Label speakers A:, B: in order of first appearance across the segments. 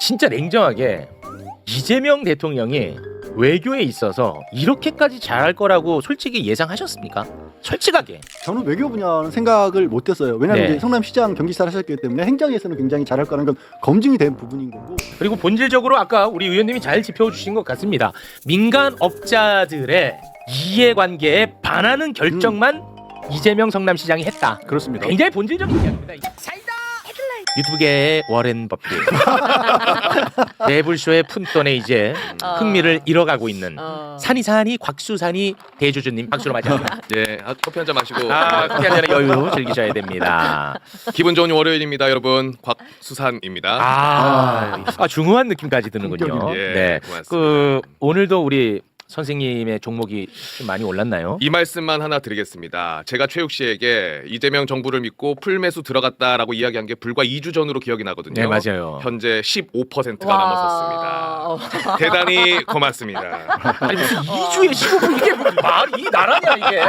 A: 진짜 냉정하게 이재명 대통령이 외교에 있어서 이렇게까지 잘할 거라고 솔직히 예상하셨습니까? 솔직하게.
B: 저는 외교 분야는 생각을 못했어요. 왜냐하면
A: 네.
B: 이제 성남시장 경기지사를 하셨기 때문에 행정에서는 굉장히 잘할 거라는 건 검증이 된 부분인 거고.
A: 그리고 본질적으로 아까 우리 의원님이 잘 짚어주신 것 같습니다. 민간 업자들의 이해관계에 반하는 결정만 이재명 성남시장이 했다.
B: 그렇습니다.
A: 굉장히 본질적인 이야기입니다. 유튜브계의 워렌 버핏. 매불쇼의 푼돈에 이제 흥미를 잃어가고 있는 산이산이 곽수산이 대주주님 박수로 맞이합니다.
C: 네, 커피 한 잔 마시고
A: 커피 한 잔의 여유 즐기셔야 됩니다.
C: 기분 좋은 월요일입니다, 여러분. 곽수산입니다.
A: 중후한 느낌까지 드는군요.
B: 본격이네요.
C: 예,
A: 네,
C: 고맙습니다.
A: 오늘도 우리 선생님의 종목이 좀 많이 올랐나요?
C: 이 말씀만 하나 드리겠습니다. 제가 최욱 씨에게 이재명 정부를 믿고 풀매수 들어갔다라고 이야기한 게 불과 2주 전으로 기억이 나거든요.
A: 네, 맞아요.
C: 현재 15%가 넘었었습니다. 대단히 고맙습니다.
A: 아니 무슨 2주에 15분 이게 무슨 말이 나라냐 이게?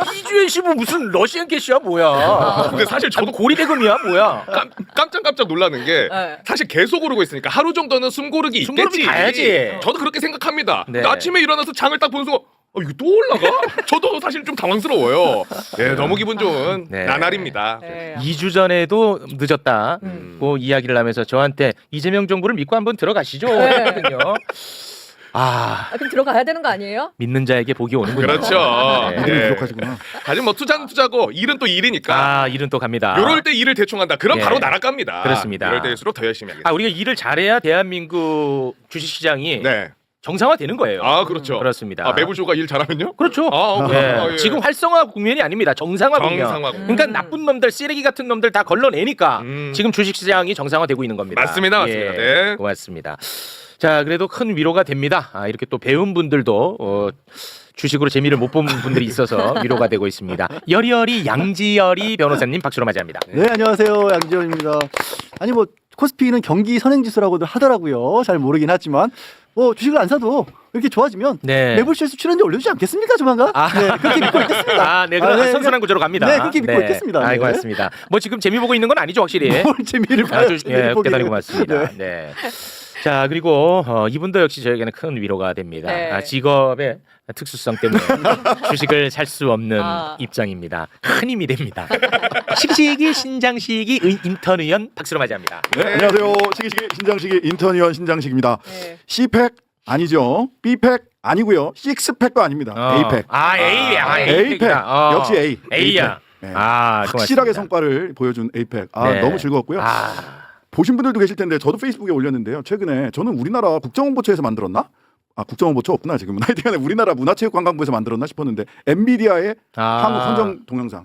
A: 2주에 15 무슨 러시안 캐시야 뭐야?
C: 근데 사실 저도
A: 고리대금이야 뭐야?
C: 깜짝 놀라는 게
D: 네.
C: 사실 계속 오르고 있으니까 하루 정도는 숨고르기
A: 숨고르기
C: 있겠지.
A: 가야지.
C: 저도 그렇게 생각합니다.
A: 네.
C: 근데 아침에 일어나서 장을 딱 보는 순간 이거 또 올라가? 저도 사실 좀 당황스러워요. 네, 너무 기분 좋은
A: 네.
C: 나날입니다.
D: 네.
A: 2주 전에도 늦었다. 뭐 이야기를 하면서 저한테 이재명 정부를 믿고 한번 들어가시죠. 했거든요.
D: 그럼 들어가야 되는 거 아니에요?
A: 믿는 자에게 복이 오는군요.
C: 그렇죠.
A: 네.
B: 이름이
C: 네.
B: 부족하시구나.
C: 하지만 뭐 투자는 투자고 일은 또 일이니까.
A: 일은 또 갑니다.
C: 요럴 때 일을 대충 한다. 그럼
A: 네.
C: 바로 나락갑니다.
A: 그렇습니다.
C: 이럴 때일수록 더 열심히 하겠습니다.
A: 우리가 일을 잘해야 대한민국 주식시장이
C: 네.
A: 정상화되는 거예요.
C: 그렇죠.
A: 그렇습니다.
C: 매불쇼가 일 잘하면요?
A: 그렇죠.
C: 네.
A: 예. 지금 활성화 국면이 아닙니다. 정상화 국면.
C: 정상화 국면.
A: 그러니까 나쁜 놈들, 쓰레기 같은 놈들 다 걸러내니까 지금 주식시장이 정상화되고 있는 겁니다.
C: 맞습니다. 네.
A: 고맙습니다. 자, 그래도 큰 위로가 됩니다. 이렇게 또 배운 분들도 주식으로 재미를 못 본 분들이 있어서 위로가 되고 있습니다. 여리여리 양지여리 변호사님 박수로 맞이합니다.
B: 네, 안녕하세요. 양지원입니다. 아니 뭐 코스피는 경기 선행지수라고들 하더라고요. 잘 모르긴 하지만 뭐 주식을 안 사도 이렇게 좋아지면
A: 네.
B: 매불쇼에서 출연료 올려주지 않겠습니까, 조만간? 네, 그렇게 믿고 있겠습니다.
A: 그럼
B: 네,
A: 선선한 구조로 갑니다.
B: 네, 그렇게 믿고 있겠습니다. 네.
A: 고맙습니다. 뭐 지금 재미 보고 있는 건 아니죠, 확실히.
B: 뭘 재미를 봐요.
A: 대단히 고맙습니다. 네. 자, 그리고 이분도 역시 저에게는 큰 위로가 됩니다.
D: 네.
A: 직업의 특수성 때문에 주식을 살 수 없는 입장입니다. 큰 힘이 됩니다. 시기시기 신장시기 인턴 의원 박수로 맞이합니다.
E: 네, 안녕하세요. 시기시기 신장시기 인턴위원 신장식입니다.
D: 네.
E: C팩 아니죠. B팩 아니고요. 식스팩도 아닙니다. A팩.
A: A팩.
E: 역시 A.
A: A야.
E: 네.
A: 고맙습니다.
E: 확실하게 성과를 보여준 A팩.
A: 네.
E: 너무 즐거웠고요. 보신 분들도 계실 텐데 저도 페이스북에 올렸는데요. 최근에 저는 우리나라 국정홍보처에서 만들었나? 홍보처 없구나 지금은. 하여튼 우리나라 문화체육관광부에서 만들었나 싶었는데 엔비디아의 한국 선정 동영상.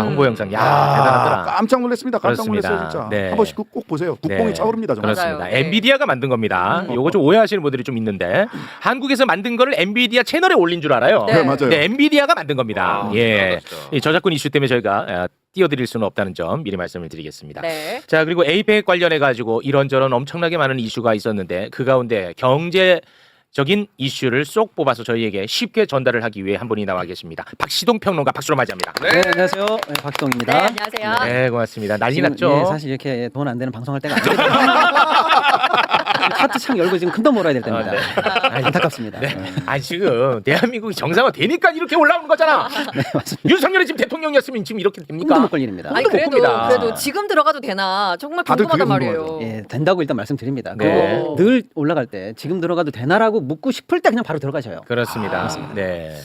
A: 홍보 영상. 대단하더라.
E: 깜짝 놀랐습니다. 깜짝
A: 그렇습니다.
E: 놀랐어요 진짜.
A: 네.
E: 한 번씩 꼭 보세요. 국뽕이
A: 네.
E: 차오릅니다 정말.
A: 그렇습니다.
D: 맞아요. 네.
A: 엔비디아가 만든 겁니다. 요거 좀 오해하시는 분들이 좀 있는데 한국에서 만든 거를 엔비디아 채널에 올린 줄 알아요.
D: 네.
E: 맞아요.
A: 네, 엔비디아가 만든 겁니다. 예.
C: 진짜.
A: 이 저작권 이슈 때문에 저희가 띄워드릴 수는 없다는 점 미리 말씀을 드리겠습니다.
D: 네.
A: 자, 그리고 에이펙 관련해 가지고 이런저런 엄청나게 많은 이슈가 있었는데 그 가운데 경제적인 이슈를 쏙 뽑아서 저희에게 쉽게 전달을 하기 위해 한 분이 나와 계십니다. 박시동 평론가 박수로 맞이합니다.
F: 네, 안녕하세요. 네, 박동입니다.
D: 네, 안녕하세요.
A: 네, 고맙습니다. 난리
F: 지금,
A: 났죠?
F: 예, 사실 이렇게 돈 안 되는 방송할 때가 아니거든요. 카트 창 열고 지금 큰 돈 몰아야 될 때입니다. 안타깝습니다.
A: 네. 지금 대한민국이 정상화 되니까 이렇게 올라오는 거잖아.
F: 네, 맞습니다.
A: 윤석열이 지금 대통령이었으면 지금 이렇게 됩니까?
F: 꿈도 못 꿀 일입니다.
D: 아니
A: 못 꿉니다.
D: 그래도 지금 들어가도 되나 정말
E: 다들
D: 궁금하단
E: 그게
D: 말이에요.
F: 예, 된다고 일단 말씀드립니다.
A: 네.
F: 그리고 늘 올라갈 때 지금 들어가도 되나라고 묻고 싶을 때 그냥 바로 들어가셔요.
A: 그렇습니다. 네.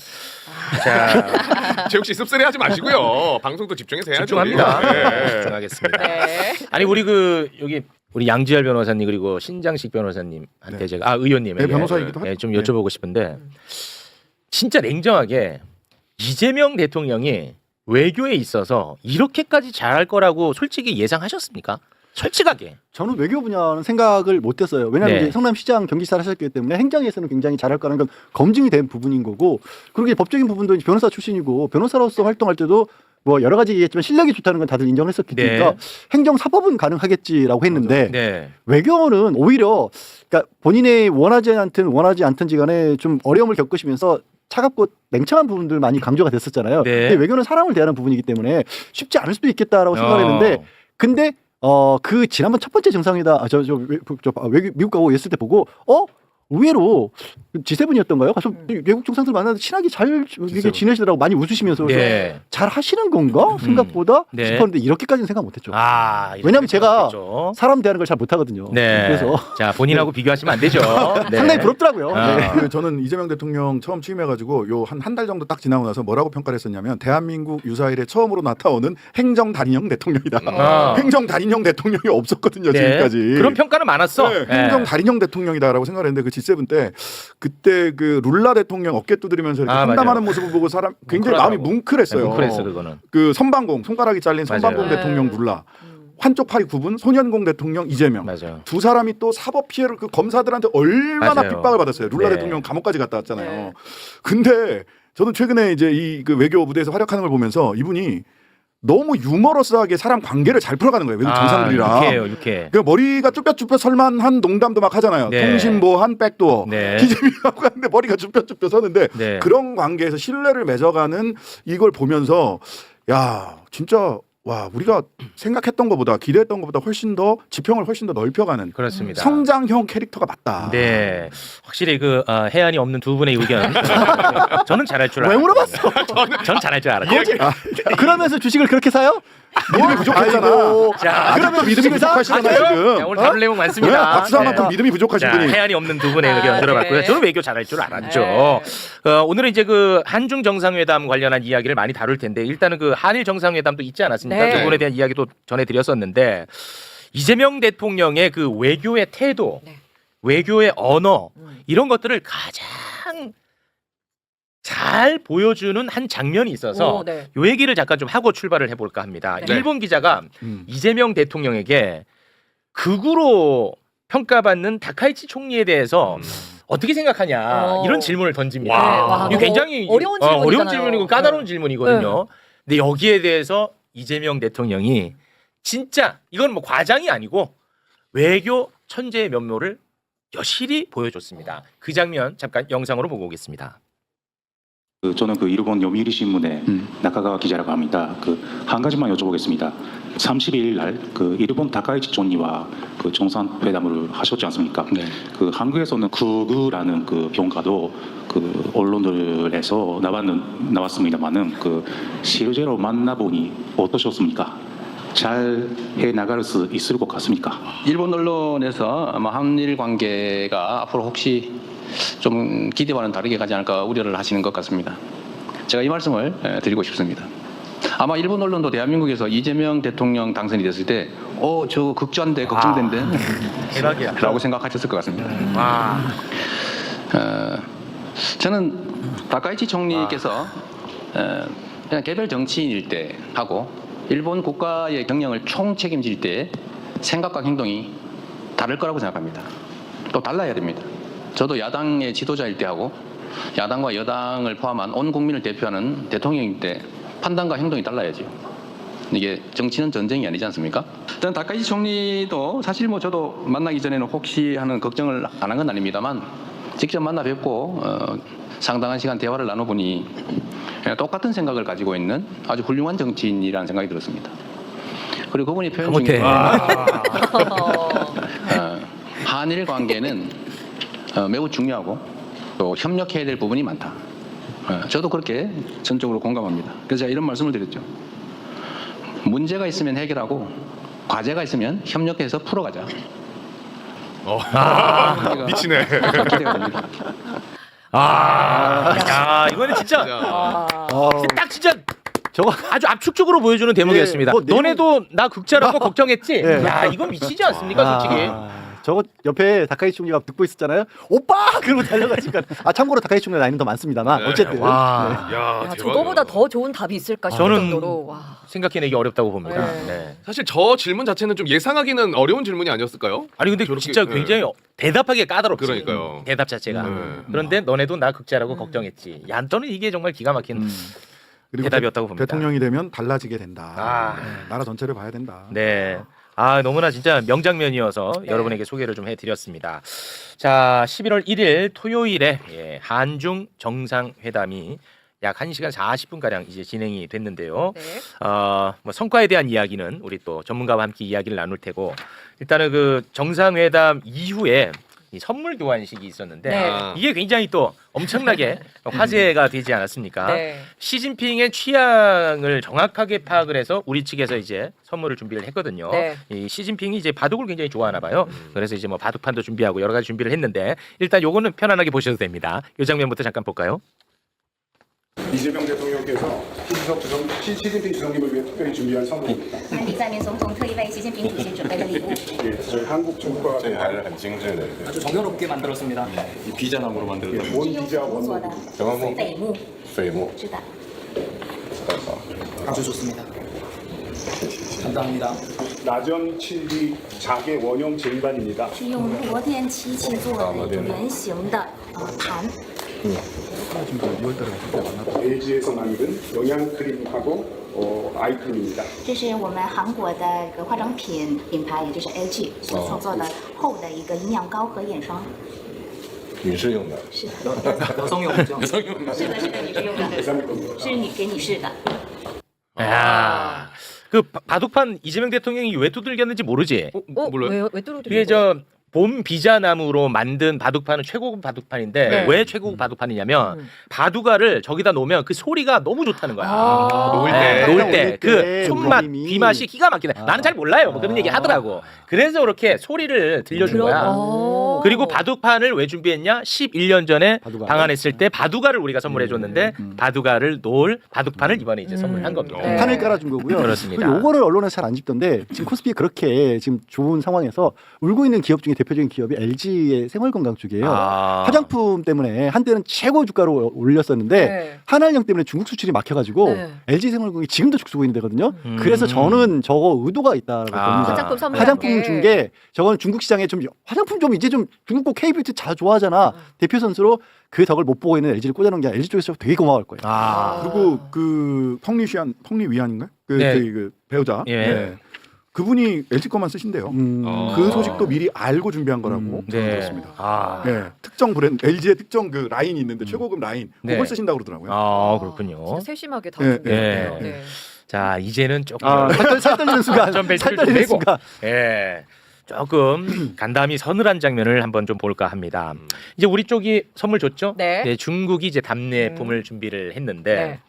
A: 자,
C: 재욱 씨 씁쓸해하지 마시고요. 방송도 집중해서 해야죠.
A: 집중합니다.
C: 네.
A: 집중하겠습니다.
D: 네.
A: 아니 우리 여기 우리 양지열 변호사님 그리고 신장식 변호사님한테
E: 네.
A: 제가 의원님에게
E: 네, 변호사이기도 하죠.
A: 좀 여쭤보고 싶은데 진짜 냉정하게 이재명 대통령이 외교에 있어서 이렇게까지 잘할 거라고 솔직히 예상하셨습니까? 솔직하게.
B: 저는 외교 분야는 생각을 못했어요. 왜냐하면
A: 네.
B: 이제 성남시장 경기지사를 하셨기 때문에 행정에서는 굉장히 잘할 거라는 건 검증이 된 부분인 거고, 그리고 이제 법적인 부분도 이제 변호사 출신이고 변호사로서 활동할 때도 뭐 여러 가지 얘기했지만 실력이 좋다는 건 다들 인정했었기
A: 네.
B: 때문에 행정사법은 가능하겠지라고 했는데
A: 네.
B: 외교는 오히려 그러니까 본인이 원하지 않든지 간에 좀 어려움을 겪으시면서 차갑고 냉철한 부분들 많이 강조가 됐었잖아요.
A: 네.
B: 근데 외교는 사람을 대하는 부분이기 때문에 쉽지 않을 수도 있겠다라고 생각을 했는데 근데 그 지난번 첫 번째 정상회담 미국 가고 있을 때 보고 의외로 G7이었던가요? 가서 외국 정상들 만나서 친하게 잘 이렇게 지내시더라고. 많이 웃으시면서
A: 네.
B: 잘 하시는 건가 생각보다
A: 네.
B: 싶었는데 이렇게까지는 생각 못했죠.
A: 이렇게
B: 왜냐하면 제가
A: 생각했죠.
B: 사람 대하는 걸 잘 못하거든요.
A: 네.
B: 그래서
A: 자 본인하고 비교하시면 안 되죠. 네.
B: 상당히 부럽더라고요.
A: 아.
B: 네.
E: 그 저는 이재명 대통령 처음 취임해가지고 요 한 달 정도 딱 지나고 나서 뭐라고 평가를 했었냐면 대한민국 유사일에 처음으로 나타오는 행정 달인형 대통령이다. 행정 달인형 대통령이 없었거든요
A: 네.
E: 지금까지.
A: 그런 평가는 많았어.
E: 네,
A: 네.
E: 행정 달인형 대통령이다라고 생각을 했는데 그 G7 때 그때 그 룰라 대통령 어깨 두드리면서 이렇게
A: 맞아요.
E: 상담하는 모습을 보고 사람 굉장히 마음이
A: 뭉클하더라고.
E: 뭉클했어요.
A: 네, 뭉클했어 그거는.
E: 그 선방공 손가락이 잘린
A: 맞아요.
E: 선방공
D: 네.
E: 대통령 룰라. 한쪽 팔이 굽은 소년공 대통령 이재명.
A: 맞아요.
E: 두 사람이 또 사법 피해를 그 검사들한테 얼마나
A: 맞아요.
E: 핍박을 받았어요. 룰라
A: 네.
E: 대통령 감옥까지 갔다 왔잖아요.
D: 네.
E: 근데 저는 최근에 이제 이 그 외교 무대에서 활약하는 걸 보면서 이분이 너무 유머러스하게 사람 관계를 잘 풀어가는 거예요. 외국 정상들이랑.
A: 유쾌해요, 유쾌해.
E: 그 머리가 쭈뼛쭈뼛 설만한 농담도 막 하잖아요.
A: 네.
E: 통신보안 백도어.
A: 네.
E: 기재미하고 하는데 머리가 쭈뼛쭈뼛 서는데
A: 네.
E: 그런 관계에서 신뢰를 맺어가는 이걸 보면서 야 진짜 와 우리가 생각했던 것보다 기대했던 것보다 훨씬 더 지평을 훨씬 더 넓혀가는
A: 그렇습니다.
E: 성장형 캐릭터가 맞다.
A: 네, 확실히 그 해안이 없는 두 분의 의견 저는 잘할 줄
B: 왜
A: 알아요.
B: 물어봤어?
A: 전 잘할 줄 알아요.
B: 그러면서 주식을 그렇게 사요?
E: 믿음이 부족했잖아.
B: 아이고.
A: 자,
E: 아직도 믿음이 부족하시잖아요 지금.
A: 자, 오늘 다룰 내용
E: 네?
A: 많습니다.
E: 박수한
A: 네.
E: 만큼 믿음이 부족하신
A: 자,
E: 분이.
A: 해안이 없는 두 분의 의견
D: 네.
A: 들어봤고요. 저는 외교 잘할 줄 알았죠.
D: 네.
A: 오늘은 이제 그 한중 정상회담 관련한 이야기를 많이 다룰 텐데 일단은 그 한일 정상회담도 있지 않았습니까?
D: 네.
A: 그 부분에 대한 이야기도 전해드렸었는데 이재명 대통령의 그 외교의 태도,
D: 네.
A: 외교의 언어 이런 것들을 가장 잘 보여주는 한 장면이 있어서
D: 오, 네.
A: 요 얘기를 잠깐 좀 하고 출발을 해볼까 합니다.
D: 네.
A: 일본 기자가
E: 음.
A: 이재명 대통령에게 극우로 평가받는 다카이치 총리에 대해서 어떻게 생각하냐 이런 질문을 던집니다.
D: 네, 와,
A: 이거
D: 너무
A: 굉장히
D: 어려운
A: 어려운
D: 질문이잖아요.
A: 질문이고 까다로운
D: 네.
A: 질문이거든요. 근데 여기에 대해서 이재명 대통령이 진짜 이건 뭐 과장이 아니고 외교 천재의 면모를 여실히 보여줬습니다. 그 장면 잠깐 영상으로 보고 오겠습니다.
G: 저는 그 일본 요미우리 신문의 나카가와 기자라고 합니다. 그 한 가지만 여쭤보겠습니다. 31일 날 그 일본 다카이치 총리와 그 정상회담을 하셨지 않습니까?
H: 네.
G: 그 한국에서는 극우라는 그 평가도 그 언론들에서 나왔습니다만은 그 실제로 만나보니 어떠셨습니까? 잘 해 나갈 수 있을 것 같습니까?
H: 일본 언론에서 아마 한일 관계가 앞으로 혹시 좀 기대와는 다르게 가지 않을까 우려를 하시는 것 같습니다. 제가 이 말씀을 드리고 싶습니다. 아마 일본 언론도 대한민국에서 이재명 대통령 당선이 됐을 때 저 극좌인데 걱정된데
A: 대박이야.
H: 라고 생각하셨을 것 같습니다.
A: 와.
H: 저는 다카이치 총리께서 그냥 개별 정치인일 때 하고 일본 국가의 경영을 총 책임질 때 생각과 행동이 다를 거라고 생각합니다. 또 달라야 됩니다. 저도 야당의 지도자일 때 하고 야당과 여당을 포함한 온 국민을 대표하는 대통령일 때 판단과 행동이 달라야죠. 이게 정치는 전쟁이 아니지 않습니까? 일단 다카이치 총리도 사실 뭐 저도 만나기 전에는 혹시 하는 걱정을 안 한 건 아닙니다만 직접 만나 뵙고 상당한 시간 대화를 나눠보니 똑같은 생각을 가지고 있는 아주 훌륭한 정치인이라는 생각이 들었습니다. 그리고 그분이 표현 중에 한일 관계는 매우 중요하고 또 협력해야 될 부분이 많다. 저도 그렇게 전적으로 공감합니다. 그래서 제가 이런 말씀을 드렸죠. 문제가 있으면 해결하고 과제가 있으면 협력해서 풀어가자.
C: 미치네.
H: 기대가 됩니다.
A: 야, 이거는 진짜 딱 진짜 저거 아주 압축적으로 보여주는 대목이었습니다.
B: 뭐 내용-
A: 너네도 나 극자라고 걱정했지?
B: 네.
A: 야, 이건 미치지 않습니까, 솔직히?
B: 저거 옆에 다카이치 총리가 듣고 있었잖아요. 오빠! 그러고 달려가니까. 참고로 다카이치 총리 나이는 더 많습니다만
C: 네.
B: 어쨌든.
A: 와.
B: 네.
C: 야,
D: 야,
C: 대박이다.
D: 저거보다 더 좋은 답이 있을까 싶을
A: 저는
D: 정도로 와.
A: 생각해내기 어렵다고 봅니다.
D: 네.
A: 네.
C: 사실 저 질문 자체는 좀 예상하기는 어려운 질문이 아니었을까요?
A: 아니 근데
C: 저렇게,
A: 진짜
C: 네.
A: 굉장히 대답하기 까다롭지.
C: 그러니까요.
A: 대답 자체가.
C: 네.
A: 그런데 너네도 나 극자라고 걱정했지. 야, 저는 이게 정말 기가 막힌
E: 그리고
A: 대답이었다고 봅니다.
E: 대통령이 되면 달라지게 된다.
A: 아.
E: 네, 나라 전체를 봐야 된다.
A: 네. 아, 너무나 진짜 명장면이어서 여러분에게 소개를 좀 해드렸습니다. 자, 11월 1일 토요일에 한중 정상회담이 약 1시간 40분 가량 이제 진행이 됐는데요.
D: 네.
A: 뭐 성과에 대한 이야기는 우리 또 전문가와 함께 이야기를 나눌 테고 일단은 그 정상회담 이후에 이 선물 교환식이 있었는데
D: 네.
A: 이게 굉장히 또 엄청나게 화제가 되지 않았습니까?
D: 네.
A: 시진핑의 취향을 정확하게 파악을 해서 우리 측에서 이제 선물을 준비를 했거든요.
D: 네.
A: 이 시진핑이 이제 바둑을 굉장히 좋아하나 봐요. 그래서 이제 뭐 바둑판도 준비하고 여러 가지 준비를 했는데 일단 요거는 편안하게 보셔도 됩니다. 이 장면부터 잠깐 볼까요?
I: 이재명 대통령께서 시진핑 주석님을 위해 특별히 준비한 선물입니다.
J: 李在明总统特意为习近平主席准备的礼物。
I: 예, 저희 한국 정부가
K: 아주 정교롭게 만들었습니다. 이 비자나무로 만들었다.
J: 是用竹子做的榧木，是的。
K: 아주 좋습니다. 감사합니다.
I: 나전 7기 자개 원형 쟁반입니다.
J: 是用罗甸漆器做的圆形的盘。
I: LG에서 만든 영양 크림하고 아이크림입니다.
J: 这是我们韩国的一个化妆品品牌，也就是 LG 所创作的厚的一个营养膏和眼霜。
I: 女士用的。
J: 是的，
K: 여성용이죠.
J: 是的，是的，女士用的，是你给女士的。
A: 야, 그 바둑판 이재명 대통령이 왜 두들겼는지 모르지.
D: 몰라요. 왜 뚫어드려?
A: 이게 저 봄 비자나무로 만든 바둑판은 최고급 바둑판인데
D: 네.
A: 왜 최고급 바둑판이냐면 바둑알을 저기다 놓으면 그 소리가 너무 좋다는 거야.
C: 놓을
A: 네,
C: 때.
A: 놓을
B: 올릴
A: 때
B: 때
A: 그 손맛,
B: 느낌이.
A: 비맛이 기가 막히네. 나는 잘 몰라요. 뭐 그런 얘기 하더라고. 그래서 그렇게 소리를 들려준 거야. 그리고 바둑판을 왜 준비했냐? 11년 전에
B: 바둑알.
A: 방한했을 때 바둑알을 우리가 선물해 줬는데 바둑알을 놓을 바둑판을 이번에 이제 선물한 겁니다.
D: 네.
B: 판을 깔아준 거고요.
A: 그렇습니다.
B: 그리고 요거를 언론에서 잘 안 짚던데 지금 코스피 그렇게 지금 좋은 상황에서 울고 있는 기업 중에 대표적인 기업이 LG의 생활건강 쪽이에요.
A: 아.
B: 화장품 때문에 한때는 최고 주가로 올렸었는데
D: 네.
B: 한알령 때문에 중국 수출이 막혀가지고
D: 네.
B: LG 생활건강이 지금도 죽쓰고 있는 데거든요. 그래서 저는 저거 의도가 있다라고 봅니다.
D: 화장품 선물
B: 화장품 준 게 저건 중국 시장에 좀 화장품 좀 이제 좀 중국 거 K뷰티 잘 좋아하잖아. 대표 선수로 그 덕을 못 보고 있는 LG를 꽂아놓은 게 LG 쪽에서 되게 고마울 거예요.
E: 그리고 그 펑리위안인가요?
A: 네.
E: 그 배우자.
A: 예.
E: 네. 그분이 LG 거만 쓰신대요. 그 소식도 미리 알고 준비한 거라고 저는 들었습니다.
A: 아.
E: 네, 특정 브랜드 LG의 특정 그 라인이 있는데 최고급 라인
A: 네.
E: 그걸 쓰신다고 그러더라고요.
A: 아, 그렇군요.
D: 진짜 세심하게 다
E: 네,
D: 준비했네요.
A: 네.
D: 네.
A: 자, 이제는 조금
B: 살 떨리는 순간.
A: 좀
B: 살
A: 벨트를
B: 떨리는
A: 매고.
B: 순간.
A: 예. 조금 간담이 서늘한 장면을 한번 좀 볼까 합니다. 이제 우리 쪽이 선물 줬죠?
D: 네.
A: 중국이 이제 답례품을 준비를 했는데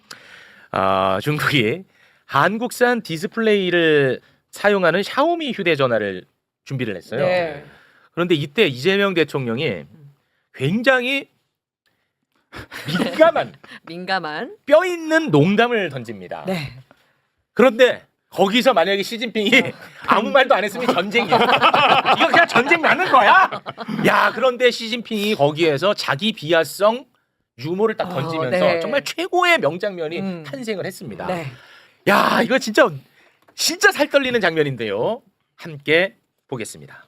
D: 네.
A: 중국이 한국산 디스플레이를 사용하는 샤오미 휴대전화를 준비를 했어요.
D: 네.
A: 그런데 이때 이재명 대통령이 굉장히
D: 민감한.
A: 뼈 있는 농담을 던집니다.
D: 네.
A: 그런데 거기서 만약에 시진핑이 아무 말도 안 했으면 전쟁이야. 이거 그냥 전쟁 나는 거야. 야, 그런데 시진핑이 거기에서 자기 비하성 유머를 딱 던지면서
D: 네.
A: 정말 최고의 명장면이 탄생을 했습니다.
D: 네.
A: 야, 이거 진짜 살 떨리는 장면인데요. 함께 보겠습니다.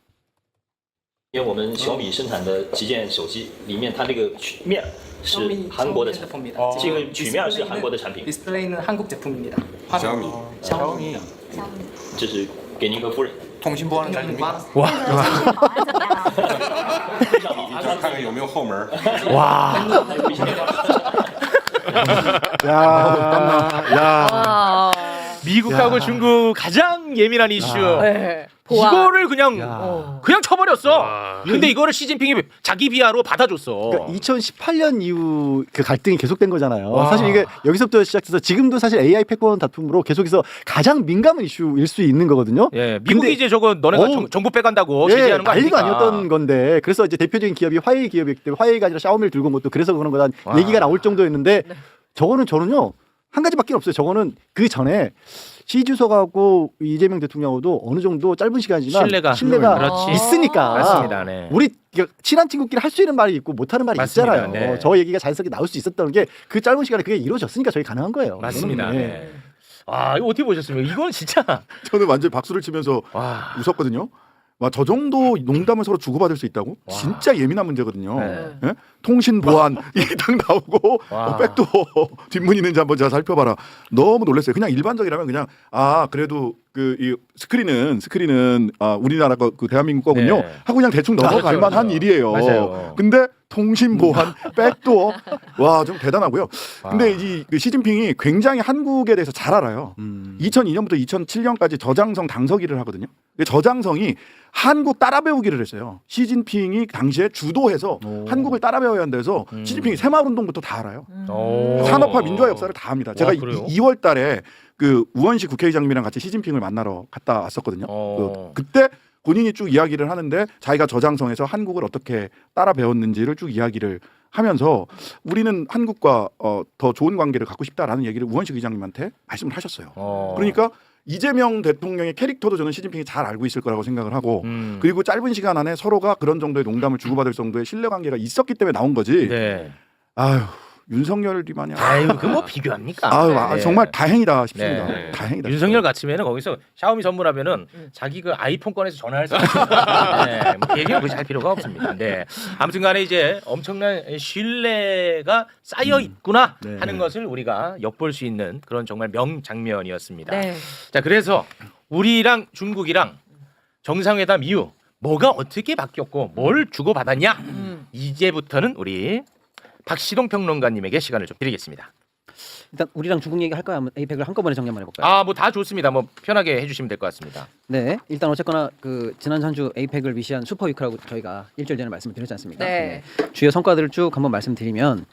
L: 因为我们小米生产的旗舰手机里面，它这个曲面是韩国的产品，这个曲面是韩国的产品。
K: 디스플레이는 한국 제품입니다.
I: 샤오미.
K: 샤오미.
L: 这是给您和夫人。
K: 통신보안은 잘 됩니까?
A: 哇
I: 看看有没有后门。
A: 와.
D: 아.
A: 미국하고 중국 가장 예민한 이슈.
D: 네. 보안.
A: 이거를 그냥 쳐버렸어. 근데 이거를 시진핑이 자기 비하로 받아줬어.
B: 그러니까 2018년 이후 그 갈등이 계속된 거잖아요.
A: 와.
B: 사실 이게 여기서부터 시작해서 지금도 사실 AI 패권 다툼으로 계속해서 가장 민감한 이슈일 수 있는 거거든요.
A: 예, 미국이
B: 근데-
A: 이제 저거 너네가 정부 빼간다고 제재하는 거
B: 난리가
A: 아닙니까?
B: 아니었던 건데 그래서 이제 대표적인 기업이 화웨이 기업이기 때문에 화웨이가 아니라 샤오미를 들고 온 것도 그래서 그런 거다
A: 와.
B: 얘기가 나올 정도였는데 저는요 한 가지밖에 없어요. 저거는 그 전에 시 주석하고 이재명 대통령하고도 어느 정도 짧은 시간이지만
A: 신뢰가 그렇지.
B: 있으니까
A: 맞습니다. 네.
B: 우리 친한 친구끼리 할 수 있는 말이 있고 못하는 말이
A: 맞습니다.
B: 있잖아요.
A: 네.
B: 저 얘기가 자연스럽게 나올 수 있었던 게 그 짧은 시간에 그게 이루어졌으니까 저희 가능한 거예요.
A: 맞습니다.
B: 저는,
A: 네. 아, 이거 어떻게 보셨습니까? 이건 진짜
E: 저는 완전 박수를 치면서
A: 와.
E: 웃었거든요. 와, 저 정도 농담을 서로 주고받을 수 있다고? 진짜 예민한 문제거든요.
A: 네.
E: 예? 통신 보안 이게 딱 나오고
A: 와.
E: 백도 뒷문이 있는지 한번 제가 살펴봐라. 너무 놀랐어요. 그냥 일반적이라면 그냥 그래도 이 스크린은 우리나라 그 대한민국 거군요.
A: 네.
E: 하고 그냥 대충 넘어갈
A: 그렇죠,
E: 만한
A: 그렇죠.
E: 일이에요.
A: 맞아요.
E: 근데 통신 보안, 백도어 와 좀 대단하고요.
A: 와.
E: 근데 그 시진핑이 굉장히 한국에 대해서 잘 알아요. 2002년부터 2007년까지 저장성 당서기를 하거든요. 근데 저장성이 한국 따라 배우기를 했어요. 시진핑이 당시에 주도해서 한국을 따라 배워야 한다해서 시진핑이 새마을운동부터 다 알아요. 산업화 민주화 역사를 다 합니다. 제가
A: 그래요?
E: 2월 달에 그 우원식 국회의장님이랑 같이 시진핑을 만나러 갔다 왔었거든요. 그때 본인이 쭉 이야기를 하는데 자기가 저장성에서 한국을 어떻게 따라 배웠는지를 쭉 이야기를 하면서 우리는 한국과 더 좋은 관계를 갖고 싶다라는 얘기를 우원식 의장님한테 말씀을 하셨어요. 그러니까 이재명 대통령의 캐릭터도 저는 시진핑이 잘 알고 있을 거라고 생각을 하고 그리고 짧은 시간 안에 서로가 그런 정도의 농담을 주고받을 정도의 신뢰관계가 있었기 때문에 나온 거지.
A: 네.
E: 아유 윤석열이마냥.
A: 아유, 그 뭐 비교합니까?
E: 아유
A: 네.
E: 정말 다행이다 싶습니다.
A: 네.
E: 다행이다.
A: 윤석열 같으면은 거기서 샤오미 선물하면은 자기 그 아이폰 꺼내서 전화할 수 있습니다. 네, 뭐 얘기를 굳이 할 필요가 없습니다. 네. 아무튼간에 이제 엄청난 신뢰가 쌓여 있구나 하는 것을 우리가 엿볼 수 있는 그런 정말 명장면이었습니다.
D: 네.
A: 자, 그래서 우리랑 중국이랑 정상회담 이후 뭐가 어떻게 바뀌었고 뭘 주고받았냐? 이제부터는 우리 박시동 평론가님에게 시간을 좀 드리겠습니다.
F: 일단 우리랑 중국 얘기 할까요? 한번 에이펙을 한꺼번에 정리 한번 해볼까요?
A: 아, 뭐 다 좋습니다. 뭐 편하게 해주시면 될 것 같습니다.
F: 네, 일단 어쨌거나 그 지난 한 주 에이펙을 위시한 슈퍼위크라고 저희가 일주일 전에 말씀을 드렸지 않습니까?
D: 네.
F: 주요 성과들을 쭉 한번 말씀드리면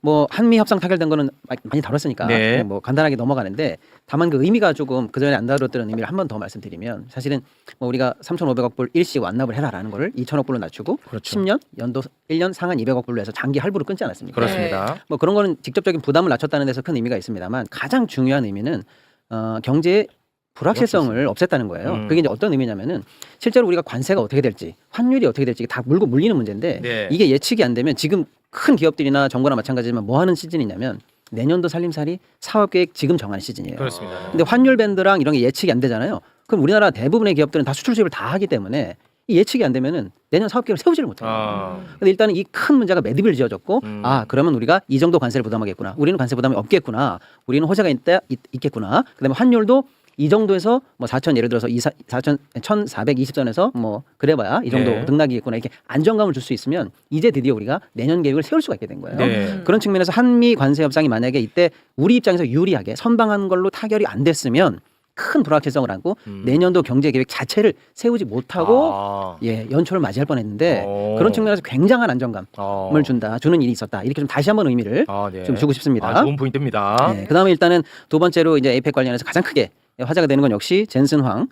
F: 뭐 한미 협상 타결된 거는 많이 다뤘으니까
A: 네.
F: 그냥 뭐 간단하게 넘어가는데 다만 그 의미가 조금 그 전에 안 다뤘던 의미를 한 번 더 말씀드리면 사실은 뭐 우리가 3,500억 불 일시 완납을 해라라는 거를 2,000억 불로 낮추고
A: 그렇죠.
F: 10년 연도 1년 상한 200억 불로 해서 장기 할부로 끊지 않았습니까?
A: 그렇습니다.
F: 뭐 그런 거는 직접적인 부담을 낮췄다는 데서 큰 의미가 있습니다만 가장 중요한 의미는 경제의 불확실성을 없앴다는 거예요. 그게 이제 어떤 의미냐면은 실제로 우리가 관세가 어떻게 될지, 환율이 어떻게 될지 이게 다 물고 물리는 문제인데
A: 네.
F: 이게 예측이 안 되면 지금 큰 기업들이나 정부나 마찬가지지만 뭐 하는 시즌이냐면 내년도 살림살이 사업 계획 지금 정하는 시즌이에요.
A: 그렇습니다.
F: 근데 환율 밴드랑 이런 게 예측이 안 되잖아요. 그럼 우리나라 대부분의 기업들은 다 수출 수입을 다 하기 때문에 이 예측이 안 되면은 내년 사업 계획을 세우지를 못해요. 근데 일단은 이 큰 문제가 매듭을 지어졌고 그러면 우리가 이 정도 관세를 부담하겠구나. 우리는 관세 부담이 없겠구나. 우리는 호재가 있겠구나. 그다음에 환율도 이 정도에서 뭐 4천 예를 들어서 1,420선에서 뭐 그래봐야 이 정도
A: 네.
F: 등락이겠구나 이렇게 안정감을 줄 수 있으면 이제 드디어 우리가 내년 계획을 세울 수가 있게 된 거예요.
A: 네.
F: 그런 측면에서 한미 관세 협상이 만약에 이때 우리 입장에서 유리하게 선방한 걸로 타결이 안 됐으면 큰 불확실성을 안고 내년도 경제 계획 자체를 세우지 못하고 연초를 맞이할 뻔했는데 그런 측면에서 굉장한 안정감을 주는 일이 있었다. 이렇게 좀 다시 한번 의미를 좀 주고 싶습니다.
A: 좋은 포인트입니다.
F: 네, 그다음에 일단은 두 번째로 이제 에이펙 관련해서 가장 크게 화제가 되는 건 역시 젠슨 황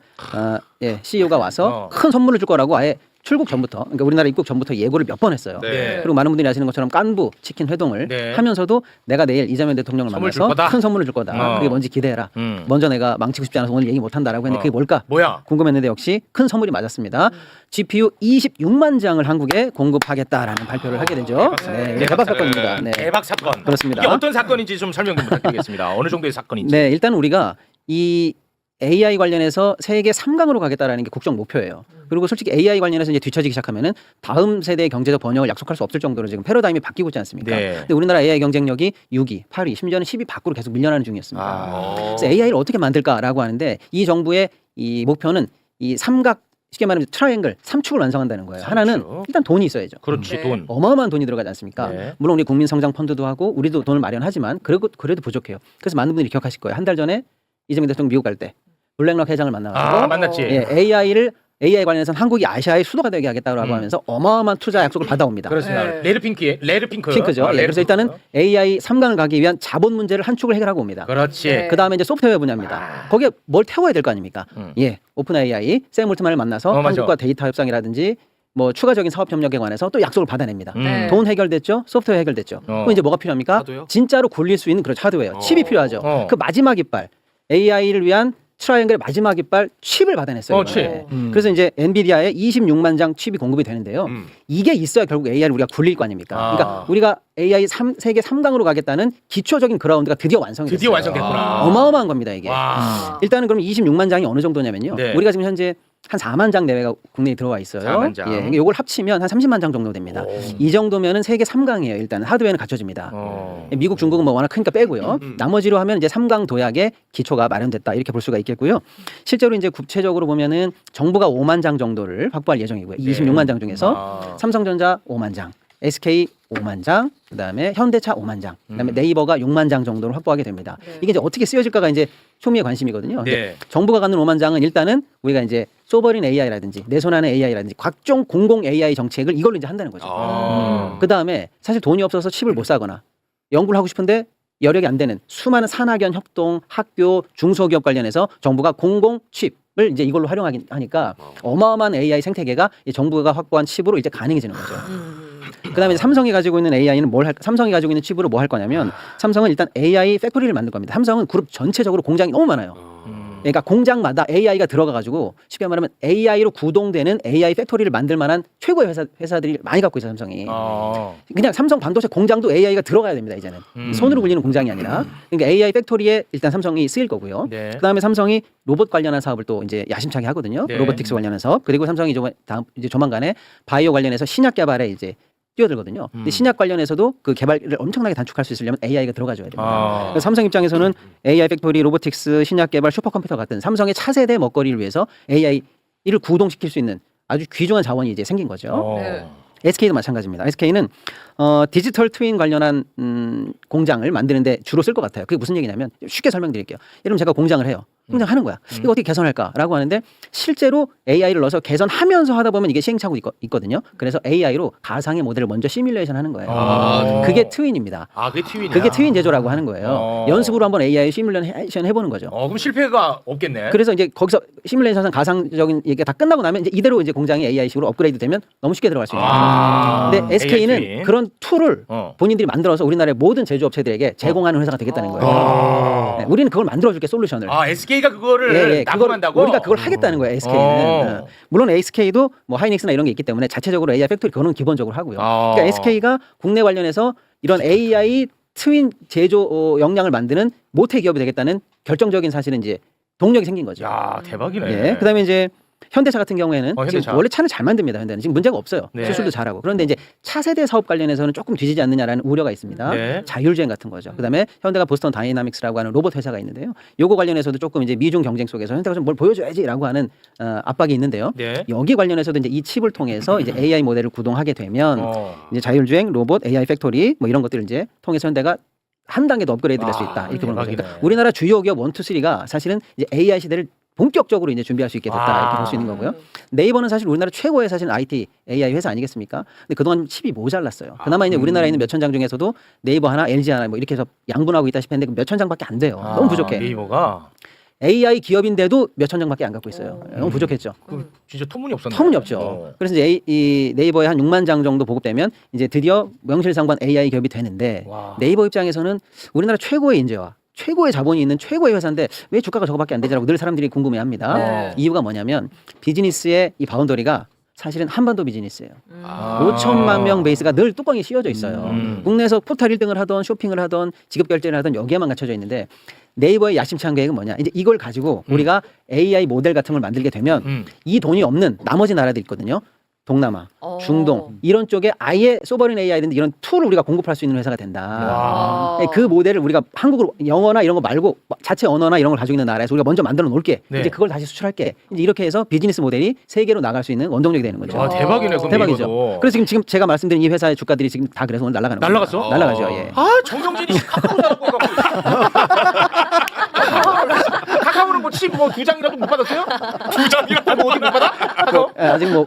F: CEO가 와서 큰 선물을 줄 거라고 아예 출국 전부터 그러니까 우리나라 입국 전부터 예고를 몇 번 했어요.
A: 네.
F: 그리고 많은 분들이 아시는 것처럼 깐부 치킨 회동을
A: 네.
F: 하면서도 내가 내일 이재명 대통령을
A: 선물 줄
F: 만나서
A: 거다.
F: 큰 선물을 줄 거다. 그게 뭔지 기대해라. 먼저 내가 망치고 싶지 않아서 오늘 얘기 못 한다라고 했는데 그게 뭘까?
A: 뭐야?
F: 궁금했는데 역시 큰 선물이 맞았습니다. GPU 26만 장을 한국에 공급하겠다라는 발표를 하게 되죠. 네, 대박 사건입니다. 네.
A: 대박 사건.
F: 그렇습니다.
A: 이게 어떤 사건인지 좀 설명 좀 부탁드리겠습니다. 어느 정도의 사건인지.
F: 네, 일단 우리가 이 AI 관련해서 세계 3강으로 가겠다라는 게 국정 목표예요. 그리고 솔직히 AI 관련해서 이제 뒤처지기 시작하면은 다음 세대의 경제적 번영을 약속할 수 없을 정도로 지금 패러다임이 바뀌고 있지 않습니까?
A: 네.
F: 근데 우리나라 AI 경쟁력이 6위, 8위, 심지어는 10위 밖으로 계속 밀려나는 중이었습니다. 그래서 AI를 어떻게 만들까라고 하는데 이 정부의 이 목표는 이 삼각 쉽게 말하면 트라이앵글 3축을 완성한다는 거예요. 하나는 일단 돈이 있어야죠.
A: 그렇지, 돈.
F: 어마어마한 돈이 들어가지 않습니까?
A: 네.
F: 물론 우리 국민 성장 펀드도 하고 우리도 돈을 마련하지만 그래도 부족해요. 그래서 많은 분들이 기억하실 거예요. 한 달 전에 이재명 대통령 미국 갈 때 블랙락 회장을 만나가지고
A: 만났지.
F: AI 관련해서는 한국이 아시아의 수도가 되게 하겠다고 하면서 어마어마한 투자 약속을 받아옵니다.
A: 그렇습니다. 레드핑크.
F: 핑크죠. 그래서 일단은 AI 3강을 가기 위한 자본 문제를 한 축을 해결하고 옵니다.
A: 그렇지.
F: 그 다음에 이제 소프트웨어 분야입니다. 거기에 뭘 태워야 될 거 아닙니까? 오픈 AI, 샘 올트만을 만나서 한국과 데이터 협상이라든지 뭐 추가적인 사업 협력에 관해서 또 약속을 받아냅니다. 돈 해결됐죠? 소프트웨어 해결됐죠? 그럼 이제 뭐가 필요합니까?
C: 하드웨어?
F: 진짜로 굴릴 수 있는 그런 하드웨어, 칩이 필요하죠. 그 마지막 이빨, AI를 위한 트라이앵글의 마지막 이빨 칩을 받아냈어요. 그래서 이제 엔비디아에 26만 장 칩이 공급이 되는데요. 이게 있어야 결국 AI를 우리가 굴릴 거 아닙니까? 그러니까 우리가 AI 세계 3강으로 가겠다는 기초적인 그라운드가 드디어 완성이 됐어요.
A: 완성됐구나.
F: 어마어마한 겁니다, 이게. 일단은 그럼 26만 장이 어느 정도냐면요.
A: 네.
F: 우리가 지금 현재 한 4만 장 내외가 국내에 들어와 있어요.
A: 4만 장.
F: 예, 이걸 합치면 한 30만 장 정도 됩니다. 이 정도면은 세계 3강이에요. 일단 하드웨어는 갖춰집니다. 미국, 중국은 뭐 워낙 크니까 빼고요. 나머지로 하면 이제 3강 도약의 기초가 마련됐다 이렇게 볼 수가 있겠고요. 실제로 이제 구체적으로 보면은 정부가 5만 장 정도를 확보할 예정이고요. 26만 장 중에서 삼성전자 5만 장, SK 5만 장, 그다음에 현대차 5만 장, 그다음에 네이버가 6만 장 정도를 확보하게 됩니다. 이게 이제 어떻게 쓰여질까가 이제 초미의 관심이거든요. 근데 정부가 갖는 5만 장은 일단은 우리가 이제 소버린 AI라든지 내 손 안에 AI라든지 각종 공공 AI 정책을 이걸로 이제 한다는 거죠. 그다음에 사실 돈이 없어서 칩을 못 사거나 연구를 하고 싶은데 여력이 안 되는 수많은 산학연 협동, 학교, 중소기업 관련해서 정부가 공공 칩을 이제 이걸로 활용하긴 하니까 어마어마한 AI 생태계가 이 정부가 확보한 칩으로 이제 가능해지는 거죠. 그다음에 삼성이 가지고 있는 AI는 삼성이 가지고 있는 칩으로 뭐 할 거냐면 삼성은 일단 AI 팩토리를 만들 겁니다. 삼성은 그룹 전체적으로 공장이 너무 많아요. 그러니까 공장마다 AI가 들어가가지고 쉽게 말하면 AI로 구동되는 AI 팩토리를 만들 만한 최고의 회사들이 많이 갖고 있어요, 삼성이. 그냥 삼성 반도체 공장도 AI가 들어가야 됩니다, 이제는. 손으로 굴리는 공장이 아니라. 그러니까 AI 팩토리에 일단 삼성이 쓰일 거고요. 그다음에 삼성이 로봇 관련한 사업을 또 이제 야심차게 하거든요. 로보틱스 관련한 사업. 그리고 삼성이 이제 조만간에 바이오 관련해서 신약 개발에 이제 뛰어들거든요. 근데 신약 관련해서도 그 개발을 엄청나게 단축할 수 있으려면 AI가 들어가줘야 됩니다. 그래서 삼성 입장에서는 AI 팩토리, 로보틱스, 신약 개발, 슈퍼컴퓨터 같은 삼성의 차세대 먹거리를 위해서 AI를 구동시킬 수 있는 아주 귀중한 자원이 이제 생긴 거죠. SK도 마찬가지입니다. SK는 디지털 트윈 관련한 공장을 만드는데 주로 쓸 것 같아요. 그게 무슨 얘기냐면 쉽게 설명드릴게요. 예를 들면 제가 공장을 해요. 공장하는 거야. 이거 어떻게 개선할까라고 하는데 실제로 AI를 넣어서 개선하면서 하다 보면 이게 시행착오 있거든요. 그래서 AI로 가상의 모델을 먼저 시뮬레이션 하는 거예요. 그게 트윈입니다.
A: 그게 트윈이야.
F: 그게 트윈 제조라고 하는 거예요. 연습으로 한번 AI 시뮬레이션 해보는 거죠.
A: 그럼 실패가 없겠네.
F: 그래서 이제 거기서 시뮬레이션 가상적인 얘기가 다 끝나고 나면 이제 이대로 이제 공장이 AI식으로 업그레이드 되면 너무 쉽게 들어갈 수 있는 거죠. 근데 SK는 그런 툴을 본인들이 만들어서 우리나라의 모든 제조업체들에게 제공하는 회사가 되겠다는 거예요. 네, 우리는 그걸 만들어줄게 솔루션을.
A: SK가 그거를 납품한다고?
F: 우리가 그걸 하겠다는 거예요. SK는. 물론 SK도 뭐 하이닉스나 이런 게 있기 때문에 자체적으로 AI 팩토리 그거는 기본적으로 하고요. 그러니까 SK가 국내 관련해서 이런 AI 트윈 제조 역량을 만드는 모태 기업이 되겠다는 결정적인 사실은 이제 동력이 생긴 거죠.
A: 야, 대박이네.
F: 예, 그다음에 이제 현대차 같은 경우에는
A: 현대차.
F: 지금 원래 차를 잘 만듭니다. 현대는 지금 문제가 없어요. 수출도 잘하고. 그런데 이제 차세대 사업 관련해서는 조금 뒤지지 않느냐라는 우려가 있습니다. 자율주행 같은 거죠. 그다음에 현대가 보스턴 다이나믹스라고 하는 로봇 회사가 있는데요. 요거 관련해서도 조금 이제 미중 경쟁 속에서 현대가 좀 뭘 보여줘야지라고 하는 압박이 있는데요. 여기 관련해서도 이제 이 칩을 통해서 이제 AI 모델을 구동하게 되면 이제 자율주행, 로봇, AI 팩토리 뭐 이런 것들을 이제 통해서 현대가 한 단계 더 업그레이드 될 수 있다. 이렇게 보는 거죠. 그러니까 우리나라 주요 기업 1, 2, 3가 사실은 이제 AI 시대를 본격적으로 이제 준비할 수 있게 됐다 이렇게 볼 수 있는 거고요. 네이버는 사실 우리나라 최고의 사실 IT AI 회사 아니겠습니까? 근데 그동안 칩이 모자랐어요. 그나마 이제 우리나라에 있는 몇천 장 중에서도 네이버 하나, LG 하나 뭐 이렇게 해서 양분하고 있다 싶었는데 몇천 장밖에 안 돼요. 너무 부족해.
A: 네이버가
F: AI 기업인데도 몇천 장밖에 안 갖고 있어요. 너무 부족했죠.
A: 진짜 터무니없었네.
F: 터무니없죠. 그래서 이제 이 네이버에 한 6만 장 정도 보급되면 이제 드디어 명실상부한 AI 기업이 되는데 네이버 입장에서는 우리나라 최고의 인재와 최고의 자본이 있는 최고의 회사인데 왜 주가가 저거밖에 안 되지라고 늘 사람들이 궁금해합니다. 이유가 뭐냐면 비즈니스의 이 바운더리가 사실은 한반도 비즈니스예요. 5천만 명 베이스가 늘 뚜껑이 씌워져 있어요. 국내에서 포털 1등을 하던 쇼핑을 하던 지급 결제를 하던 여기에만 갖춰져 있는데 네이버의 야심찬 계획은 뭐냐? 이제 이걸 가지고 우리가 AI 모델 같은 걸 만들게 되면 이 돈이 없는 나머지 나라들 있거든요. 동남아, 중동 이런 쪽에 아예 소버린 AI든지 이런 툴을 우리가 공급할 수 있는 회사가 된다. 그 모델을 우리가 한국으로 영어나 이런 거 말고 자체 언어나 이런 걸 가지고 있는 나라에서 우리가 먼저 만들어 놓을게. 이제 그걸 다시 수출할게. 이제 이렇게 해서 비즈니스 모델이 세계로 나갈 수 있는 원동력이 되는 거죠.
A: 대박이네. 그럼
F: 대박이죠.
A: 이거도.
F: 그래서 지금 제가 말씀드린 이 회사의 주가들이 지금 다 그래서 오늘 날아가는 거예요.
A: 날아갔어?
F: 날아가죠. 예.
A: 정영진이 카카오 사갖고 카카오는 뭐 칩 뭐 2장이라도 못 받았어요? 2장이라도 뭐 어디 못 받아? 카카오?
F: 아직 뭐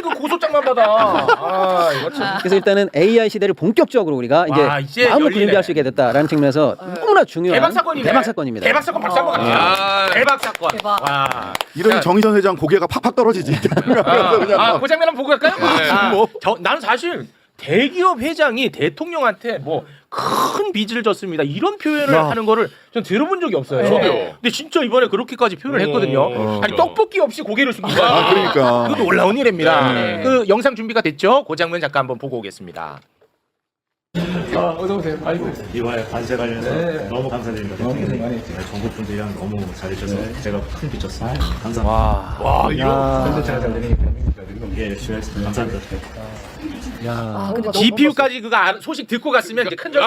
A: 그 고소장만 받아. 이거 참.
F: 그래서 일단은 AI 시대를 본격적으로 우리가 이제 마음을
A: 열리네.
F: 준비할 수 있게 됐다라는 측면에서 너무나 중요한
A: 대박 사건이네.
F: 대박 사건입니다.
A: 대박 사건 박수 한번 갑시다. 대박 사건.
D: 대박.
A: 와.
E: 이러면 정의선 회장 고개가 팍팍 떨어지지.
A: 그 장면 한번 보고 갈까요?
E: 뭐.
A: 나는 사실 대기업 회장이 대통령한테 뭐 큰 빚을 졌습니다. 이런 표현을 하는 거를 전 들어본 적이 없어요.
C: 저도요.
A: 근데 진짜 이번에 그렇게까지 표현을 했거든요. 아니 떡볶이 없이 고개를 숙인 거야.
E: 그러니까.
A: 그것도 놀라운 일입니다. 그 영상 준비가 됐죠? 그 장면 잠깐 한번 보고 오겠습니다.
K: 어서 오세요. 아이고.
I: 이번에 관세 관련해서 너무 감사드립니다.
K: 너무 고생 많이 했죠.
I: 전국 분들이랑 너무 잘해주셔서 제가 큰 빚졌습니다. 감사합니다.
C: 와 이거
K: 컨텐츠가 잘 되니까
I: 예, 열심히 하겠습니다. 감사합니다.
D: 아, 근데
A: GPU까지 그거 소식 듣고 갔으면 이제 큰 점.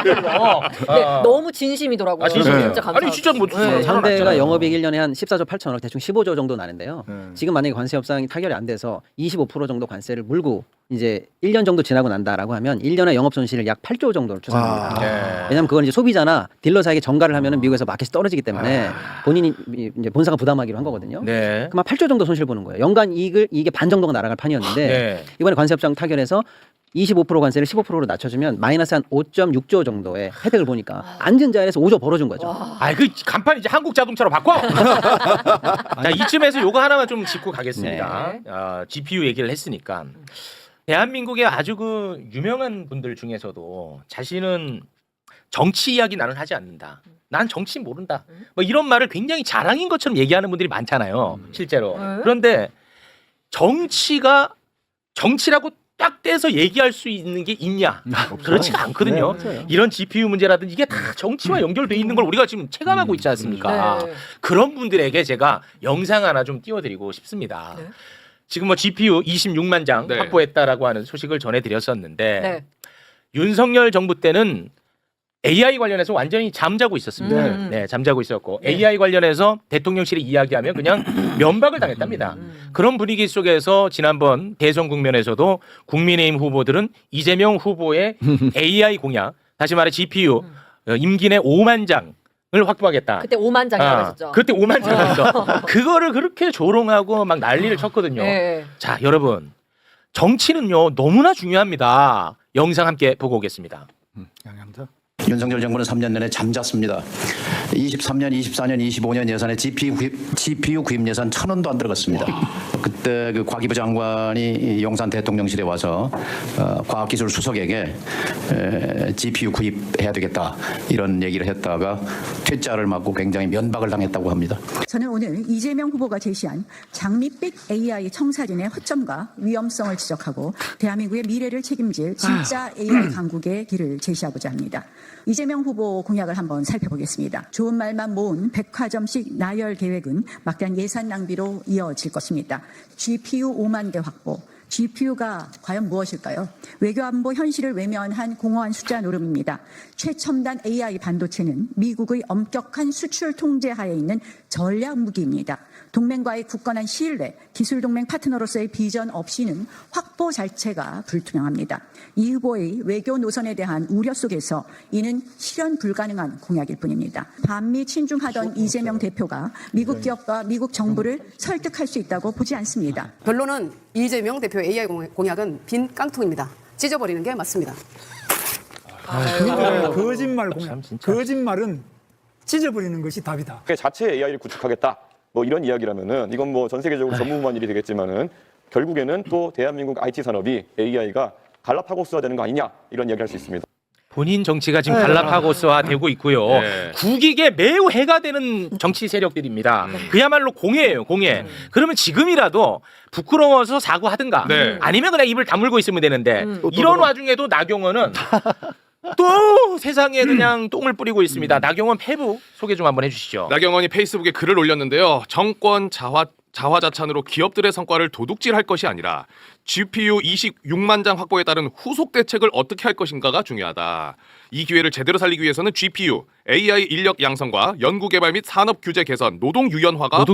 D: 네, 너무 진심이더라고요.
A: 아, 진심이에요.
D: 진짜 감사합니다.
A: 아니 진짜 뭐
F: 네,
A: 사람
F: 현대가
A: 많잖아요.
F: 영업이익 1년에 한 14조 8천억, 대충 15조 정도 나는데요. 지금 만약에 관세 협상이 타결이 안 돼서 25% 정도 관세를 물고 이제 1년 정도 지나고 난다라고 하면 1년에 영업 손실을 약 8조 정도를 추산합니다.
A: 네.
F: 왜냐하면 그건 이제 소비자나 딜러 사이에 정가를 하면은 미국에서 마켓이 떨어지기 때문에 본인이 이제 본사가 부담하기로 한 거거든요.
A: 네.
F: 그럼 8조 정도 손실 보는 거예요. 연간 이익을 이게 반 정도가 날아갈 판이었는데
A: 네.
F: 이번에 관세 협상 타결해서 25% 관세를 15%로 낮춰주면 마이너스 한 5.6조 정도의 혜택을 보니까 앉은 자리에서 5조 벌어준 거죠.
A: 아, 그 간판 이제 한국 자동차로 바꿔. 자, 이쯤에서 요거 하나만 좀 짚고 가겠습니다. GPU 얘기를 했으니까 대한민국의 아주 그 유명한 분들 중에서도 자신은 정치 이야기 나는 하지 않는다. 난 정치 모른다. 뭐 이런 말을 굉장히 자랑인 것처럼 얘기하는 분들이 많잖아요. 실제로. 그런데 정치라고 딱 떼서 얘기할 수 있는 게 있냐? 그렇지가 않거든요.
B: 네,
A: 이런 GPU 문제라든지 이게 다 정치와 연결돼 있는 걸 우리가 지금 체감하고 있지 않습니까?
D: 네.
A: 그런 분들에게 제가 영상 하나 좀 띄워드리고 싶습니다.
D: 네.
A: 지금 뭐 GPU 26만 장
C: 네.
A: 확보했다라고 하는 소식을 전해드렸었는데
D: 네.
A: 윤석열 정부 때는 AI 관련해서 완전히 잠자고 있었습니다. 네, 잠자고 있었고 AI 관련해서 대통령실이 이야기하면 그냥 면박을 당했답니다. 그런 분위기 속에서 지난번 대선 국면에서도 국민의힘 후보들은 이재명 후보의 AI 공약, 다시 말해 GPU 임기 내 5만 장을 확보하겠다.
D: 그때 5만 장이라고 했었죠.
A: 그때 5만 장이었어. 그거를 그렇게 조롱하고 막 난리를 쳤거든요.
D: 네.
A: 자, 여러분. 정치는요, 너무나 중요합니다. 영상 함께 보고 오겠습니다.
B: 양양자.
M: 윤석열 정부는 3년 내내 잠잤습니다. 23년, 24년, 25년 예산에 GPU 구입 예산 1,000원도 안 들어갔습니다. 그때 그 과기부 장관이 용산 대통령실에 와서 과학기술 수석에게 GPU 구입해야 되겠다 이런 얘기를 했다가 퇴짜를 맞고 굉장히 면박을 당했다고 합니다.
N: 저는 오늘 이재명 후보가 제시한 장밋빛 AI 청사진의 허점과 위험성을 지적하고 대한민국의 미래를 책임질 진짜 AI 강국의 길을 제시하고자 합니다. 이재명 후보 공약을 한번 살펴보겠습니다. 좋은 말만 모은 백화점식 나열 계획은 막대한 예산 낭비로 이어질 것입니다. GPU 5만 개 확보. GPU가 과연 무엇일까요? 외교안보 현실을 외면한 공허한 숫자 노름입니다. 최첨단 AI 반도체는 미국의 엄격한 수출 통제 하에 있는 전략 무기입니다. 동맹과의 굳건한 신뢰, 기술 동맹 파트너로서의 비전 없이는 확보 자체가 불투명합니다. 이 후보의 외교 노선에 대한 우려 속에서 이는 실현 불가능한 공약일 뿐입니다. 반미 친중하던 이재명 대표가 미국 기업과 미국 정부를 설득할 수 있다고 보지 않습니다.
O: 결론은 이재명 대표의 AI 공약은 빈 깡통입니다. 찢어버리는 게 맞습니다.
K: 거짓말 공약. 거짓말은 찢어버리는 것이 답이다.
P: 자체 AI를 구축하겠다. 뭐 이런 이야기라면은 이건 뭐 전 세계적으로 전무후무한 일이 되겠지만은 결국에는 또 대한민국 IT 산업이 AI가 갈라파고스화 되는 거 아니냐 이런 이야기를 할 수 있습니다.
A: 본인 정치가 지금 갈라파고스화되고 있고요.
C: 네.
A: 국익에 매우 해가 되는 정치 세력들입니다. 그야말로 공해예요, 공해. 그러면 지금이라도 부끄러워서 사과하든가
C: 네.
A: 아니면 그냥 입을 다물고 있으면 되는데 이런 와중에도 나경원은 또 세상에 그냥 똥을 뿌리고 있습니다. 나경원 패부 소개 좀 한번 해주시죠.
C: 나경원이 페이스북에 글을 올렸는데요. 정권 자화자찬으로 기업들의 성과를 도둑질할 것이 아니라 GPU 26만 장 확보에 따른 후속 대책을 어떻게 할 것인가가 중요하다. 이 기회를 제대로 살리기 위해서는 GPU, AI 인력 양성과 연구개발 및 산업 규제 개선, 노동 유연화가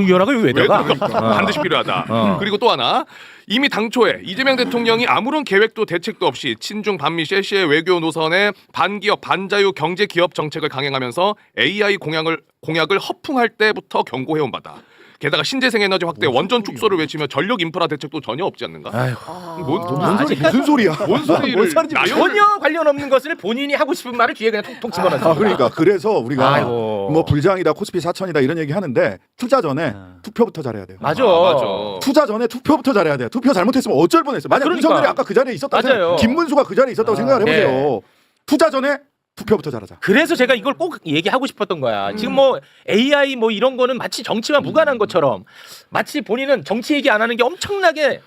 A: 왜 들어가?
C: 반드시 필요하다. 그리고 또 하나, 이미 당초에 이재명 대통령이 아무런 계획도 대책도 없이 친중 반미 셰시의 외교 노선에 반기업 반자유 경제 기업 정책을 강행하면서 AI 공약을 허풍할 때부터 경고해온 바다. 게다가 신재생 에너지 확대, 원전 축소를 외치며 전력 인프라 대책도 전혀 없지 않는가?
E: 무슨 소리야?
C: 뭔 소리를
A: 전혀 관련 없는 것을 본인이 하고 싶은 말을 뒤에 그냥 톡톡 집어넣습니다.
E: 그러니까 그래서 우리가
A: 아이고.
E: 뭐 불장이다, 코스피 4천이다 이런 얘기 하는데 투자 전에 투표부터 잘해야 돼요.
A: 맞아.
E: 투자 전에 투표부터 잘해야 돼요. 투표 잘못했으면 어쩔 뻔했어요. 만약
A: 그러니까.
E: 윤석열이 아까 그 자리에 있었다고
A: 맞아요.
E: 김문수가 그 자리에 있었다고 생각을 해보세요. 투자 전에 투표부터 잘하자.
A: 그래서 제가 이걸 꼭 얘기하고 싶었던 거야. 지금 뭐 AI 뭐 이런 거는 마치 정치와 무관한 것처럼 마치 본인은 정치 얘기 안 하는 게 엄청나게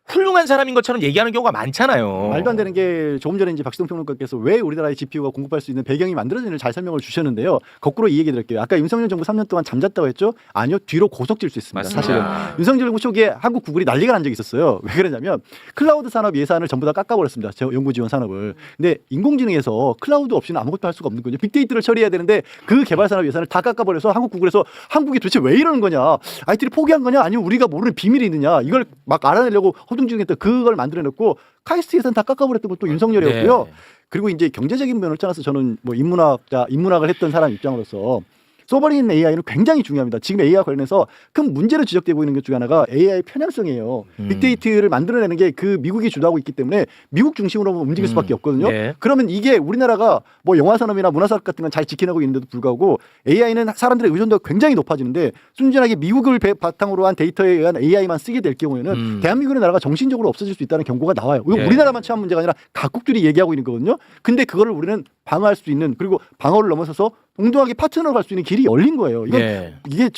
A: 훌륭한 사람인 것처럼 얘기하는 경우가 많잖아요.
B: 말도 안 되는 게 조금 전에 이제 박시동 평론가께서 왜 우리나라의 GPU가 공급할 수 있는 배경이 만들어지는지를 잘 설명을 주셨는데요. 거꾸로 이 얘기 드릴게요. 아까 윤석열 정부 3년 동안 잠잤다고 했죠? 아니요. 뒤로 고속질 수 있습니다.
A: 맞습니다.
B: 사실은. 윤석열 정부 초기에 한국 구글이 난리가 난 적이 있었어요. 왜 그러냐면 클라우드 산업 예산을 전부 다 깎아버렸습니다. 연구 지원 산업을. 근데 인공지능에서 클라우드 없이는 아무것도 할 수가 없는 거죠. 빅데이터를 처리해야 되는데 그 개발 산업 예산을 다 깎아버려서 한국 구글에서 한국이 도대체 왜 이러는 거냐? IT를 포기한 거냐? 아니면 우리가 모르는 비밀이 있느냐? 이걸 막 알아내려고 허둥지둥했던 그걸 만들어냈고 카이스트 예산 다 깎아버렸던 것도 윤석열이었고요.
A: 네.
B: 그리고 이제 경제적인 면을 떠나서 저는 뭐 인문학을 했던 사람 입장으로서 소버린 AI는 굉장히 중요합니다. 지금 AI와 관련해서 큰 문제로 지적되고 있는 것 중에 하나가 AI 편향성이에요. 빅데이터를 만들어내는 게 그 미국이 주도하고 있기 때문에 미국 중심으로 움직일 수밖에 없거든요.
A: 네.
B: 그러면 이게 우리나라가 뭐 영화산업이나 문화산업 같은 건 잘 지켜내고 있는데도 불구하고 AI는 사람들의 의존도가 굉장히 높아지는데 순전하게 미국을 바탕으로 한 데이터에 의한 AI만 쓰게 될 경우에는 대한민국의 나라가 정신적으로 없어질 수 있다는 경고가 나와요. 이거
A: 네.
B: 우리나라만 처한 문제가 아니라 각국들이 얘기하고 있는 거거든요. 근데 그거를 우리는 방어할 수 있는 그리고 방어를 넘어서서 동등하게 파트너로 갈 수 있는 길이 열린 거예요. 이건
A: 네.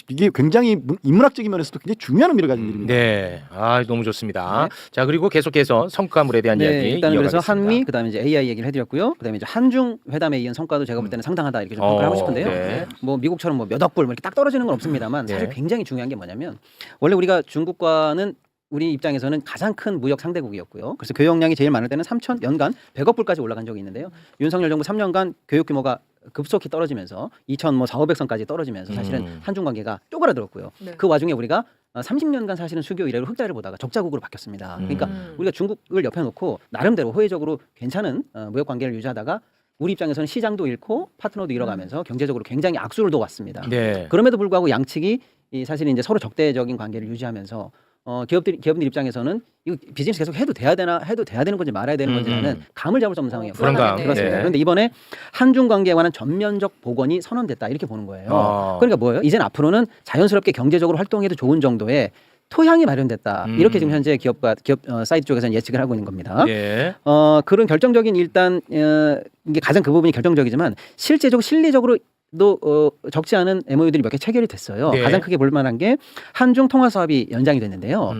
B: 이게 굉장히 인문학적인 면에서도 굉장히 중요한 의미를 가진 일입니다.
A: 네, 너무 좋습니다. 자 그리고 계속해서 성과물에 대한
F: 네,
A: 이야기
F: 일단 그래서
A: 이어가겠습니다.
F: 한미 그다음에 이제 AI 얘기를 해드렸고요. 그다음에 이제 한중 회담에 이은 성과도 제가 볼 때는 상당하다 이렇게 좀 평가를 하고 싶은데요.
A: 네.
F: 뭐 미국처럼 뭐 몇 억 불 이렇게 딱 떨어지는 건 없습니다만 사실
A: 네.
F: 굉장히 중요한 게 뭐냐면 원래 우리가 중국과는 우리 입장에서는 가장 큰 무역 상대국이었고요. 그래서 교역량이 제일 많을 때는 3천 연간 100억 불까지 올라간 적이 있는데요. 윤석열 정부 3년간 교역 규모가 급속히 떨어지면서 2,400선까지 떨어지면서 사실은 한중 관계가 쪼그라들었고요.
D: 네.
F: 그 와중에 우리가 30년간 사실은 수교 이래로 흑자를 보다가 적자국으로 바뀌었습니다. 그러니까 우리가 중국을 옆에 놓고 나름대로 호혜적으로 괜찮은 무역 관계를 유지하다가 우리 입장에서는 시장도 잃고 파트너도 잃어가면서 경제적으로 굉장히 악수를 둬왔습니다.
A: 네.
F: 그럼에도 불구하고 양측이 사실은 이제 서로 적대적인 관계를 유지하면서 기업들 입장에서는 이거 비즈니스 계속 해도 돼야 되는 건지 말아야 되는 건지라는 감을 잡을 수 없는 상황이었고요.
A: 불안감.
F: 그렇습니다.
A: 네.
F: 그런데 이번에 한중 관계에 관한 전면적 복원이 선언됐다 이렇게 보는 거예요. 그러니까 뭐예요? 이젠 앞으로는 자연스럽게 경제적으로 활동해도 좋은 정도의 토양이 마련됐다. 이렇게 지금 현재 기업 사이트 쪽에서는 예측을 하고 있는 겁니다.
A: 예.
F: 그런 결정적인 일단 이게 가장 그 부분이 결정적이지만 실리적으로 도 적지 않은 MOU들이 몇 개 체결이 됐어요.
A: 네.
F: 가장 크게 볼 만한 게 한중 통화 사업이 연장이 됐는데요.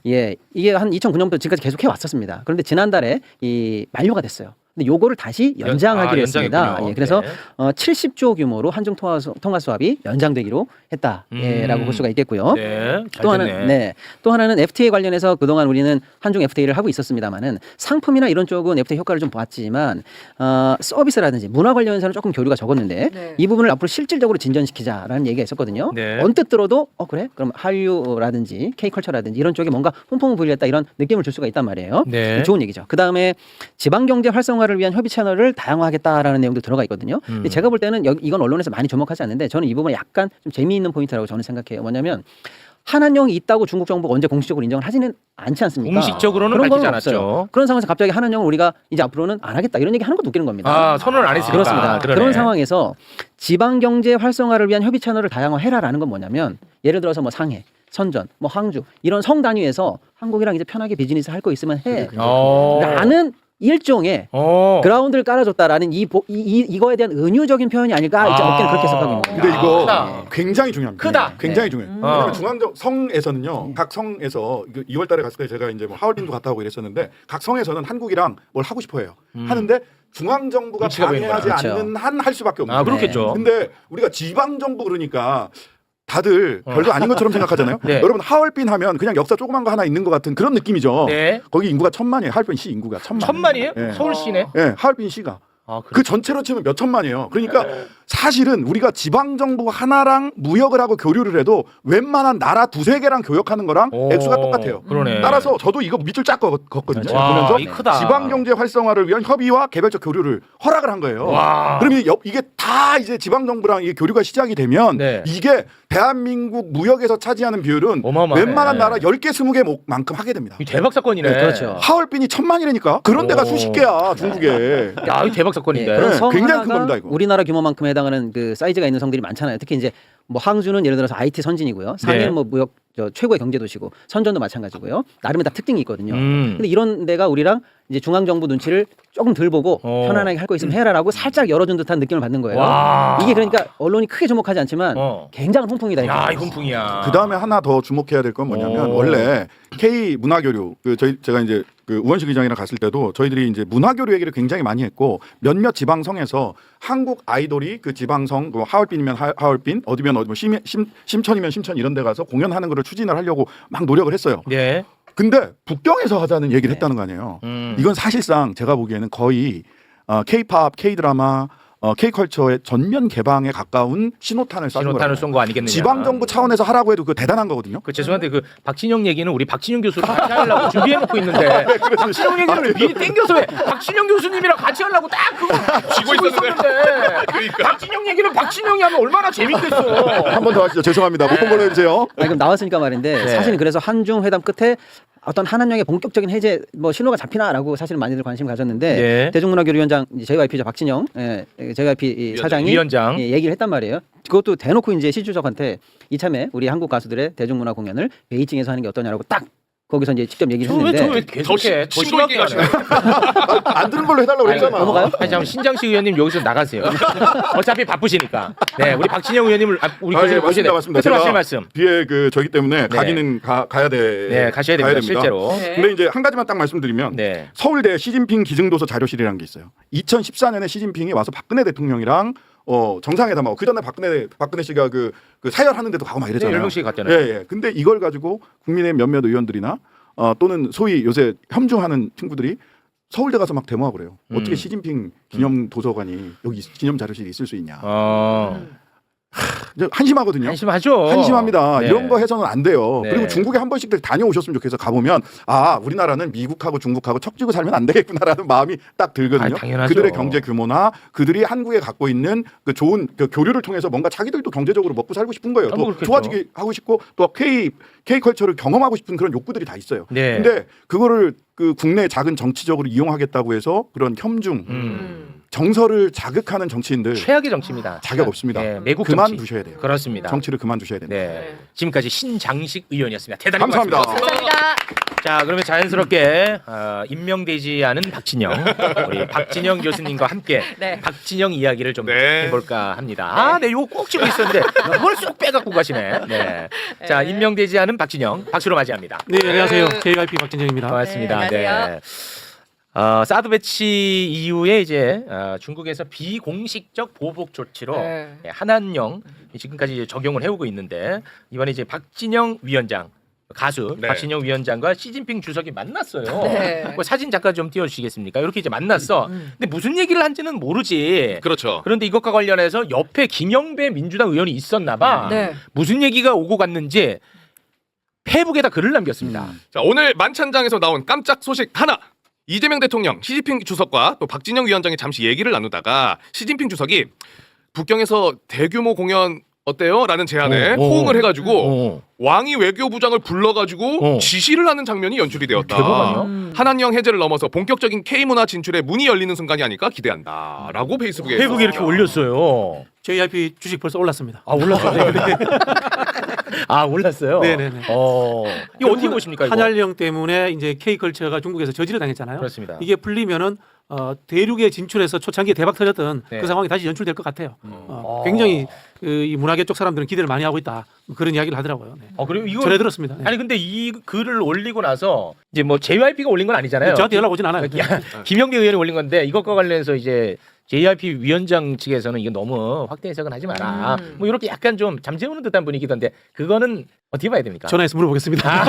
F: 예, 이게 한 2009년부터 지금까지 계속 해 왔었습니다. 그런데 지난달에 이 만료가 됐어요. 근데 요거를 다시 연장하기로 했습니다.
A: 연장했군요.
F: 예, 그래서
A: 네.
F: 70조 규모로 한중 통화 수합이 연장되기로 했다라고 볼 수가 있겠고요.
A: 네.
F: 또 하나는 FTA 관련해서 그동안 우리는 한중 FTA를 하고 있었습니다만은 상품이나 이런 쪽은 FTA 효과를 좀 보았지만 서비스라든지 문화 관련해서는 조금 교류가 적었는데
D: 네.
F: 이 부분을 앞으로 실질적으로 진전시키자라는 얘기가 있었거든요.
A: 네.
F: 언뜻 들어도 그래? 그럼 한류라든지 K컬처라든지 이런 쪽에 뭔가 뿜뿜을 불렸다 이런 느낌을 줄 수가 있단 말이에요.
A: 네.
F: 좋은 얘기죠. 그다음에 지방경제 활성화를 위한 협의 채널을 다양화하겠다라는 내용도 들어가 있거든요. 근데 제가 볼 때는 이건 언론에서 많이 주목하지 않는데 저는 이 부분에 약간 좀 재미있는 포인트라고 저는 생각해요. 뭐냐면 한한령이 있다고 중국 정부가 언제 공식적으로 인정을 하지는 않지 않습니까?
A: 공식적으로는
F: 그런
A: 밝히지
F: 건
A: 않았죠.
F: 없어요. 그런 상황에서 갑자기 한한령을 우리가 이제 앞으로는 안 하겠다 이런 얘기 하는 것도 웃기는 겁니다.
A: 선언을 안 했으니까.
F: 그렇습니다.
A: 그러네.
F: 그런 상황에서 지방경제 활성화를 위한 협의 채널을 다양화해라라는 건 뭐냐면 예를 들어서 뭐 상해, 선전, 뭐 항주 이런 성 단위에서 한국이랑 이제 편하게 비즈니스 할 거 있으면 해. 라는 일종의 그라운드를 깔아줬다라는 이거에 대한 은유적인 표현이 아닐까 이제 업계는 그렇게 해석하고 있는 겁니다.
E: 근데 이거
A: 크다.
E: 굉장히 중요합니다.
A: 크다.
E: 굉장히 중요해요. 왜냐하면 중앙적 성에서는요, 각 성에서 2월달에 갔을 때 제가 이제 뭐 하얼빈도 갔다 오고 이랬었는데 각 성에서는 한국이랑 뭘 하고 싶어해요. 하는데 중앙 정부가
A: 눈치가
E: 방해하지
F: 보이는구나.
E: 않는 한 할 수밖에 없는 거예요.
A: 그렇겠죠.
E: 근데 우리가 지방 정부 그러니까. 다들 별거 아닌 것처럼 생각하잖아요.
A: 네.
E: 여러분 하얼빈 하면 그냥 역사 조그만 거 하나 있는 것 같은 그런 느낌이죠.
A: 네.
E: 거기 인구가 1,000만이에요. 하얼빈 시 인구가 1,000만.
A: 1000만이에요?
E: 네.
A: 서울시네.
E: 네, 하얼빈 시가. 그 전체로 치면 몇 천만이에요. 그러니까 사실은 우리가 지방 정부 하나랑 무역을 하고 교류를 해도 웬만한 나라 두세 개랑 교역하는 거랑 액수가 똑같아요.
A: 그러네.
E: 따라서 저도 이거 밑줄 쫙 걷거든요.
A: 와,
E: 그러면서
A: 이 크다.
E: 지방 경제 활성화를 위한 협의와 개별적 교류를 허락을 한 거예요.
A: 와.
E: 그러면 이게 다 이제 지방 정부랑 이게 교류가 시작이 되면 이게 대한민국 무역에서 차지하는 비율은
A: 어마어마하네.
E: 웬만한 나라 10개 20개만큼 하게 됩니다.
A: 대박 사건이네.
F: 네, 그렇죠.
E: 하얼빈이 1,000만이라니까. 그런 데가 수십 개야 중국에.
A: 야, 이거 대박 사건인데.
F: 그런 성
E: 굉장히 큰
F: 하나가
E: 겁니다, 이거.
F: 우리나라 규모만큼 해당하는 그 사이즈가 있는 성들이 많잖아요. 특히 이제 뭐 항주는 예를 들어서 IT 선진이고요. 상해는 뭐 무역 최고의 경제 도시고 선전도 마찬가지고요. 나름의 다 특징이 있거든요. 근데 이런 데가 우리랑 이제 중앙 정부 눈치를 조금 덜 보고 편안하게 할 거 있으면 해라라고 살짝 열어준 듯한 느낌을 받는 거예요.
A: 와.
F: 이게 그러니까 언론이 크게 주목하지 않지만 굉장한 훈풍이다.
A: 야, 이 훈풍이야.
E: 그 다음에 하나 더 주목해야 될 건 뭐냐면 원래 K 문화교류 제가 이제 그 우원식 의장이랑 갔을 때도 저희들이 이제 문화교류 얘기를 굉장히 많이 했고 몇몇 지방성에서 한국 아이돌이 그 지방성 뭐 하얼빈이면 하얼빈 어디면 어디 뭐 심천이면 심천 이런 데 가서 공연하는 거를 추진을 하려고 막 노력을 했어요.
A: 네.
E: 근데 북경에서 하자는 얘기를 했다는 거 아니에요. 이건 사실상 제가 보기에는 거의 K-팝, K-드라마 K-컬처의 전면 개방에 가까운 신호탄을
A: 쏜 거 아니겠느냐.
E: 지방 정부 차원에서 하라고 해도 그 대단한 거거든요.
A: 그 죄송한데 그 박진영 얘기는 우리 박진영 교수랑 같이 하려고 준비해놓고 있는데 박진영 얘기를 미리 땡겨서 해. 박진영 교수님이랑 같이 하려고 딱 그거 쥐고 있었는데 박진영 얘기는 박진영이 하면 얼마나 재밌겠어.
E: 한 번 더 하시죠. 죄송합니다. 못 본 걸로 해주세요.
F: 아니, 그럼 나왔으니까 말인데 사실은 그래서 한중 회담 끝에 어떤 한한령의 본격적인 해제 뭐 신호가 잡히나라고 사실은 많이들 관심 가졌는데 대중문화교류위원장 JYP죠 박진영 JYP 사장이
A: 위원장
F: 얘기를 했단 말이에요. 그것도 대놓고 이제 시 주석한테 이참에 우리 한국 가수들의 대중문화 공연을 베이징에서 하는 게 어떠냐라고 딱 거기서 이제 직접 얘기를 했는데
A: 저왜 계속해? 더 심하게 가시네.
E: 안 들은 걸로 해달라고 그랬잖아.
F: 넘어가요?
A: 아니 잠깐 신장식 의원님 여기서 나가세요. 어차피 바쁘시니까. 네, 우리 박진영 의원님을 우리 교수님 모셔야 돼.
E: 맞습니다.
A: 제가 말씀.
E: 뒤에 그 저기 때문에 가기는 가야 돼.
A: 네, 가셔야 됩니다. 실제로.
E: 근데 이제 한 가지만 딱 말씀드리면 서울대 시진핑 기증도서 자료실이라는 게 있어요. 2014년에 시진핑이 와서 박근혜 대통령이랑 정상회담하고 그 전에 박근혜 씨가 그 사열하는데도 가고 막 이랬잖아요.
A: 네, 열명씩 갔잖아요.
E: 예. 근데 이걸 가지고 국민의 몇몇 의원들이나 또는 소위 요새 협조하는 친구들이 서울대 가서 막 데모하고 그래요. 어떻게 시진핑 기념 도서관이 여기 기념 자료실이 있을 수 있냐. 한심하거든요.
A: 한심하죠.
E: 한심합니다.
A: 네.
E: 이런 거 해서는 안 돼요.
A: 네.
E: 그리고 중국에 한 번씩들 다녀오셨으면 좋겠어. 가보면 우리나라는 미국하고 중국하고 척지고 살면 안 되겠구나라는 마음이 딱 들거든요.
A: 당연하죠.
E: 그들의 경제 규모나 그들이 한국에 갖고 있는 그 좋은 그 교류를 통해서 뭔가 자기들도 경제적으로 먹고 살고 싶은 거예요. 또 좋아지게 하고 싶고 또 K-컬처를 경험하고 싶은 그런 욕구들이 다 있어요.
A: 네.
E: 근데 그거를 그 국내 작은 정치적으로 이용하겠다고 해서 그런 협중 정서를 자극하는 정치인들
A: 최악의 정치입니다.
E: 자격 없습니다.
A: 네, 매국
E: 그만두셔야 돼요.
A: 그렇습니다.
E: 정치를 그만두셔야 됩니다.
A: 네. 지금까지 신장식 의원이었습니다. 대단히
E: 감사합니다.
A: 고맙습니다. 자, 그러면 자연스럽게 임명되지 않은 박진영 우리 박진영 교수님과 함께 박진영 이야기를 좀 해볼까 합니다. 네, 요거 꼭 찍고 있었는데 그걸 쏙 빼갖고 가시네. 네. 자, 임명되지 않은 박진영 박수로 맞이합니다.
K: 네, 안녕하세요. JYP 박진영입니다.
A: 반갑습니다. 네. 사드 배치 이후에 이제 중국에서 비공식적 보복 조치로 한한령 지금까지 이제 적용을 해오고 있는데 이번에 이제 박진영 위원장 가수 박진영 위원장과 시진핑 주석이 만났어요. 그 사진 잠깐 좀 띄워주시겠습니까? 이렇게 이제 만났어. 근데 무슨 얘기를 한지는 모르지.
C: 그렇죠.
A: 그런데 이것과 관련해서 옆에 김영배 민주당 의원이 있었나봐. 무슨 얘기가 오고 갔는지 페이북에다 글을 남겼습니다.
C: 자, 오늘 만찬장에서 나온 깜짝 소식 하나. 이재명 대통령, 시진핑 주석과 또 박진영 위원장이 잠시 얘기를 나누다가 시진핑 주석이 북경에서 대규모 공연 어때요? 라는 제안에 호응을 해가지고 왕이 외교부장을 불러가지고 지시를 하는 장면이 연출이 되었다. 한한령 해제를 넘어서 본격적인 K문화 진출에 문이 열리는 순간이 아니까 기대한다. 라고 페이스북에
A: 이렇게 올렸어요.
K: JYP 주식 벌써 올랐습니다.
A: 올랐어요. 올랐어요.
K: 네네네.
A: 이거 어떻게 보십니까? 이거?
K: 한한령 때문에 이제 K컬처가 중국에서 저지를 당했잖아요.
A: 그렇습니다.
K: 이게 풀리면은 대륙에 진출해서 초창기에 대박 터졌던 그 상황이 다시 연출될 것 같아요. 굉장히 이 문화계 쪽 사람들은 기대를 많이 하고 있다. 그런 이야기를 하더라고요. 네.
A: 그리고 이거
K: 전해 들었습니다.
A: 아니 근데 이 글을 올리고 나서 이제 뭐 JYP가 올린 건 아니잖아요.
K: 저한테 연락 오진 않아요.
A: 김영대 의원이 올린 건데 이것과 관련해서 이제 JYP 위원장 측에서는 이거 너무 확대 해석은 하지 마라. 뭐 이렇게 약간 좀 잠재우는 듯한 분위기던데 그거는 어떻게 봐야 됩니까?
K: 전화해서 물어보겠습니다.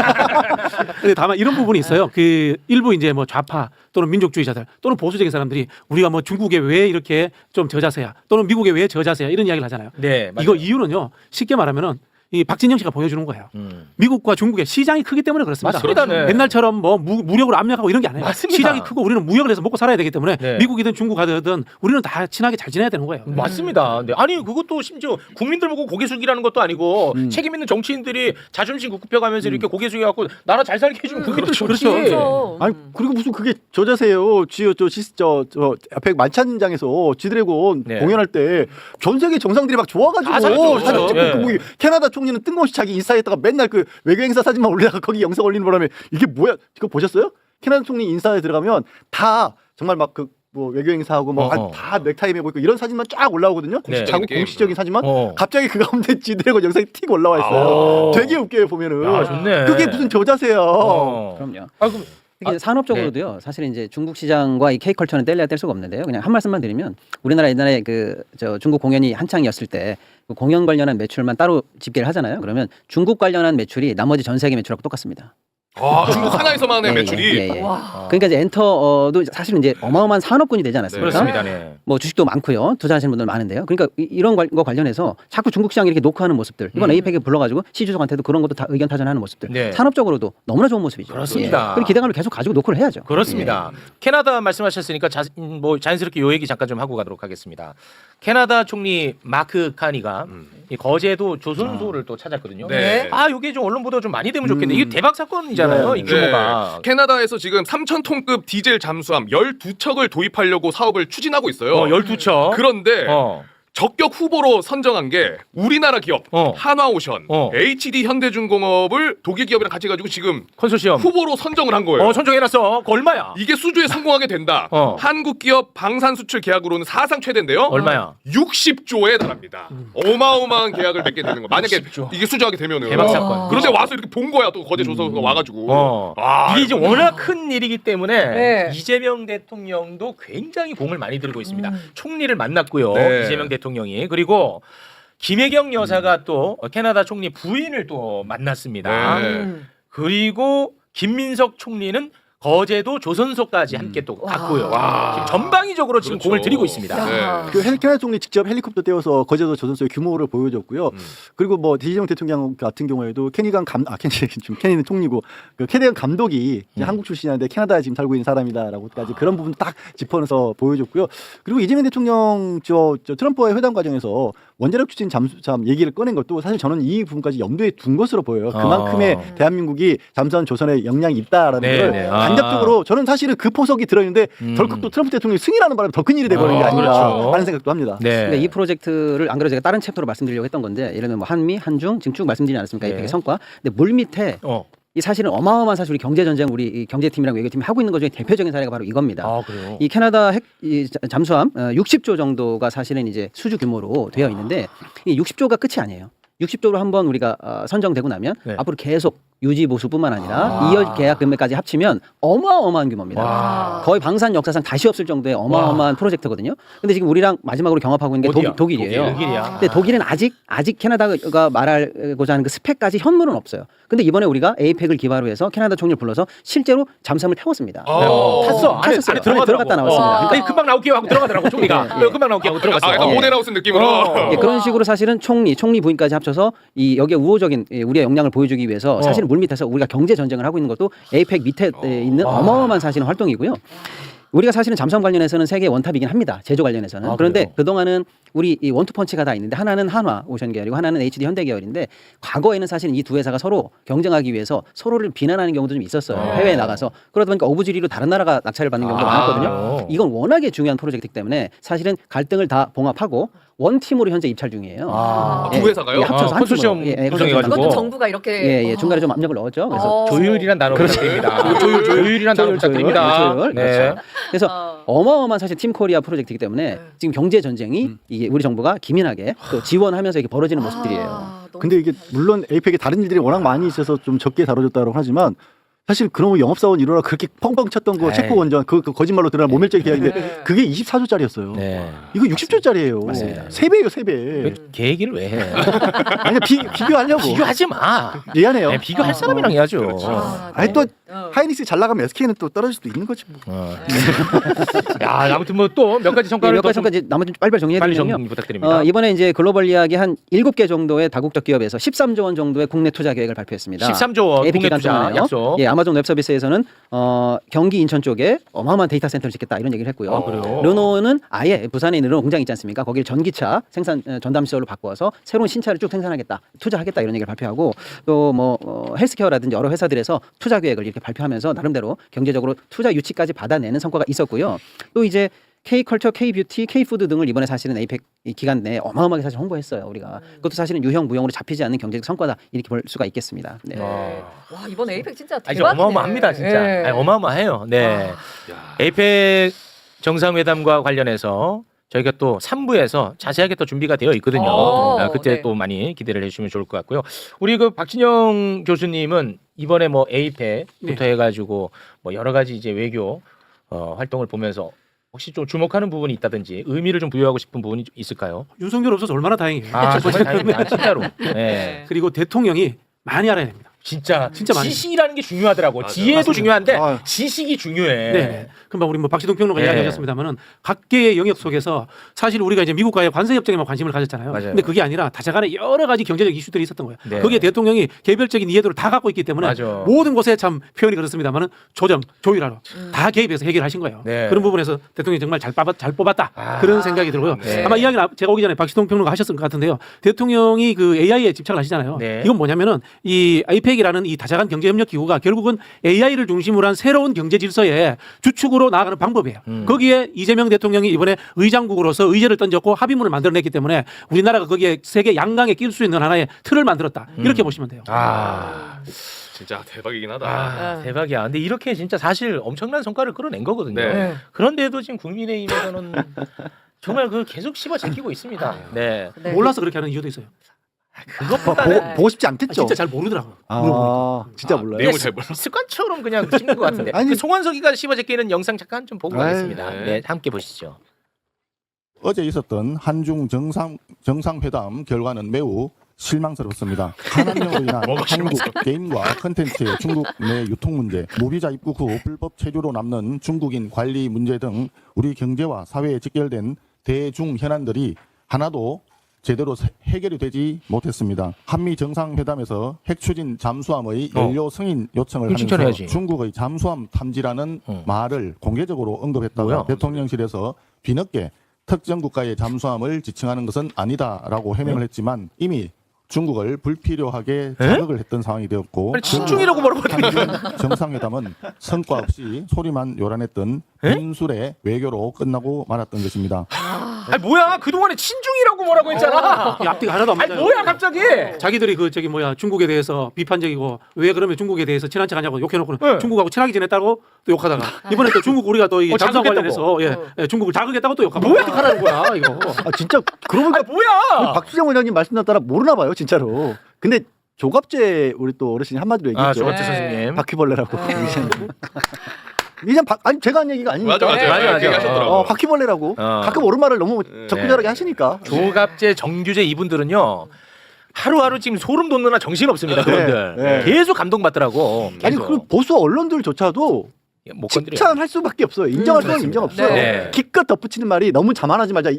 K: 근데 다만 이런 부분이 있어요. 그 일부 이제 뭐 좌파 또는 민족주의자들 또는 보수적인 사람들이 우리가 뭐 중국에 왜 이렇게 좀 저자세야 또는 미국에 왜 저자세야 이런 이야기를 하잖아요.
A: 네, 맞아요.
K: 이거 이유는요. 쉽게 말하면은 이 박진영 씨가 보여주는 거예요. 미국과 중국의 시장이 크기 때문에 그렇습니다.
A: 맞습니다. 네.
K: 옛날처럼 뭐 무력으로 압력하고 이런 게 아니에요.
A: 맞습니다.
K: 시장이 크고 우리는 무역을 해서 먹고 살아야 되기 때문에 미국이든 중국이든 우리는 다 친하게 잘 지내야 되는 거예요.
A: 맞습니다. 네. 아니 그것도 심지어 국민들 보고 고개 숙이라는 것도 아니고 책임 있는 정치인들이 자존심 굽혀가면서 이렇게 고개 숙여갖고 나라 잘 살게 해주면 그게 좋지.
K: 그렇죠.
B: 아니 그리고 무슨 그게 저자세요. 저 앞에 만찬장에서 지드래곤 공연할 때 전 세계 정상들이 막 좋아가지고 사진 찍고 캐나다 총리는 뜬금없이 자기 인스타에다가 맨날 그 외교 행사 사진만 올리다가 거기 영상 올리는 바람에 이게 뭐야? 이거 보셨어요? 캐나다 총리 인스타에 들어가면 다 정말 막 그 뭐 외교 행사하고 뭐 다 넥타이 메고 있고 이런 사진만 쫙 올라오거든요.
A: 네.
B: 공식적인 사진만 갑자기 그 가운데 지드래곤 영상이 틱 올라와 있어요. 되게 웃겨요 보면은.
A: 좋네.
B: 그게 무슨 저자세요.
F: 그럼요.
A: 그럼
F: 특히 산업적으로도요. 사실 이제 중국 시장과 이 K컬처는 뗄래야 뗄 수가 없는데요. 그냥 한 말씀만 드리면 우리나라 옛날에 저 중국 공연이 한창이었을 때 그 공연 관련한 매출만 따로 집계를 하잖아요. 그러면 중국 관련한 매출이 나머지 전 세계 매출하고 똑같습니다.
C: 중국 하나에서만의 매출이.
F: 그러니까 이제 엔터도 사실은 이제 어마어마한 산업군이 되지 않았습니까?
A: 그렇습니다. 네.
F: 뭐 주식도 많고요. 투자하시는 분들 많은데요. 그러니까 이런 거 관련해서 자꾸 중국 시장 이렇게 녹화하는 모습들. 이번 에이펙에 불러가지고 시주석한테도 그런 것도 다 의견 타전하는 모습들.
A: 네.
F: 산업적으로도 너무나 좋은 모습이죠.
A: 그렇습니다.
F: 그런 기대감을 계속 가지고 노크를 해야죠.
A: 그렇습니다. 캐나다 말씀하셨으니까 뭐 자연스럽게 요 얘기 잠깐 좀 하고 가도록 하겠습니다. 캐나다 총리 마크 카니가 이 거제도 조선소를 또 찾았거든요.
C: 네.
A: 이게 좀 언론 보도 좀 많이 되면 좋겠네. 이게 대박 사건이잖아요. 이 규모가.
C: 캐나다에서 지금 3,000톤급 디젤 잠수함 12척을 도입하려고 사업을 추진하고 있어요.
A: 12척.
C: 그런데 적격 후보로 선정한 게 우리나라 기업 한화오션, HD 현대중공업을 독일 기업이랑 같이 가지고 지금
A: 컨소시엄
C: 후보로 선정을 한 거예요.
A: 선정해놨어. 그거 얼마야?
C: 이게 수주에 성공하게 된다. 한국 기업 방산 수출 계약으로는 사상 최대인데요.
A: 얼마야?
C: 60조에 달합니다. 어마어마한 계약을 맺게 되는 거. 만약에 60조. 이게 수주하게 되면은
A: 대박 사건.
C: 그런데 와서 이렇게 본 거야. 또 거제 조선소가 와가지고.
A: 이게 이제 워낙 큰 일이기 때문에 이재명 대통령도 굉장히 공을 많이 들고 있습니다. 총리를 만났고요. 이재명 대통령이. 그리고 김혜경 여사가 또 캐나다 총리 부인을 또 만났습니다. 그리고 김민석 총리는 거제도 조선소까지 함께 또 갔고요. 지금 전방위적으로 지금 공을 들이고 있습니다.
B: 그 캐나다 총리 직접 헬리콥터 떼어서 거제도 조선소의 규모를 보여줬고요. 그리고 뭐 이재명 대통령 같은 경우에도 케니는 총리고 그 케니간 감독이 한국 출신인데 캐나다에 지금 살고 있는 사람이다라고까지 그런 부분 딱 짚어서 보여줬고요. 그리고 이재명 대통령 저 트럼프와의 회담 과정에서 원자력 추진 잠수함 얘기를 꺼낸 것도 사실 저는 이 부분까지 염두에 둔 것으로 보여요. 그만큼의 대한민국이 잠수함 조선에 역량이 있다라는 걸 간접적으로 저는 사실은 그 포석이 들어있는데 덜컥 또 트럼프 대통령이 승인하는 바람에 더 큰 일이 돼버린 게 아닌가 하는 생각도 합니다.
F: 그러니까 이 프로젝트를 안 그래도 제가 다른 챕터로 말씀드리려고 했던 건데 예를 들면 뭐 한미, 한중 지금 쭉 말씀드리지 않았습니까? 이펙의 성과. 근데 물 밑에 이 사실은 어마어마한 사실 우리 경제 전쟁 우리 경제팀이랑 외교팀이 하고 있는 것 중에 대표적인 사례가 바로 이겁니다. 이 캐나다 이 잠수함 60조 정도가 사실은 이제 수주 규모로 되어 있는데 이 60조가 끝이 아니에요. 60조로 한번 우리가 선정되고 나면 앞으로 계속 유지 보수뿐만 아니라 2열 계약 금액까지 합치면 어마어마한 규모입니다. 거의 방산 역사상 다시 없을 정도의 어마어마한 프로젝트거든요. 근데 지금 우리랑 마지막으로 경합하고 있는 게 독일이에요. 근데 독일은 아직 캐나다가 말하고자 하는 그 스펙까지 현물은 없어요. 근데 이번에 우리가 에이펙을 기반으로 해서 캐나다 총리를 불러서 실제로 잠수함을 태웠습니다.
A: 탔어. 안에
F: 들어갔다 나왔습니다.
A: 그러니까 금방 나올게요 하고 들어가더라고 총리가. 금방 나올게요 하고 들어갔어.
C: 약간 모델하우스 느낌으로.
F: 그런 식으로 사실은 총리 부인까지 합쳐서 이 여기에 우호적인 우리의 역량을 보여주기 위해서 사실 물 밑에서 우리가 경제 전쟁을 하고 있는 것도 에이펙 밑에 있는 어마어마한 사실은 활동이고요. 우리가 사실은 잠수함 관련해서는 세계 원탑이긴 합니다. 제조 관련해서는. 그런데 그동안은 우리 이 원투펀치가 다 있는데 하나는 한화 오션 계열이고 하나는 HD 현대 계열인데 과거에는 사실은 이 두 회사가 서로 경쟁하기 위해서 서로를 비난하는 경우도 좀 있었어요. 해외에 나가서. 그러다 보니까 어부지리로 다른 나라가 낙찰을 받는 경우도 많았거든요. 이건 워낙에 중요한 프로젝트이기 때문에 사실은 갈등을 다 봉합하고 원팀으로 현재 입찰 중이에요.
C: 두 회사가요?
F: 합쳐서
A: 컨소시엄 구성해가지고.
D: 그것도 정부가 이렇게
F: 중간에 좀 압력을 넣었죠. 그래서
A: 조율이란 단어 부탁드립니다. 조율이란 단어 부탁드립니다.
F: 그렇죠. 그래서 어마어마한 사실 팀 코리아 프로젝트이기 때문에 지금 경제 전쟁이 이게 우리 정부가 기민하게 또 지원하면서 이렇게 벌어지는 모습들이에요.
B: 근데 이게 물론 에이펙에 다른 일들이 워낙 많이 있어서 좀 적게 다뤄졌다고 하지만 사실 그런 영업사원 이루라 그렇게 펑펑 쳤던 거 체코 원전 그 거짓말로 드러난 모멸적 계약인데 그게 24조짜리였어요. 이거 60조짜리예요.
A: 맞습니다.
B: 3배예요, 3배.
A: 계획을 왜 해?
B: 아니 비교하려고.
A: 비교하지 마.
B: 미안해요.
A: 비교할 사람이랑 해야죠.
B: 아니 또 하이닉스 잘 나가면 SK는 또 떨어질 수도 있는 거지 뭐.
A: 야, 아무튼 뭐 또 몇 가지 성과를
F: 나머지 빨리 정리해드리면요.
A: 정리 부탁드립니다.
F: 이번에 이제 글로벌 이야기 한 7개 정도의 다국적 기업에서 13조 원 정도의 국내 투자 계획을 발표했습니다.
A: 13조 원 국내 투자 약속.
F: 아마존 웹 서비스에서는 경기 인천 쪽에 어마어마한 데이터 센터를 짓겠다 이런 얘기를 했고요.
A: 그래요?
F: 르노는 아예 부산에 있는 르노 공장 있지 않습니까? 거기를 전기차 생산 전담 시설로 바꿔서 새로운 신차를 쭉 생산하겠다, 투자하겠다 이런 얘기를 발표하고 또 뭐 헬스케어라든지 여러 회사들에서 투자 계획을 이렇게 발표하면서 나름대로 경제적으로 투자 유치까지 받아내는 성과가 있었고요. 또 이제 K컬처, K뷰티, K푸드 등을 이번에 사실은 에이펙 기간 내에 어마어마하게 사실 홍보했어요. 우리가 그것도 사실은 유형 무형으로 잡히지 않는 경제적 성과다 이렇게 볼 수가 있겠습니다. 네.
D: 와 이번 에이펙 진짜
A: 아니,
D: 대박이네.
A: 어마어마합니다 진짜.
D: 네.
A: 아니, 어마어마해요. 네. 에이펙 정상회담과 관련해서 저희가 또 3부에서 자세하게 또 준비가 되어 있거든요. 그때
D: 네.
A: 또 많이 기대를 해주시면 좋을 것 같고요. 우리 그 박진영 교수님은 이번에 뭐 에이펙부터 해가지고 뭐 여러 가지 이제 외교 활동을 보면서 혹시 좀 주목하는 부분이 있다든지 의미를 좀 부여하고 싶은 부분이 좀 있을까요?
K: 윤석열 없어서 얼마나 다행이에요.
A: 아, 정말 다행입니다. 진짜로. 네.
K: 그리고 대통령이 많이 알아야 됩니다.
A: 진짜
K: 많이.
A: 지식이라는 게 중요하더라고.
C: 맞아.
A: 지혜도
K: 맞습니다.
A: 중요한데 지식이 중요해.
K: 네. 금방 우리 뭐 박시동 평론가
A: 네.
K: 이야기하셨습니다만은 각계의 영역 속에서 사실 우리가 이제 미국과의 관세 협정에만 관심을 가졌잖아요.
A: 맞아요.
K: 근데 그게 아니라 다자간에 여러 가지 경제적 이슈들이 있었던 거예요.
A: 네.
K: 거기에 대통령이 개별적인 이해도를 다 갖고 있기 때문에
A: 맞아.
K: 모든 곳에 참 표현이 그렇습니다만은 조율하러 다 개입해서 해결하신 거예요.
A: 네.
K: 그런 부분에서 대통령이 정말 잘 뽑았다 그런 생각이 들고요.
A: 네.
K: 아마 이야기는 제가 오기 전에 박시동 평론가 하셨을 것 같은데요. 대통령이 그 AI에 집착을 하시잖아요.
A: 네.
K: 이건 뭐냐면은 이 아이펙이라는 이 다자간 경제협력기구가 결국은 AI를 중심으로 한 새로운 경제 질서의 주축으로 나아가는 방법이에요. 거기에 이재명 대통령이 이번에 의장국으로서 의제를 던졌고 합의문을 만들어냈기 때문에 우리나라가 거기에 세계 양강에 낄 수 있는 하나의 틀을 만들었다. 이렇게 보시면 돼요.
C: 진짜 대박이긴 하다.
A: 대박이야. 근데 이렇게 진짜 사실 엄청난 성과를 끌어낸 거거든요.
C: 네.
A: 그런데도 지금 국민의힘에서는 정말 그 계속 씹어 제끼고 있습니다. 네.
K: 몰라서 그렇게 하는 이유도 있어요.
A: 그것보다는
B: 보고 싶지 않겠죠.
K: 진짜 잘 모르더라고.
B: 진짜 몰라요.
C: 내용을 잘 몰라.
A: 습관처럼 그냥 씹는 것 같은데.
B: 아니,
A: 그 송환석이가 씹어 제끼는 영상 잠깐 좀 보고 가겠습니다.
C: 네.
A: 네, 함께 보시죠.
Q: 어제 있었던 한중 정상회담 결과는 매우 실망스럽습니다. 한한령으로 인한 한국 게임과 컨텐츠의 중국 내 유통 문제, 무비자 입국 후 불법 체류로 남는 중국인 관리 문제 등 우리 경제와 사회에 직결된 대중 현안들이 하나도 제대로 해결이 되지 못했습니다. 한미 정상회담에서 핵추진 잠수함의 연료 승인 요청을 하면서
A: 칭찬해야지.
Q: 중국의 잠수함 탐지라는 말을 공개적으로 언급했다가
A: 뭐야?
Q: 대통령실에서 뒤늦게 특정 국가의 잠수함을 지칭하는 것은 아니다라고 해명을 했지만 이미 중국을 불필요하게 자극을 했던 상황이 되었고
A: 아니, 친중이라고 뭐라고
Q: 한중 정상회담은 성과 없이 소리만 요란했던 분술의 외교로 끝나고 말았던 것입니다.
A: 아니 뭐야? 그동안에 친중이라고 뭐라고 했잖아.
K: 이 앞뒤가 하나도 안
A: 아니
K: 맞아요.
A: 뭐야 갑자기?
K: 자기들이 그 저기 뭐야 중국에 대해서 비판적이고 왜 그러면 중국에 대해서 친한 척하냐고 욕해놓고는 중국하고 친하게 지냈다고 또 욕하다가 이번에 또 중국 우리가 또 이 잠수함
A: 자극했다고.
K: 관련해서 예, 중국을 자극했다고 또 욕하고 뭐야 하라는 거야 이거.
B: 진짜 그러고 보니까
A: 뭐야?
B: 박수정 원장님 말씀 따라 모르나 봐요, 진짜로. 근데 조갑제 우리 또 어르신이 한마디로 얘기했죠.
A: 조갑제 선생님.
B: 바퀴벌레라고. 이제 아니 제가 한 얘기가 아닙니까?
A: 맞아.
C: 얘기하셨더라고요.
B: 바퀴벌레라고. 가끔 옳은 말을 너무 적구절하게 하시니까.
A: 조갑제, 정규제 이분들은요. 하루하루 지금 소름 돋느나 정신 없습니다. 그분들
B: 네.
A: 계속 감동받더라고.
B: 아니 그 보수 언론들조차도
A: 못 건드려.
B: 칭찬할 수밖에 없어요. 인정할 수는 인정 없어요.
A: 네.
B: 기껏 덧붙이는 말이 너무 자만하지 말자.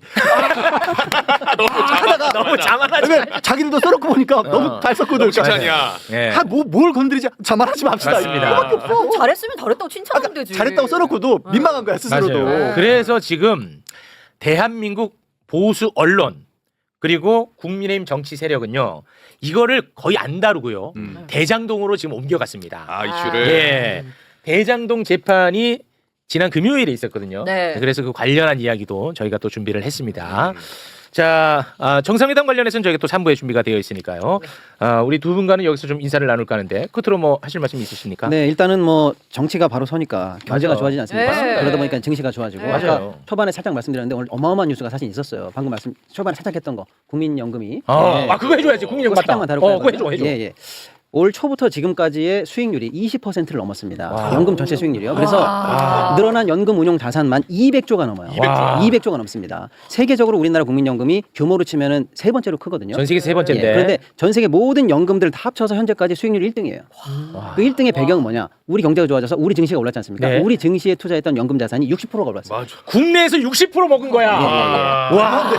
A: 너무 자만하지.
B: 왜냐면 자기들도 써놓고 보니까 너무 잘 썼거든.
C: 칭찬이야.
A: 네.
B: 뭘 건드리지 자만하지 맙시다.
A: 맞습니다.
B: 이거밖에 없어.
D: 잘했으면 잘했다고 칭찬하면 되지.
B: 잘했다고 써놓고도 민망한 거야 스스로도.
A: 맞아요. 그래서 지금 대한민국 보수 언론 그리고 국민의힘 정치 세력은요 이거를 거의 안 다루고요 대장동으로 지금 옮겨갔습니다.
C: 이슈를.
A: 예, 대장동 재판이 지난 금요일에 있었거든요.
D: 네.
A: 그래서 그 관련한 이야기도 저희가 또 준비를 했습니다. 자, 정상회담 관련해서는 저희가 또 3부에 준비가 되어 있으니까요. 우리 두 분과는 여기서 좀 인사를 나눌까 하는데 끝으로 뭐 하실 말씀 있으십니까?
F: 네, 일단은 뭐 정치가 바로 서니까 경제가
A: 맞아.
F: 좋아지지 않습니까?
D: 네.
F: 그러다 보니까 증시가 좋아지고
D: 네.
F: 아까
A: 맞아요.
F: 초반에 살짝 말씀드렸는데 오늘 어마어마한 뉴스가 사실 있었어요. 방금 초반에 살짝 했던 거 국민연금이
A: 그거 해줘야지. 국민연금 맞다.
F: 살짝만 다룰까요?
A: 그거 해줘.
F: 예. 올 초부터 지금까지의 수익률이 20%를 넘었습니다. 연금 전체 수익률이요. 그래서 늘어난 연금 운용 자산만 200조가 넘어요. 200조가 넘습니다. 세계적으로 우리나라 국민연금이 규모로 치면은 세 번째로 크거든요.
A: 전 세계 세 번째인데.
F: 그런데 전 세계 모든 연금들 다 합쳐서 현재까지 수익률이 1등이에요. 그 1등의 배경은 뭐냐? 우리 경제가 좋아져서 우리 증시가 올랐지 않습니까?
A: 네.
F: 우리 증시에 투자했던 연금 자산이 60%가 올랐어요.
C: 맞아.
A: 국내에서 60% 먹은 거야. 와.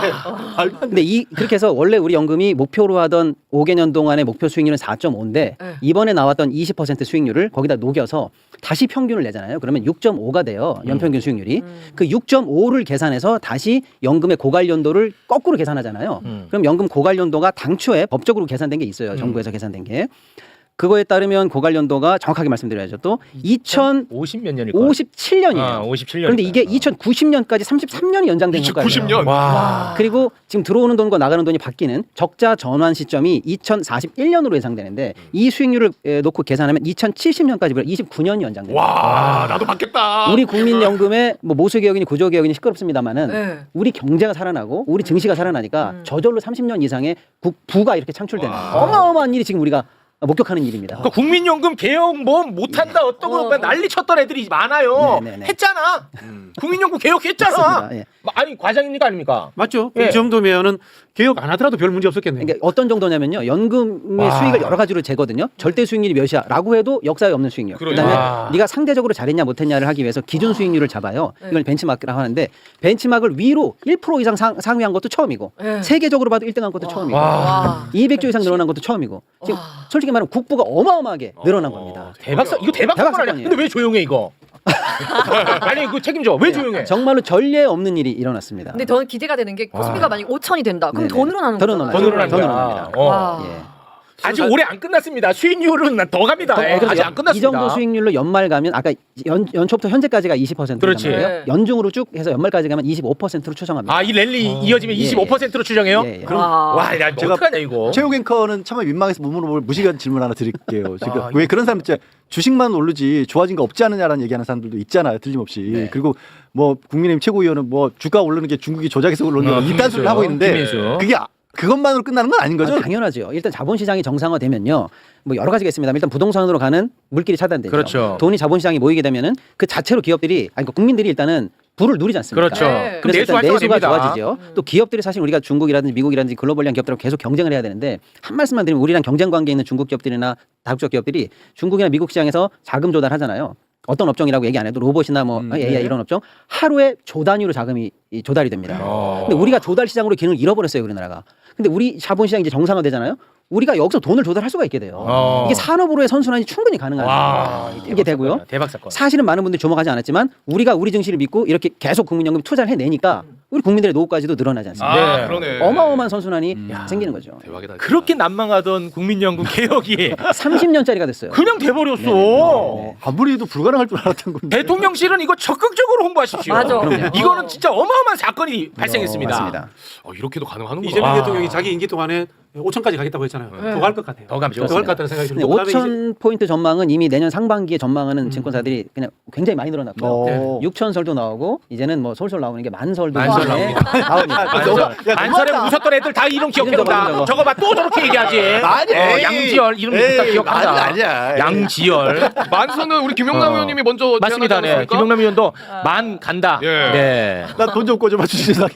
F: 근데 그렇게 해서 원래 우리 연금이 목표로 하던 5개년 동안의 목표 수익률은 4.5인데 이번에 나왔던 20% 수익률을 거기다 녹여서 다시 평균을 내잖아요. 그러면 6.5가 돼요. 연평균 수익률이. 그 6.5를 계산해서 다시 연금의 고관련도를 거꾸로 계산하잖아요. 그럼 연금 고관련도가 당초에 법적으로 계산된 게 있어요. 정부에서 계산된 게. 그거에 따르면 고갈 연도가 정확하게 말씀드려야죠. 또 2050
A: 몇 년일 거예요?
F: 57년이에요.
A: 57년.
F: 그런데 이게 2090년까지 33년이 연장된 효과예요.
C: 90년.
A: 와.
F: 그리고 지금 들어오는 돈과 나가는 돈이 바뀌는 적자 전환 시점이 2041년으로 예상되는데 이 수익률을 놓고 계산하면 2070년까지 29년이 연장됩니다.
C: 와, 나도 받겠다.
F: 우리 국민연금의 뭐 모수개혁이니 구조개혁이니 시끄럽습니다만은
D: 네.
F: 우리 경제가 살아나고 우리 증시가 살아나니까 저절로 30년 이상의 부가 이렇게 창출되는 어마어마한 일이 지금 우리가 목격하는 일입니다.
A: 그러니까 국민연금 개혁 뭐 못한다 어떠고 난리 쳤던 애들이 많아요.
F: 네네네.
A: 했잖아. 국민연금 개혁했잖아.
F: 맞습니다. 예.
A: 아니 과장입니까 아닙니까?
K: 맞죠.
A: 예.
K: 이 정도면은 개혁 안 하더라도 별 문제 없었겠네요.
F: 그러니까 어떤 정도냐면요. 연금의
A: 와.
F: 수익을 여러 가지로 재거든요. 절대 수익률이 몇이야라고 해도 역사에 없는 수익률. 그다음에
A: 와.
F: 네가 상대적으로 잘했냐 못했냐를 하기 위해서 기준 수익률을 잡아요. 이걸 벤치마크라고 하는데 벤치마크를 위로 1% 이상 상회한 것도 처음이고
D: 네.
F: 세계적으로 봐도 1등한 것도 처음이고
A: 와.
F: 200조 이상 늘어난 것도 처음이고 지금 솔직히 말하면 국부가 어마어마하게 늘어난 겁니다.
A: 이거 대박 사건 아니야?
F: 사건이에요.
A: 근데 왜 조용해 이거? 아니 그 책임져. 왜 조용해?
F: 정말로 전례 없는 일이 일어났습니다.
D: 근데 저는 기대가 되는 게 고수비가 만약 5천이 된다. 그럼
F: 네네.
D: 더 늘어나는
F: 더
D: 거잖아요.
F: 늘어나요.
A: 더 늘어난
F: 더
A: 거야.
F: 늘어납니다.
D: 와.
F: 예.
A: 아직 올해 안 끝났습니다. 수익률은 더 갑니다.
F: 그래서
A: 아직 안 끝났습니다.
F: 이 정도 수익률로 연말 가면 아까 연초부터 현재까지가 20%란
A: 그렇지.
F: 말이에요.
D: 네.
F: 연중으로 쭉 해서 연말까지 가면 25%로 추정합니다.
A: 아 이 랠리 이어지면
F: 예.
A: 25%로 추정해요?
F: 예, 예.
A: 와, 야,
B: 제가
A: 어떡하냐 이거.
B: 최욱 앵커는 참 민망해서 못 물어볼 무식한 질문 하나 드릴게요. 지금
A: 아,
B: 왜 그런 사람 있잖아요. 주식만 오르지 좋아진 거 없지 않느냐라는 얘기하는 사람들도 있잖아요. 틀림없이.
F: 네.
B: 그리고 뭐 국민의힘 최고위원은 뭐 주가 오르는 게 중국이 조작해서 오르는 거 이딴 소리를 하고 있는데
A: 김민수.
B: 그게 그것만으로 끝나는 건 아닌 거죠?
F: 아, 당연하죠. 일단 자본시장이 정상화되면요. 뭐 여러 가지가 있습니다. 일단 부동산으로 가는 물길이 차단되죠.
A: 그렇죠.
F: 돈이 자본시장에 모이게 되면은 그 자체로 기업들이 아니 그러니까 국민들이 일단은 부를 누리지 않습니까?
A: 그렇죠.
D: 네.
A: 그럼
F: 그래서
A: 내수
F: 일단
A: 활성화
F: 내수가
A: 됩니다.
F: 좋아지죠. 또 기업들이 사실 우리가 중국이라든지 미국이라든지 글로벌한 기업들하고 계속 경쟁을 해야 되는데 한 말씀만 드리면 우리랑 경쟁 관계에 있는 중국 기업들이나 다국적 기업들이 중국이나 미국 시장에서 자금 조달하잖아요. 어떤 업종이라고 얘기 안 해도 로봇이나 뭐 AI 이런 업종 하루에 조 단위로 자금이 조달이 됩니다. 근데 우리가 조달 시장으로 기능을 잃어버렸어요, 우리나라가. 근데 우리 자본시장이 이제 정상화되잖아요. 우리가 여기서 돈을 조달할 수가 있게 돼요. 이게 산업으로의 선순환이 충분히 가능한
A: 와,
F: 이게 되고요.
A: 대박 사건.
F: 사실은 많은 분들이 주목하지 않았지만 우리가 우리 증시를 믿고 이렇게 계속 국민연금 투자를 해내니까 우리 국민들의 노후까지도 늘어나지 않습니까?
A: 네.
C: 그러네.
F: 어마어마한 선순환이 생기는 거죠.
C: 대박이다.
A: 그렇게 난망하던 국민연금 개혁이
F: 30년짜리가 됐어요.
A: 그냥 돼버렸어.
F: 네네.
B: 아무리 해도 불가능할 줄 알았던 건데.
A: 대통령실은 이거 적극적으로 홍보하십시오.
D: 맞아.
F: 그럼요.
A: 이거는 진짜 어마어마한 사건이 발생했습니다.
F: 맞습니다.
C: 이렇게도 가능하는구나.
K: 이재명
A: 와.
K: 대통령이 자기 임기 동안에 5천까지 가겠다고 했잖아요. 더 갈 것 같아요.
A: 더 가죠.
K: 더 갈 것 같다는 생각이
F: 근데
K: 들고. 그다음에
F: 5천 포인트 전망은 이미 내년 상반기에 전망하는 증권사들이 그냥 굉장히 많이 늘어났고요.
B: 어.
F: 6천설도 나오고 이제는 뭐 솔솔 나오는 게 만설도
A: 만설
F: 이번에
A: 나옵니다.
F: 나옵니다.
A: 안설에 웃었던 애들 다 이름 기억해놓다.
F: 저거.
A: 저거 봐 또 저렇게 얘기하지.
B: 아니, 에이.
A: 양지열 이름 다 기억한다.
B: 아니야.
A: 양지열.
C: 만수는 우리 김용남 의원님이 먼저
A: 맞습니다.
C: 제안하지
A: 네.
C: 않았습니까?
A: 김용남 의원도 만 간다.
C: 예.
A: 네.
B: 나돈 좀 꿔줘 맞추시 세상에.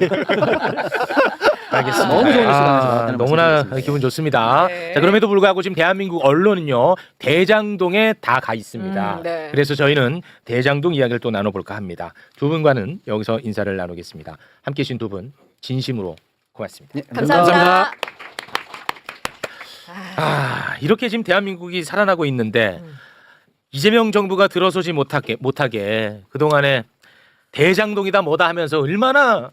A: 알겠습니다.
F: 너무 좋은 뉴스가 나왔다는
A: 너무나
F: 말씀드리겠습니다.
A: 기분 좋습니다.
D: 네.
A: 자, 그럼에도 불구하고 지금 대한민국 언론은요 대장동에 다 가 있습니다.
D: 네.
A: 그래서 저희는 대장동 이야기를 또 나눠볼까 합니다. 두 분과는 여기서 인사를 나누겠습니다. 함께해 주신 두 분 진심으로 고맙습니다.
F: 네,
D: 감사합니다.
A: 아, 이렇게 지금 대한민국이 살아나고 있는데 이재명 정부가 들어서지 못하게 그동안에 대장동이다 뭐다 하면서 얼마나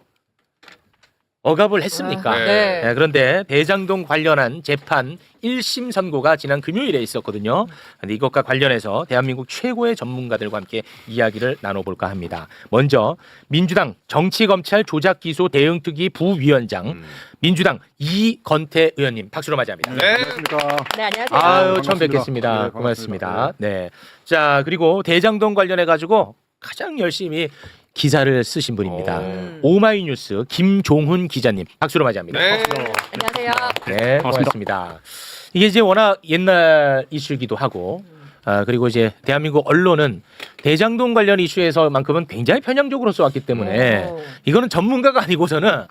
A: 억압을 했습니까?
D: 네.
A: 네, 그런데 대장동 관련한 재판 1심 선고가 지난 금요일에 있었거든요. 근데 이것과 관련해서 대한민국 최고의 전문가들과 함께 이야기를 나눠볼까 합니다. 먼저 민주당 정치검찰 조작기소 대응특위 부위원장 민주당 이건태 의원님 박수로 맞이합니다.
C: 네.
D: 네, 안녕하세요.
A: 아유 처음 뵙겠습니다.
B: 네,
A: 고맙습니다. 네. 자 그리고 대장동 관련해 가지고 가장 열심히 기사를 쓰신 분입니다. 오마이뉴스 김종훈 기자님 박수로 맞이합니다.
C: 네.
D: 안녕하세요.
A: 네, 고맙습니다. 이게 이제 워낙 옛날 이슈이기도 하고, 그리고 이제 대한민국 언론은 대장동 관련 이슈에서만큼은 굉장히 편향적으로 써왔기 때문에 이거는 전문가가 아니고서는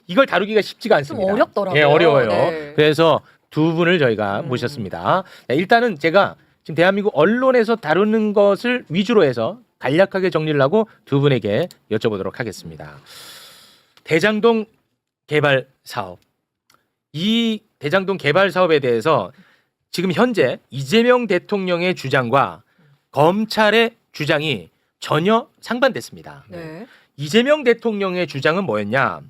A: 이걸 다루기가 쉽지가 않습니다.
D: 좀 어렵더라고요.
A: 예, 어려워요.
D: 네.
A: 그래서 두 분을 저희가 모셨습니다. 네, 일단은 제가 지금 대한민국 언론에서 다루는 것을 위주로 해서 간략하게 정리를 하고 두 분에게 여쭤보도록 하겠습니다. 대장동 개발 사업. 이 대장동 개발 사업에 대해서 지금 현재 이재명 대통령의 주장과 검찰의 주장이 전혀 상반됐습니다.
D: 네.
A: 이재명 대통령의 주장은 뭐였냐?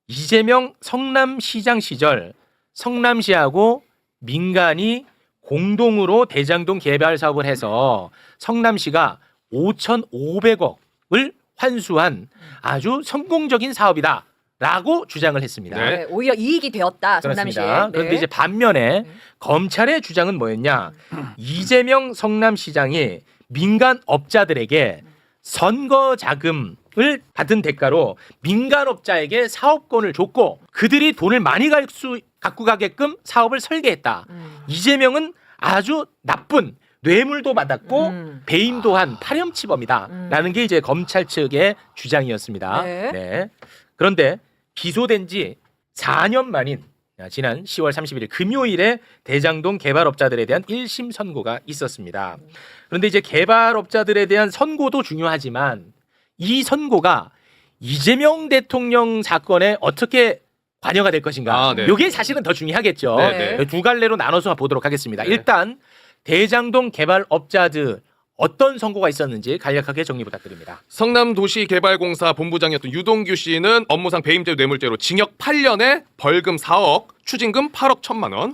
A: 이재명 성남시장 시절 성남시하고 민간이 공동으로 대장동 개발 사업을 해서 성남시가 5,500억을 환수한 아주 성공적인 사업이다라고 주장을 했습니다.
D: 네, 오히려 이익이 되었다.
A: 그렇습니다.
D: 성남시에. 네.
A: 그런데 이제 반면에 검찰의 주장은 뭐였냐? 이재명 성남시장이 민간 업자들에게 선거 자금을 받은 대가로 민간 업자에게 사업권을 줬고 그들이 돈을 많이 갖고 가게끔 사업을 설계했다. 이재명은 아주 나쁜 뇌물도 받았고 배임도 한 파렴치범이다라는 게 이제 검찰 측의 주장이었습니다. 네. 그런데 기소된 지 4년 만인 지난 10월 31일 금요일에 대장동 개발업자들에 대한 1심 선고가 있었습니다. 그런데 이제 개발업자들에 대한 선고도 중요하지만 이 선고가 이재명 대통령 사건에 어떻게 관여가 될 것인가.
C: 네.
A: 이게 사실은 더 중요하겠죠.
C: 네.
A: 두 갈래로 나눠서 보도록 하겠습니다.
C: 네.
A: 일단 대장동 개발업자들 어떤 선고가 있었는지 간략하게 정리 부탁드립니다.
C: 성남도시개발공사 본부장이었던 유동규 씨는 업무상 배임죄 뇌물죄로 징역 8년에 벌금 4억, 추징금 8억 1천만 원.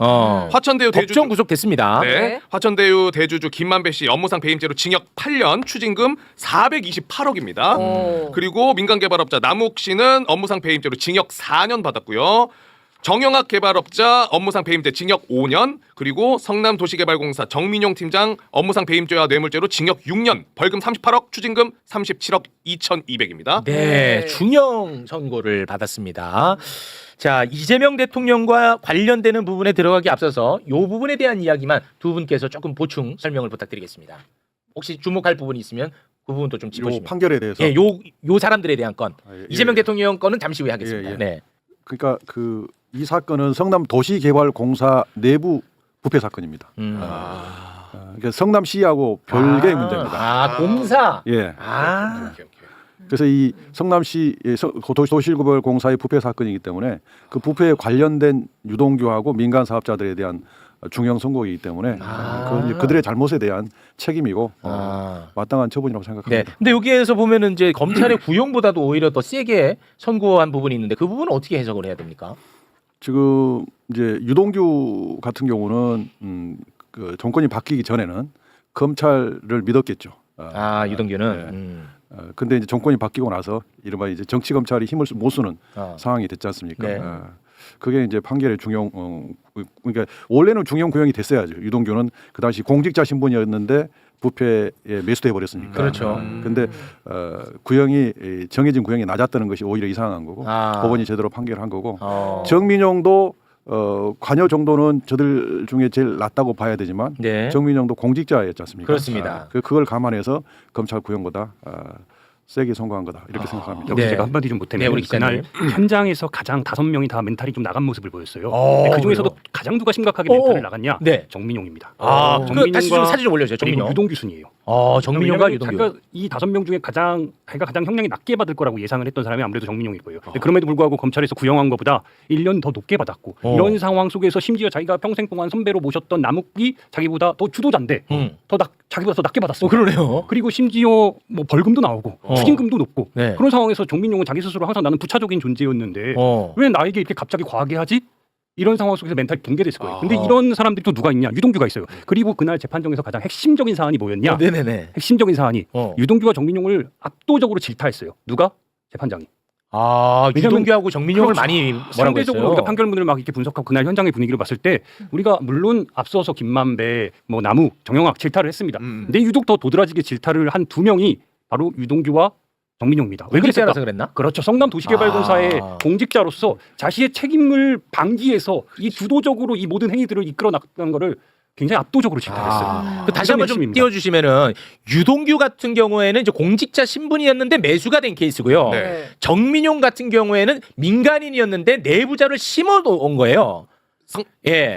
C: 화천대유 대주주
A: 법정 구속됐습니다.
C: 네. 화천대유 대주주 김만배 씨 업무상 배임죄로 징역 8년, 추징금 428억입니다. 그리고 민간개발업자 남욱 씨는 업무상 배임죄로 징역 4년 받았고요. 정영학 개발업자 업무상 배임죄 징역 5년, 그리고 성남도시개발공사 정민용 팀장 업무상 배임죄와 뇌물죄로 징역 6년, 벌금 38억, 추징금 37억 2,200입니다.
A: 네, 중형 선고를 받았습니다. 자, 이재명 대통령과 관련되는 부분에 들어가기 앞서서 이 부분에 대한 이야기만 두 분께서 조금 보충 설명을 부탁드리겠습니다. 혹시 주목할 부분이 있으면 그 부분도 좀 짚어주시면.
E: 판결에 대해서.
A: 예, 요 사람들에 대한 건.
E: 예.
A: 이재명 대통령 건은 잠시 후에 하겠습니다.
E: 예, 예.
A: 네.
B: 그러니까 이 사건은 성남도시개발공사 내부 부패 사건입니다. 그러니까 성남시하고 별개의 문제입니다.
A: 공사.
B: 예. 그래서 이 성남시 도시개발공사의 부패 사건이기 때문에 그 부패에 관련된 유동규하고 민간 사업자들에 대한 중형 선고이기 때문에 그들의 잘못에 대한 책임이고 마땅한 처분이라고 생각합니다.
A: 네. 근데 여기에서 보면은 이제 검찰의 구형보다도 오히려 더 세게 선고한 부분이 있는데 그 부분은 어떻게 해석을 해야 됩니까?
B: 지금 이제 유동규 같은 경우는 그 정권이 바뀌기 전에는 검찰을 믿었겠죠.
A: 유동규는.
B: 근데 이제 정권이 바뀌고 나서 이른바 이제 정치 검찰이 힘을 못 쓰는 상황이 됐지 않습니까?
A: 네.
B: 그게 이제 판결의 중형 그러니까 원래는 중형 구형이 됐어야죠. 유동규는 그 당시 공직자 신분이었는데 부패에 매수돼 버렸으니까.
A: 그렇죠.
B: 근데 구형이 정해진 구형이 낮았다는 것이 오히려 이상한 거고 법원이 제대로 판결한 거고 정민용도 관여 정도는 저들 중에 제일 낮다고 봐야 되지만 정민용도 공직자였지 않습니까?
A: 그렇습니다.
B: 그걸 감안해서 검찰 구형보다 세게 선고한 거다 이렇게 생각합니다.
R: 여기 제가 한마디 좀 보태면
A: 우리
R: 그날 현장에서 가장 5명이 다 멘탈이 좀 나간 모습을 보였어요. 그 중에서도 가장 누가 심각하게 멘탈을 나갔냐? 정민용입니다.
A: 그 다시 좀 사진 좀 올려주세요. 정민용.
R: 유동규 순이에요.
A: 정민용과 유동규.
R: 제가 이 5명 중에 가장 형량이 낮게 받을 거라고 예상을 했던 사람이 아무래도 정민용일 거예요. 그럼에도 불구하고 검찰에서 구형한 것보다 1년 더 높게 받았고 이런 상황 속에서 심지어 자기가 평생 동안 선배로 모셨던 남욱이 자기보다 더 주도자인데 자기보다 더 낮게 받았어요.
A: 그러네요.
R: 그리고 심지어 뭐 벌금도 나오고 추징금도 높고 그런 상황에서 정민용은 자기 스스로 항상 나는 부차적인 존재였는데 왜 나에게 이렇게 갑자기 과하게 하지? 이런 상황 속에서 멘탈이 붕괴됐을 거예요. 근데 이런 사람들이 또 누가 있냐? 유동규가 있어요. 그리고 그날 재판정에서 가장 핵심적인 사안이 뭐였냐? 핵심적인 사안이 유동규와 정민용을 압도적으로 질타했어요. 누가? 재판장이.
A: 유동규하고 정민용을 많이 뭐라고
R: 상대적으로
A: 했어요?
R: 우리가 판결문을 막 이렇게 분석하고 그날 현장의 분위기를 봤을 때 우리가 물론 앞서서 김만배, 뭐 남욱, 정영학 질타를 했습니다. 근데 유독 더 도드라지게 질타를 한 2명이 바로 유동규와 정민용입니다. 왜 그랬을까?
A: 그랬나?
R: 그렇죠. 성남도시개발공사의 공직자로서 자신의 책임을 방기해서 이 주도적으로 이 모든 행위들을 이끌어 나가는 거를 굉장히 압도적으로 질타했어요.
A: 다시 한번 좀 띄워주시면은 유동규 같은 경우에는 이제 공직자 신분이었는데 매수가 된 케이스고요. 정민용 같은 경우에는 민간인이었는데 내부자를 심어놓은 거예요.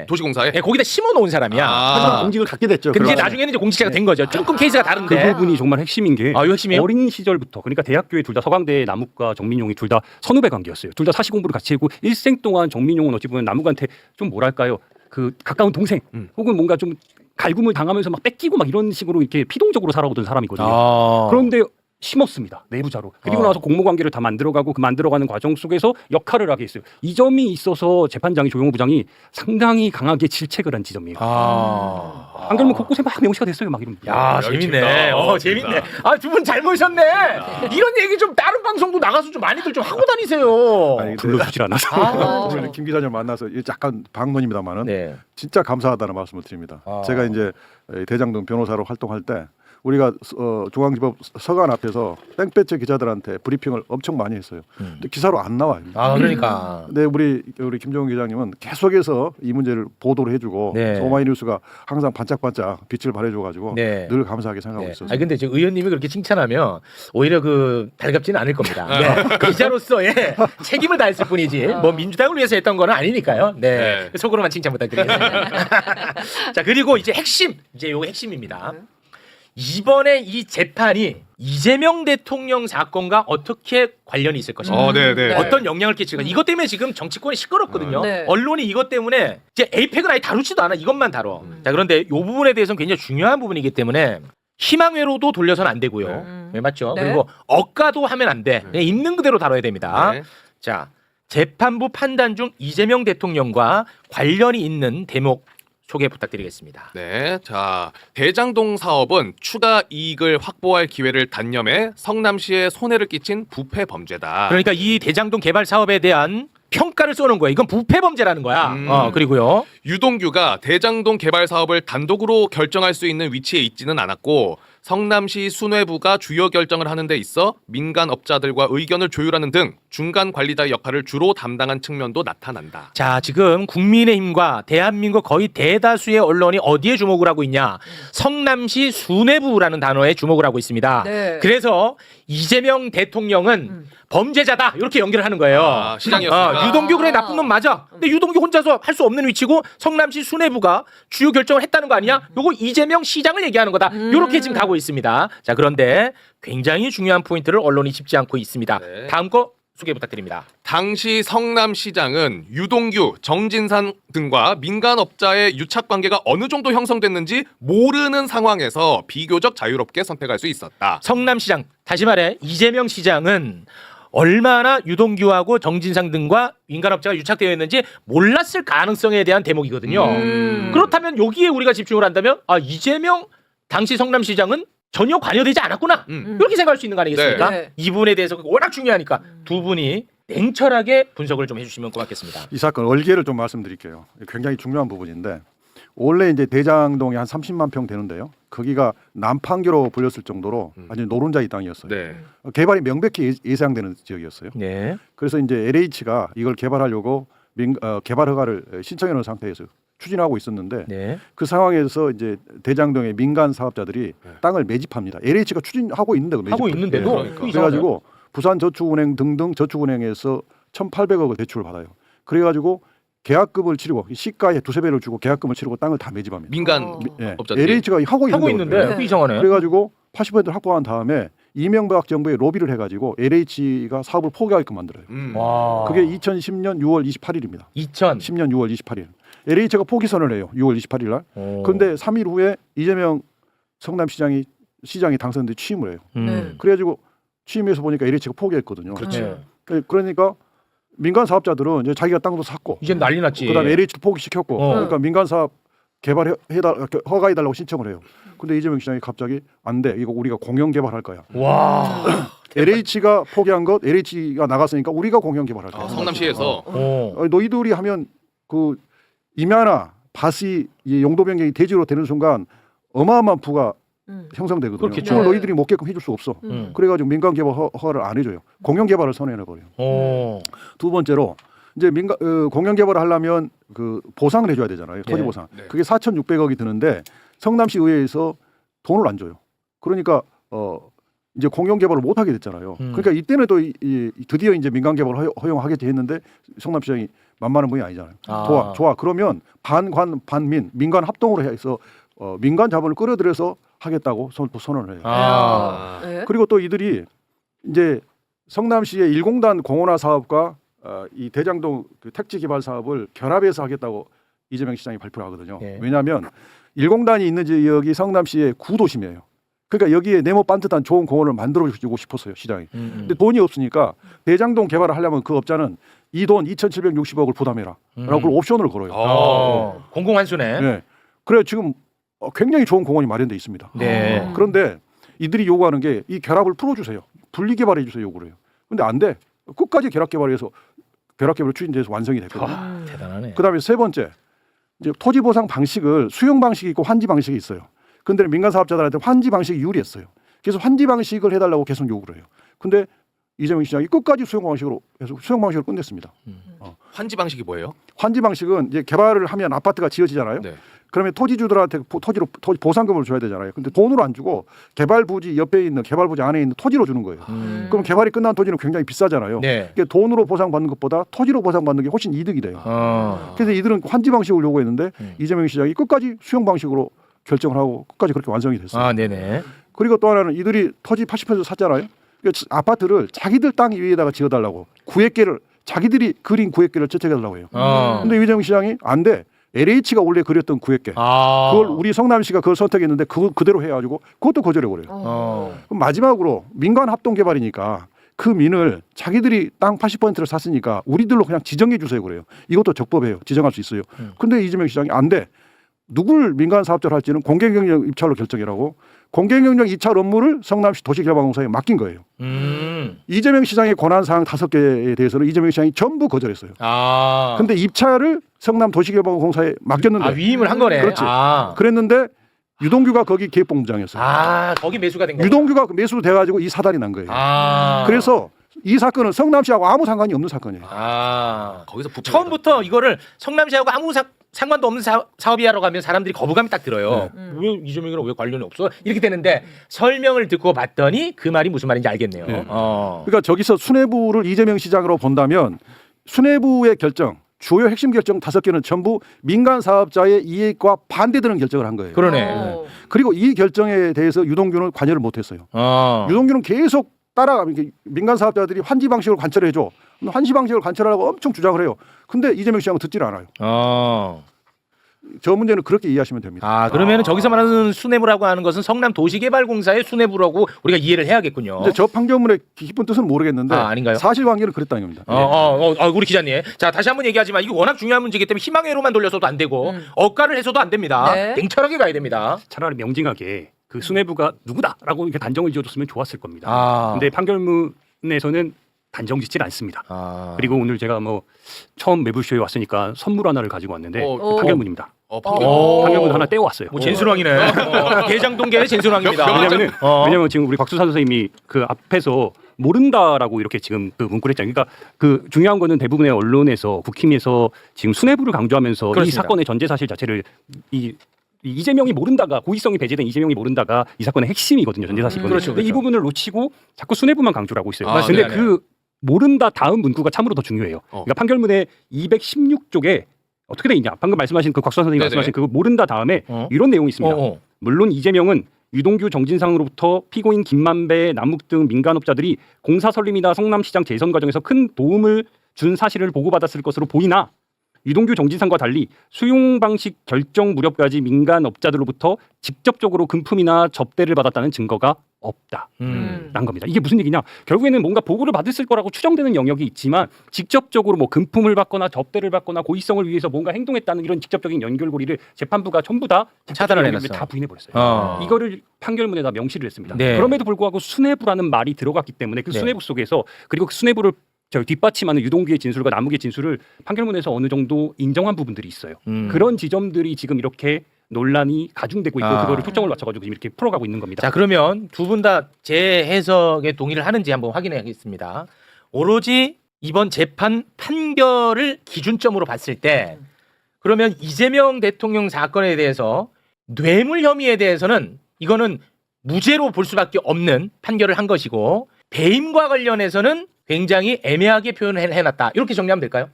C: 도시공사에?
A: 거기다 심어놓은 사람이야.
B: 하지만 공직을 갖게 됐죠.
A: 근데 나중에는 이제 공직자가 된 거죠. 조금 케이스가 다른데.
R: 그 부분이 정말 핵심인 게
A: 핵심이에요?
R: 어린 시절부터 그러니까 대학교에 둘 다 서강대 남욱과 정민용이 둘 다 선후배 관계였어요. 둘 다 사시 공부를 같이 했고 일생 동안 정민용은 어찌 보면 남욱한테 좀 뭐랄까요? 그 가까운 동생 혹은 뭔가 좀 갈굼을 당하면서 막 뺏기고 막 이런 식으로 이렇게 피동적으로 살아오던 사람이거든요. 그런데 심었습니다. 내부자로. 그리고
A: 어.
R: 나서 공모관계를 다 만들어가고 그 만들어가는 과정 속에서 역할을 하게 했어요. 이 점이 있어서 재판장이 조영호 부장이 상당히 강하게 질책을 한 지점이에요. 안 그러면 곳곳에 막 명시가 됐어요. 막 이런.
A: 야, 재밌네. 재밌네. 아, 두 분 잘 모셨네. 이런 얘기 좀 다른 방송도 나가서 좀 많이들 좀 하고 다니세요.
Q: 아니,
R: 불러주질 않아서.
Q: 오늘 김 기자님 만나서 약간 방문입니다만은
A: 네.
Q: 진짜 감사하다는 말씀을 드립니다. 제가 이제 대장동 변호사로 활동할 때 우리가 중앙지법 서관 앞에서 땡볕의 기자들한테 브리핑을 엄청 많이 했어요. 근데 기사로 안 나와요.
A: 아, 그러니까.
Q: 근데 우리 김종훈 기자님은 계속해서 이 문제를 보도를 해주고
A: 네.
Q: 오마이뉴스가 항상 반짝반짝 빛을 발해줘가지고
A: 네.
Q: 늘 감사하게 생각하고 있었어요.
A: 아니 근데 지금 의원님이 그렇게 칭찬하면 오히려 그 달갑지는 않을 겁니다. 네. 기자로서의 책임을 다했을 뿐이지 뭐 민주당을 위해서 했던 건 아니니까요. 네. 속으로만 칭찬 부탁드리겠습니다. 자, 그리고 이제 핵심, 이제 요거 핵심입니다. 이번에 이 재판이 이재명 대통령 사건과 어떻게 관련이 있을 것인가,
C: 네.
A: 어떤 영향을 끼칠까. 이것 때문에 지금 정치권이 시끄럽거든요.
D: 네.
A: 언론이 이것 때문에 이제 에이펙은 아예 다루지도 않아. 이것만 다뤄. 자, 그런데 이 부분에 대해서는 굉장히 중요한 부분이기 때문에 희망회로도 돌려서는 안 되고요. 네, 맞죠?
D: 네.
A: 그리고 억가도 하면 안 돼. 그냥 있는 그대로 다뤄야 됩니다.
C: 네.
A: 자, 재판부 판단 중 이재명 대통령과 관련이 있는 대목 소개 부탁드리겠습니다.
C: 네, 자 대장동 사업은 추가 이익을 확보할 기회를 단념해 성남시에 손해를 끼친 부패 범죄다.
A: 그러니까 이 대장동 개발 사업에 대한 평가를 쏘는 거야. 이건 부패 범죄라는 거야. 그리고요.
C: 유동규가 대장동 개발 사업을 단독으로 결정할 수 있는 위치에 있지는 않았고 성남시 순회부가 주요 결정을 하는 데 있어 민간 업자들과 의견을 조율하는 등 중간 관리자의 역할을 주로 담당한 측면도 나타난다.
A: 자, 지금 국민의힘과 대한민국 거의 대다수의 언론이 어디에 주목을 하고 있냐? 성남시 순회부라는 단어에 주목을 하고 있습니다.
D: 네.
A: 그래서 이재명 대통령은 범죄자다 이렇게 연결을 하는 거예요.
C: 시장이었습니다.
A: 유동규 그래 나쁜 놈 맞아. 근데 유동규 혼자서 할 수 없는 위치고 성남시 순회부가 주요 결정을 했다는 거 아니야? 요거 이재명 시장을 얘기하는 거다. 요렇게 지금 가고 있습니다. 자, 그런데 굉장히 중요한 포인트를 언론이 짚지 않고 있습니다.
C: 네.
A: 다음 거 소개 부탁드립니다.
C: 당시 성남시장은 유동규, 정진산 등과 민간업자의 유착관계가 어느 정도 형성됐는지 모르는 상황에서 비교적 자유롭게 선택할 수 있었다.
A: 성남시장, 다시 말해 이재명 시장은 얼마나 유동규하고 정진상 등과 민간업자가 유착되어 있는지 몰랐을 가능성에 대한 대목이거든요. 그렇다면 여기에 우리가 집중을 한다면 이재명 당시 성남시장은 전혀 관여되지 않았구나. 이렇게 생각할 수 있는 거 아니겠습니까?
D: 네.
A: 이 부분에 대해서 워낙 중요하니까 두 분이 냉철하게 분석을 좀 해주시면 고맙겠습니다.
Q: 이 사건 얼개를 좀 말씀드릴게요. 굉장히 중요한 부분인데 원래 이제 대장동이 한 30만 평 되는데요. 거기가 남판교로 불렸을 정도로 아주 노른자의 땅이었어요.
C: 네.
Q: 개발이 명백히 예상되는 지역이었어요.
A: 네.
Q: 그래서 이제 LH가 이걸 개발하려고 개발 허가를 신청해 놓은 상태에서 추진하고 있었는데
A: 네.
Q: 그 상황에서 이제 대장동의 민간 사업자들이 땅을 매집합니다. LH가 추진하고 있는데
A: 하고 있는데도
Q: 그래가지고 부산저축은행 등등 저축은행에서 1,800억을 대출을 받아요. 그래가지고 계약금을 치르고 시가의 두세 배를 주고 계약금을 치르고 땅을 다 매집합니다.
C: 민간 업자들이
Q: LH가 하고
A: 있는데 그 이상하네.
Q: 그래가지고 80% 확보한 다음에 이명박 정부에 로비를 해가지고 LH가 사업을 포기하게끔 만들어요.
A: 와.
Q: 그게 2010년 6월 28일입니다.
A: 2010년
Q: 6월 28일. LH가 포기 선언을 해요. 6월 28일 날. 그런데 3일 후에 이재명 성남시장이 당선돼 취임을 해요. 그래가지고 취임해서 보니까 LH가 포기했거든요.
A: 그렇죠.
Q: 그러니까 민간 사업자들은 이제 자기가 땅도 샀고,
A: 이제 난리 났지.
Q: 그다음에 LH도 포기시켰고, 그러니까 민간 사업 허가해달라고 신청을 해요. 근데 이재명 시장이 갑자기 안 돼. 이거 우리가 공영 개발할 거야.
A: 와.
Q: LH가 포기한 것, LH가 나갔으니까 우리가 공영 개발할 거야.
C: 성남시에서
Q: 너희들이 하면 그 임야나 밭이 용도 변경이 대지로 되는 순간 어마어마한 부가 형성되거든요.
A: 그렇겠죠.
Q: 그걸 너희들이 먹게끔 해줄 수 없어. 그래가지고 민간 개발 허가를 안 해줘요. 공영 개발을 선언해 버려요. 두 번째로 이제 공영 개발을 하려면 그 보상을 해줘야 되잖아요. 토지 보상.
C: 네.
Q: 그게 4,600억이 드는데 성남시 의회에서 돈을 안 줘요. 그러니까 이제 공영 개발을 못 하게 됐잖아요. 그러니까 이때는 또 드디어 이제 민간 개발을 허용하겠지 했는데 성남시장이 만만한 분이 아니잖아요. 좋아. 그러면 반관 반민 민간 합동으로 해서 민간 자본을 끌어들여서 하겠다고 선언을 해요.
D: 네.
Q: 그리고 또 이들이 이제 성남시의 1공단 공원화 사업과 이 대장동 그 택지 개발 사업을 결합해서 하겠다고 이재명 시장이 발표를 하거든요. 왜냐하면 1공단이 있는 지역이 성남시의 구도심이에요.
S: 그러니까 여기에 네모 반듯한 좋은 공원을 만들어주고 싶었어요 시장이. 근데 돈이 없으니까 대장동 개발을 하려면 그 업자는 이 돈 2,760억을 부담해라. 라고 그걸 옵션을 걸어요.
A: 공공환수네.
S: 네. 그래 지금 굉장히 좋은 공원이 마련돼 있습니다.
A: 네.
S: 그런데 이들이 요구하는 게 이 결합을 풀어주세요. 분리 개발해 주세요 요구를 해요. 근데 안 돼. 끝까지 결합 개발해서 결합 개발 추진돼서 완성이 됐거든요.
A: 대단하네.
S: 그다음에 세 번째 이제 토지 보상 방식을 수용 방식이 있고 환지 방식이 있어요. 근데 민간 사업자들한테 환지 방식이 유리했어요. 그래서 환지 방식을 해달라고 계속 요구를 해요. 근데 이재명 시장이 끝까지 수용 방식으로 해서 수용 방식으로 끝냈습니다.
C: 환지 방식이 뭐예요?
S: 환지 방식은 이제 개발을 하면 아파트가 지어지잖아요.
C: 네.
S: 그러면 토지주들한테 토지 보상금을 줘야 되잖아요. 근데 돈으로 안 주고 개발 부지 옆에 있는 개발 부지 안에 있는 토지로 주는 거예요. 그럼 개발이 끝난 토지는 굉장히 비싸잖아요.
A: 네.
S: 그러니까 돈으로 보상받는 것보다 토지로 보상받는 게 훨씬 이득이 돼요. 그래서 이들은 환지 방식을 요구했는데 이재명 시장이 끝까지 수용 방식으로 결정을 하고 끝까지 그렇게 완성이 됐어요.
A: 아, 네네.
S: 그리고 또 하나는 이들이 토지 80% 샀잖아요. 그러니까 아파트를 자기들 땅 위에다가 지어달라고 구획계를 자기들이 그린 구획계를 채택해달라고 해요. 근데 이재명 시장이 안 돼. LH가 원래 그렸던 구획계 그걸 우리 성남시가 그걸 선택했는데 그걸 그대로 해가지고 그것도 거절해버려요. 그럼 마지막으로 민간 합동 개발이니까 그 민을 자기들이 땅 80%를 샀으니까 우리들로 그냥 지정해 주세요 그래요. 이것도 적법해요. 지정할 수 있어요. 근데 이재명 시장이 안 돼. 누굴 민간 사업자로 할지는 공개경영 입찰로 결정이라고 공개경영 입찰 업무를 성남시 도시개발공사에 맡긴 거예요. 이재명 시장의 권한사항 5개에 대해서는 이재명 시장이 전부 거절했어요. 근데 입찰을 성남 도시개발공사에 맡겼는데
A: 위임을 한 거네.
S: 그렇지. 그랬는데 유동규가 거기 기획본부장이었어요.
A: 거기 매수가 된 거예요.
S: 유동규가 매수돼가지고 이 사단이 난 거예요. 그래서 이 사건은 성남시하고 아무 상관이 없는 사건이에요.
C: 거기서
A: 처음부터 이거를 성남시하고 아무 상관도 없는 사업이라고 하면 사람들이 거부감이 딱 들어요. 왜 이재명이랑 왜 관련이 없어? 이렇게 되는데 설명을 듣고 봤더니 그 말이 무슨 말인지 알겠네요.
S: 그러니까 저기서 수뇌부를 이재명 시장으로 본다면 수뇌부의 결정, 주요 핵심 결정 5개는 전부 민간 사업자의 이익과 반대되는 결정을 한 거예요.
A: 그러네.
S: 그리고 이 결정에 대해서 유동규는 관여를 못했어요. 유동규는 계속 따라가면 민간 사업자들이 환지 방식을 관철해줘. 환지 방식을 관철하라고 엄청 주장을 해요. 근데 이재명 시장은 듣질 않아요. 저 문제는 그렇게 이해하시면 됩니다.
A: 그러면 저기서 말하는 수뇌부라고 하는 것은 성남 도시개발공사의 수뇌부라고 우리가 이해를 해야겠군요.
S: 근데 저 판결문의 깊은 뜻은 모르겠는데
A: 아닌가요?
S: 사실관계는 그랬다는 겁니다.
A: 우리 기자님. 자, 다시 한번 얘기하지만 이거 워낙 중요한 문제이기 때문에 희망회로만 돌려서도 안 되고 억가를 해서도 안 됩니다.
R: 네.
A: 냉철하게 가야 됩니다.
R: 차라리 명징하게 그 수뇌부가 누구다라고 이렇게 단정을 지어줬으면 좋았을 겁니다. 근데 판결문에서는 단정 짓질 않습니다. 그리고 오늘 제가 뭐 처음 매불쇼에 왔으니까 선물 하나를 가지고 왔는데 판결문입니다. 판결문 하나 떼어왔어요.
A: 진순왕이네. 대장동계의 진순왕입니다.
R: 왜냐면 지금 우리 박수산 선생님이 그 앞에서 모른다라고 이렇게 지금 그 문구를 했잖아요. 그러니까 그 중요한 거는 대부분의 언론에서 국힘에서 지금 수뇌부를 강조하면서
A: 그렇습니다.
R: 이 사건의 전제 사실 자체를 이재명이 모른다가 고의성이 배제된 이재명이 모른다가 이 사건의 핵심이거든요. 전제 사실이거든요.
A: 그렇죠,
R: 근데 이 부분을 놓치고 자꾸 수뇌부만 강조를 하고 있어요.
A: 아,
R: 근데
A: 네,
R: 그 모른다 다음 문구가 참으로 더 중요해요. 그러니까 판결문의 216쪽에 어떻게 돼 있냐? 방금 말씀하신 그 곽수산 선생님
A: 네네.
R: 말씀하신 그 모른다 다음에 이런 내용이 있습니다. 물론 이재명은 유동규 정진상으로부터 피고인 김만배, 남욱 등 민간업자들이 공사 설립이나 성남시장 재선 과정에서 큰 도움을 준 사실을 보고받았을 것으로 보이나 유동규 정진상과 달리 수용 방식 결정 무렵까지 민간업자들로부터 직접적으로 금품이나 접대를 받았다는 증거가 없다. 란 겁니다. 이게 무슨 얘기냐? 결국에는 뭔가 보고를 받았을 거라고 추정되는 영역이 있지만 직접적으로 뭐 금품을 받거나 접대를 받거나 고의성을 위해서 뭔가 행동했다는 이런 직접적인 연결고리를 재판부가 전부 다
A: 차단을 해놨어.
R: 다 부인해 버렸어요. 이거를 판결문에다 명시를 했습니다. 그럼에도 불구하고 수뇌부라는 말이 들어갔기 때문에 그 수뇌부 속에서 그리고 그 수뇌부를 뒷받침하는 유동규의 진술과 남욱의 진술을 판결문에서 어느 정도 인정한 부분들이 있어요. 그런 지점들이 지금 이렇게 논란이 가중되고 있고 그거를 초점을 맞춰가지고 지금 이렇게 풀어가고 있는 겁니다.
A: 자, 그러면 두 분 다 제 해석에 동의를 하는지 한번 확인해야겠습니다. 오로지 이번 재판 판결을 기준점으로 봤을 때 그러면 이재명 대통령 사건에 대해서 뇌물 혐의에 대해서는 이거는 무죄로 볼 수밖에 없는 판결을 한 것이고 배임과 관련해서는 굉장히 애매하게 표현을 해놨다. 이렇게 정리하면 될까요?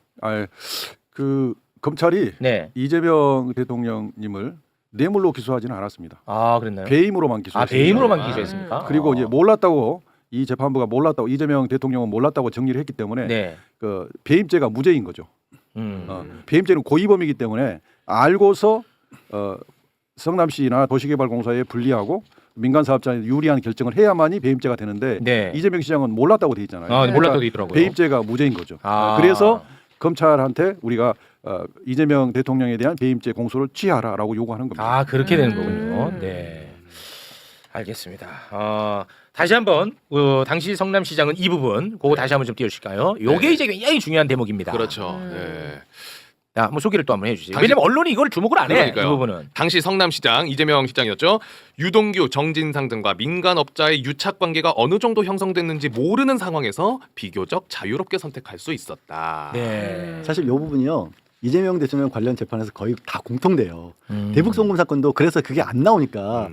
S: 그 검찰이 이재명 대통령님을 뇌물로 기소하지는 않았습니다.
A: 그랬나요?
S: 배임으로만 기소했습니다.
A: 배임으로만 기소했습니까?
S: 그리고 이제 몰랐다고 이 재판부가 몰랐다고 이재명 대통령은 몰랐다고 정리를 했기 때문에 그 배임죄가 무죄인 거죠. 배임죄는 고의범이기 때문에 알고서 성남시나 도시개발공사에 불리하고 민간 사업자에 유리한 결정을 해야만이 배임죄가 되는데
A: 네.
S: 이재명 시장은 몰랐다고 돼 있잖아요.
A: 몰랐다고 돼 있더라고요.
S: 배임죄가 무죄인 거죠. 그래서 검찰한테 우리가 이재명 대통령에 대한 배임죄 공소를 취하라라고 요구하는 겁니다.
A: 아 그렇게 되는 거군요. 네, 알겠습니다. 다시 한번 당시 성남시장은 이 부분 그거 다시 한번 좀 띄워주실까요? 요게 이제 굉장히 중요한 대목입니다.
C: 그렇죠. 네.
A: 야, 뭐 소개를 또 한번 해주세요. 왜냐면 언론이 이걸 주목을 안 해. 이
C: 그러니까요.
A: 부분은.
C: 당시 성남시장 이재명 시장이었죠. 유동규, 정진상 등과 민간업자의 유착 관계가 어느 정도 형성됐는지 모르는 상황에서 비교적 자유롭게 선택할 수 있었다.
A: 네.
B: 사실 이 부분이요. 이재명 대통령 관련 재판에서 거의 다 공통돼요. 대북 송금 사건도 그래서 그게 안 나오니까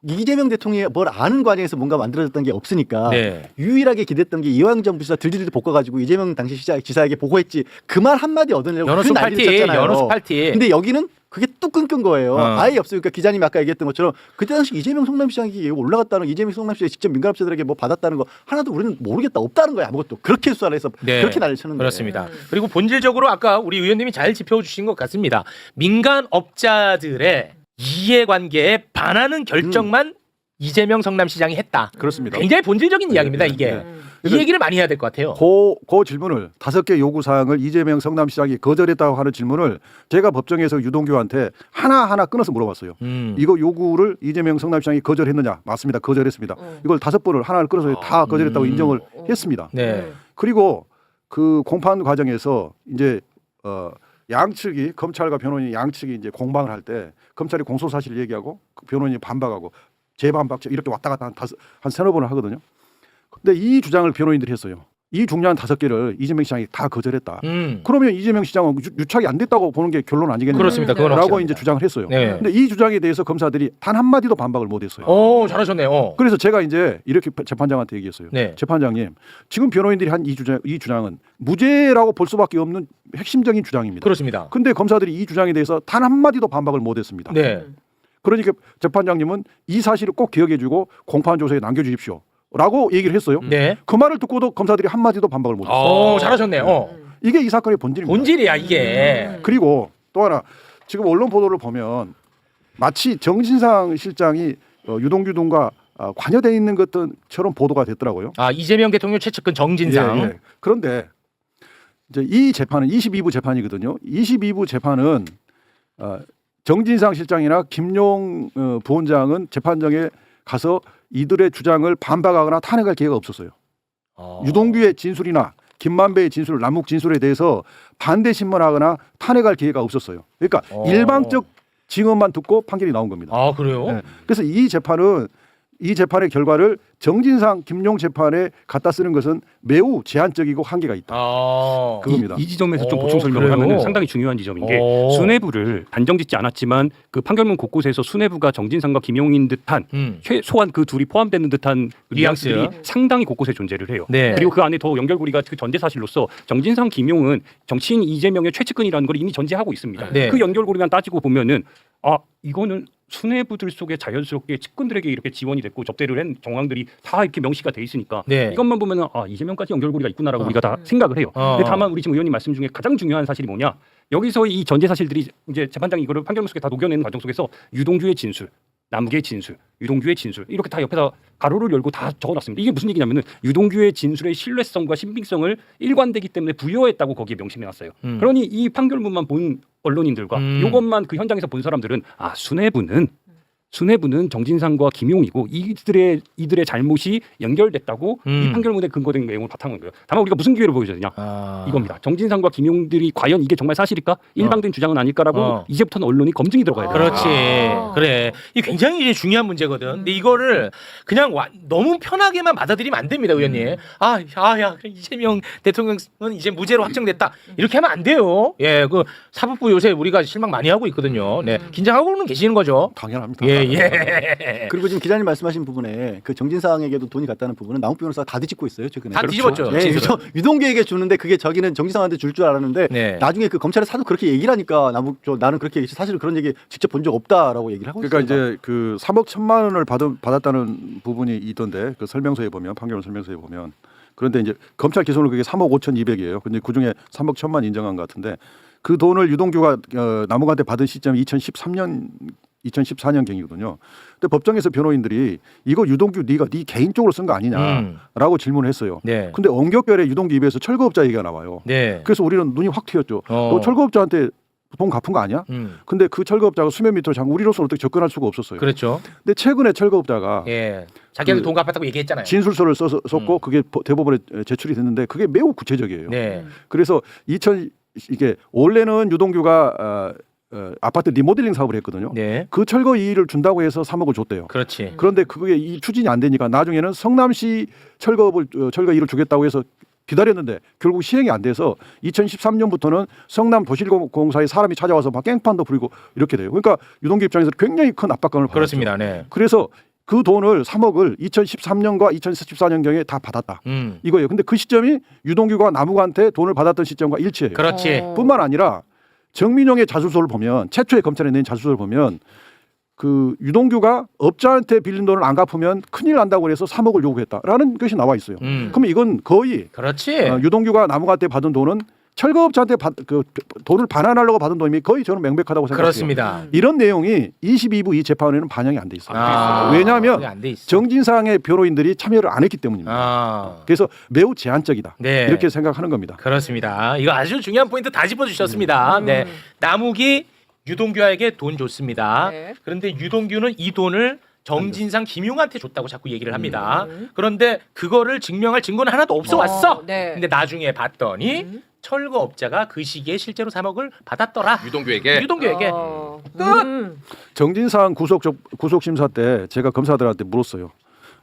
B: 이재명 대통령이 뭘 아는 과정에서 뭔가 만들어졌던 게 없으니까
A: 네.
B: 유일하게 기댔던 게 이화영 부지사 들들들 볶아가지고 이재명 당시 지사에게 보고했지 그 말 한마디 얻으려고
A: 연호수
B: 그 난리를
A: 팔티,
B: 쳤잖아요.
A: 연호수 팔티.
B: 근데 여기는 그게 뚝 끊긴 거예요. 아예 없어요. 그러니까 기자님이 아까 얘기했던 것처럼 그때 당시 이재명 성남시장이 올라갔다는 이재명 성남시장이 직접 민간업자들에게 뭐 받았다는 거 하나도 우리는 모르겠다. 없다는 거야 아무것도. 그렇게 수사를 해서
A: 네.
B: 그렇게 난리를 쳤는데.
A: 그렇습니다. 그리고 본질적으로 아까 우리 의원님이 잘 짚어주신 것 같습니다. 민간업자들의 이해관계에 반하는 결정만 이재명 성남시장이 했다.
S: 그렇습니다.
A: 굉장히 본질적인 이야기입니다. 이게. 이 얘기를 많이 해야 될 것 같아요.
S: 그 질문을 5개 요구 사항을 이재명 성남시장이 거절했다고 하는 질문을 제가 법정에서 유동규한테 하나하나 끊어서 물어봤어요. 이거 요구를 이재명 성남시장이 거절했느냐? 맞습니다. 거절했습니다. 이걸 5번을 하나를 끊어서 다 거절했다고 인정을 했습니다.
A: 네.
S: 그리고 그 공판 과정에서 이제 양측이 검찰과 변호인이 양측이 이제 공방을 할 때 검찰이 공소 사실을 얘기하고 그 변호인이 반박하고 재반박 이렇게 왔다 갔다 한 서너 번을 하거든요. 근데 이 주장을 변호인들이 했어요. 이 중요한 5개를 이재명 시장이 다 거절했다. 그러면 이재명 시장은 유착이 안 됐다고 보는 게 결론 아니겠느냐?
A: 그렇습니다. 그건
S: 라고
A: 확실합니다.
S: 이제 주장을 했어요.
A: 네.
S: 근데 이 주장에 대해서 검사들이 단 한마디도 반박을 못 했어요.
A: 오, 잘하셨네요.
S: 그래서 제가 이제 이렇게 재판장한테 얘기했어요.
A: 네.
S: 재판장님, 지금 변호인들이 한 이 주장은 무죄라고 볼 수밖에 없는 핵심적인 주장입니다.
A: 그렇습니다.
S: 근데 검사들이 이 주장에 대해서 단 한마디도 반박을 못 했습니다.
A: 네.
S: 그러니까 재판장님은 이 사실을 꼭 기억해주고 공판조서에 남겨주십시오. 라고 얘기를 했어요.
A: 네.
S: 그 말을 듣고도 검사들이 한마디도 반박을 못 했어요.
A: 오, 잘하셨네요.
S: 이게 이 사건의 본질입니다.
A: 본질이야 이게.
S: 그리고 또 하나 지금 언론 보도를 보면 마치 정진상 실장이 유동규 등과 관여되어 있는 것처럼 보도가 됐더라고요.
A: 아, 이재명 대통령 최측근 정진상.
S: 예, 예. 그런데 이제 이 재판은 22부 재판이거든요. 22부 재판은 정진상 실장이나 김용 부원장은 재판장에 가서 이들의 주장을 반박하거나 탄핵할 기회가 없었어요. 유동규의 진술이나 김만배의 진술, 남욱 진술에 대해서 반대 신문하거나 탄핵할 기회가 없었어요. 그러니까 일방적 증언만 듣고 판결이 나온 겁니다.
A: 아, 그래요?
S: 네. 그래서 이 재판의 결과를 정진상, 김용 재판에 갖다 쓰는 것은 매우 제한적이고 한계가 있다. 그겁니다.
R: 이 지점에서 좀 보충 설명을 하면 상당히 중요한 지점인 게 수뇌부를 단정짓지 않았지만 그 판결문 곳곳에서 수뇌부가 정진상과 김용인 듯한 최소한 그 둘이 포함되는 듯한 뉘앙스들이 상당히 곳곳에 존재를 해요.
A: 네.
R: 그리고 그 안에 더 연결고리가 그 전제 사실로서 정진상, 김용은 정치인 이재명의 최측근이라는 걸 이미 전제하고 있습니다.
A: 네.
R: 그 연결고리만 따지고 보면은 이거는 수뇌부들 속에 자연스럽게 측근들에게 이렇게 지원이 됐고 접대를 한 정황들이 다 이렇게 명시가 돼 있으니까
A: 네.
R: 이것만 보면은 이재명까지 연결고리가 있구나라고 우리가 다 생각을 해요. 근데 다만 우리 지금 의원님 말씀 중에 가장 중요한 사실이 뭐냐? 여기서 이 전제 사실들이 이제 재판장이 이거를 판결문 속에 다 녹여내는 과정 속에서 유동규의 진술, 남욱의 진술, 유동규의 진술 이렇게 다 옆에다 가로를 열고 다 적어놨습니다. 이게 무슨 얘기냐면은 유동규의 진술의 신뢰성과 신빙성을 일관되기 때문에 부여했다고 거기에 명시해놨어요. 그러니 이 판결문만 본 언론인들과 이것만 그 현장에서 본 사람들은 수뇌부는 정진상과 김용이고 이들의 잘못이 연결됐다고 이 판결문에 근거된 내용을 바탕한 거예요. 다만 우리가 무슨 기회를 보여줘야 되냐 이겁니다. 정진상과 김용들이 과연 이게 정말 사실일까? 일방된 주장은 아닐까라고 이제부터는 언론이 검증이 들어가야 돼요.
A: 그렇지. 그래. 이게 굉장히 이제 중요한 문제거든. 근데 이거를 그냥 너무 편하게만 받아들이면 안 됩니다, 의원님. 야, 이재명 대통령은 이제 무죄로 확정됐다. 이렇게 하면 안 돼요. 예, 그 사법부 요새 우리가 실망 많이 하고 있거든요. 네, 긴장하고는 계시는 거죠.
S: 당연합니다.
A: 예.
B: 그리고 지금 기자님 말씀하신 부분에 그 정진상에게도 돈이 갔다는 부분은 남욱 변호사가 다 뒤집고 있어요 최근에.
A: 다 뒤집었죠.
B: 예, 유동규에게 주는데 그게 자기는 정진상한테 줄 줄 알았는데 나중에 그 검찰에 사도 그렇게 얘기를 하니까 나는 그렇게 사실 그런 얘기 직접 본 적 없다라고 얘기를 하고 있습니다.
S: 그러니까 이제 그 3억 1천만 원을 받았다는 부분이 있던데 그 설명서에 보면 판결문 설명서에 보면 그런데 이제 검찰 기소는 그게 3억 5,200이에요. 근데 그 중에 3억 1천만 인정한 것 같은데 그 돈을 유동규가 남욱한테 받은 시점이 2013년 2014년 경이거든요. 근데 법정에서 변호인들이 이거 유동규 네가 네 개인적으로 쓴 거 아니냐라고 질문을 했어요.
A: 네.
S: 근데 엉격결에 유동규 입에서 철거업자 얘기가 나와요.
A: 네.
S: 그래서 우리는 눈이 확 튀었죠. 너 철거업자한테 돈 갚은 거 아니야? 근데 그 철거업자가 수면 밑으로 잠깐 우리로서는 어떻게 접근할 수가 없었어요.
A: 그렇죠.
S: 근데 최근에 철거업자가
A: 자기한테 돈 갚았다고 얘기했잖아요.
S: 진술서를 썼고 그게 대법원에 제출이 됐는데 그게 매우 구체적이에요.
A: 네.
S: 그래서 이게 원래는 유동규가 아파트 리모델링 사업을 했거든요.
A: 네.
S: 그 철거 이의를 준다고 해서 3억을 줬대요.
A: 그렇지.
S: 그런데 그게 이 추진이 안 되니까 나중에는 성남시 철거 이의를 주겠다고 해서 기다렸는데 결국 시행이 안 돼서 2013년부터는 성남 도시공사에 사람이 찾아와서 막 깽판도 부리고 이렇게 돼요. 그러니까 유동규 입장에서 굉장히 큰 압박감을 받았죠.
A: 그렇습니다. 네.
S: 그래서 그 돈을 3억을 2013년과 2014년경에 다 받았다. 이거예요. 근데 그 시점이 유동규가 남욱한테 돈을 받았던 시점과 일치해요.
A: 그렇지.
S: 뿐만 아니라 정민용의 자술서를 보면 최초에 검찰에 낸 자술서를 보면 그 유동규가 업자한테 빌린 돈을 안 갚으면 큰일 난다고 해서 3억을 요구했다라는 것이 나와 있어요. 그러면 이건 거의
A: 그렇지.
S: 유동규가 남욱한테 받은 돈은 철거업자한테 그 돈을 반환하려고 받은 돈이 거의 저는 명백하다고 생각해요.
A: 그렇습니다.
S: 이런 내용이 22부 이 재판에는 반영이 안 돼 있어요.
A: 아,
S: 왜냐하면
A: 그게 안돼 있어.
S: 정진상의 변호인들이 참여를 안 했기 때문입니다.
A: 아.
S: 그래서 매우 제한적이다.
A: 네.
S: 이렇게 생각하는 겁니다.
A: 그렇습니다. 이거 아주 중요한 포인트 다 짚어주셨습니다. 네, 남욱이 유동규에게 돈 줬습니다.
D: 네.
A: 그런데 유동규는 이 돈을 정진상 김용한테 줬다고 자꾸 얘기를 합니다. 그런데 그거를 증명할 증거는 하나도 없어 왔어.
D: 네.
A: 근데 나중에 봤더니 철거업자가 그 시기에 실제로 3억을 받았더라.
C: 유동규에게.
A: 끝.
S: 정진상 구속 심사 때 제가 검사들한테 물었어요.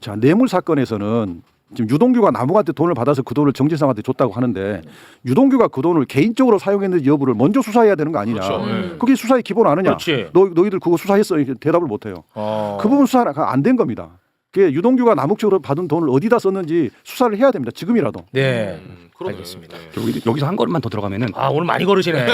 S: 자, 뇌물 사건에서는 지금 유동규가 남욱한테 돈을 받아서 그 돈을 정진상한테 줬다고 하는데 유동규가 그 돈을 개인적으로 사용했는지 여부를 먼저 수사해야 되는 거 아니냐.
A: 그렇죠.
S: 그게 수사의 기본 아니냐.
A: 그렇지.
S: 너희들 그거 수사했어. 이렇게 대답을 못 해요. 그 부분 수사가 안 된 겁니다. 그게 유동규가 남욱 쪽으로 받은 돈을 어디다 썼는지 수사를 해야 됩니다. 지금이라도.
A: 네. 알겠습니다.
R: 여기서 한 걸음만 더 들어가면은
A: 아 오늘 많이 걸으시네.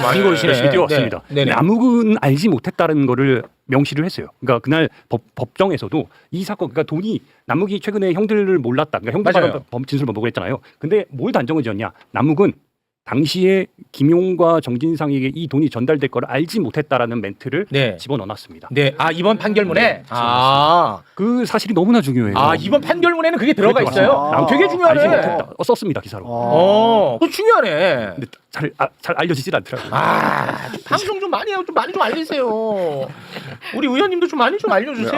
A: 많이 걸으시네.
R: 뛰어왔습니다.
A: 네. 네네.
R: 남욱은 알지 못했다는 거를 명시를 했어요. 그러니까 그날 법정에서도 이 사건, 그러니까 돈이 남욱이 최근에 형들을 몰랐다. 그러니까 형들 진술 번복을 했잖아요. 근데 뭘 단정을 지었냐? 남욱은 당시에 김용과 정진상에게 이 돈이 전달될 걸 알지 못했다라는 멘트를 집어넣어놨습니다.
A: 네, 아 이번 판결문에
R: 그 사실이 너무나 중요해요.
A: 아 이번 판결문에는 그게 들어가
R: 그렇죠.
A: 있어요. 되게 중요하네.
R: 알지 못했다. 썼습니다 기사로.
A: 그거 중요하네.
R: 근데 잘 알려지질 않더라고요.
A: 방송 좀 많이 해요. 좀 많이 좀 알리세요. 우리 의원님도 좀 많이 좀 알려주세요.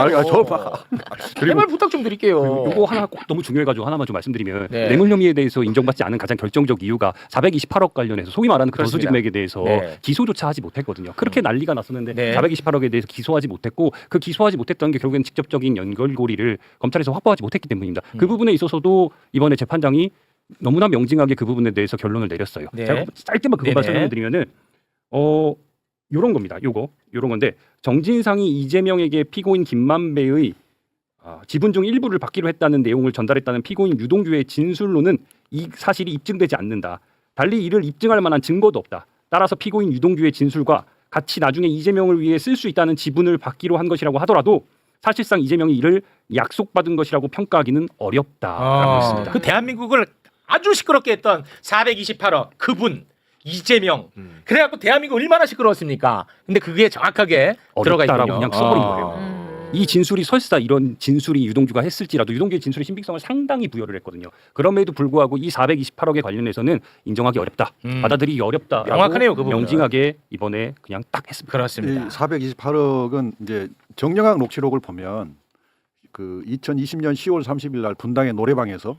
A: 제발 부탁 좀 드릴게요.
R: 이거 하나 꼭 너무 중요해가지고 하나만 좀 말씀드리면 뇌물 혐의에 대해서 인정받지 않은 가장 결정적 이유가 428억 관련해서 소위 말하는 그 거수지금액에 대해서 기소조차 하지 못했거든요. 그렇게 난리가 났었는데 428억에 대해서 기소하지 못했고 그 기소하지 못했던 게 결국엔 직접적인 연결고리를 검찰에서 확보하지 못했기 때문입니다. 그 부분에 있어서도 이번에 재판장이 너무나 명징하게 그 부분에 대해서 결론을 내렸어요. 제가 짧게만 그것만 설명해드리면은 요런 겁니다. 요런 건데 정진상이 이재명에게 피고인 김만배의 지분 중 일부를 받기로 했다는 내용을 전달했다는 피고인 유동규의 진술로는 이 사실이 입증되지 않는다. 달리 이를 입증할 만한 증거도 없다. 따라서 피고인 유동규의 진술과 같이 나중에 이재명을 위해 쓸 수 있다는 지분을 받기로 한 것이라고 하더라도 사실상 이재명이 이를 약속받은 것이라고 평가하기는 어렵다라고 했습니다.
A: 그 대한민국을 아주 시끄럽게 했던 428억 그분 이재명. 그래갖고 대한민국 얼마나 시끄러웠습니까? 근데 그게 정확하게 들어가 있군요.
R: 어렵다라고 그냥 써버린 거예요. 이 진술이 설사 이런 진술이 유동규가 했을지라도 유동규의 진술의 신빙성을 상당히 부여를 했거든요. 그럼에도 불구하고 이 428억에 관련해서는 인정하기 어렵다. 받아들이기 어렵다.
A: 명확하네요. 그 부분은.
R: 명징하게 이번에 그냥 딱 했습니다.
A: 그렇습니다.
S: 428억은 이제 정영학 녹취록을 보면 그 2020년 10월 30일 날 분당의 노래방에서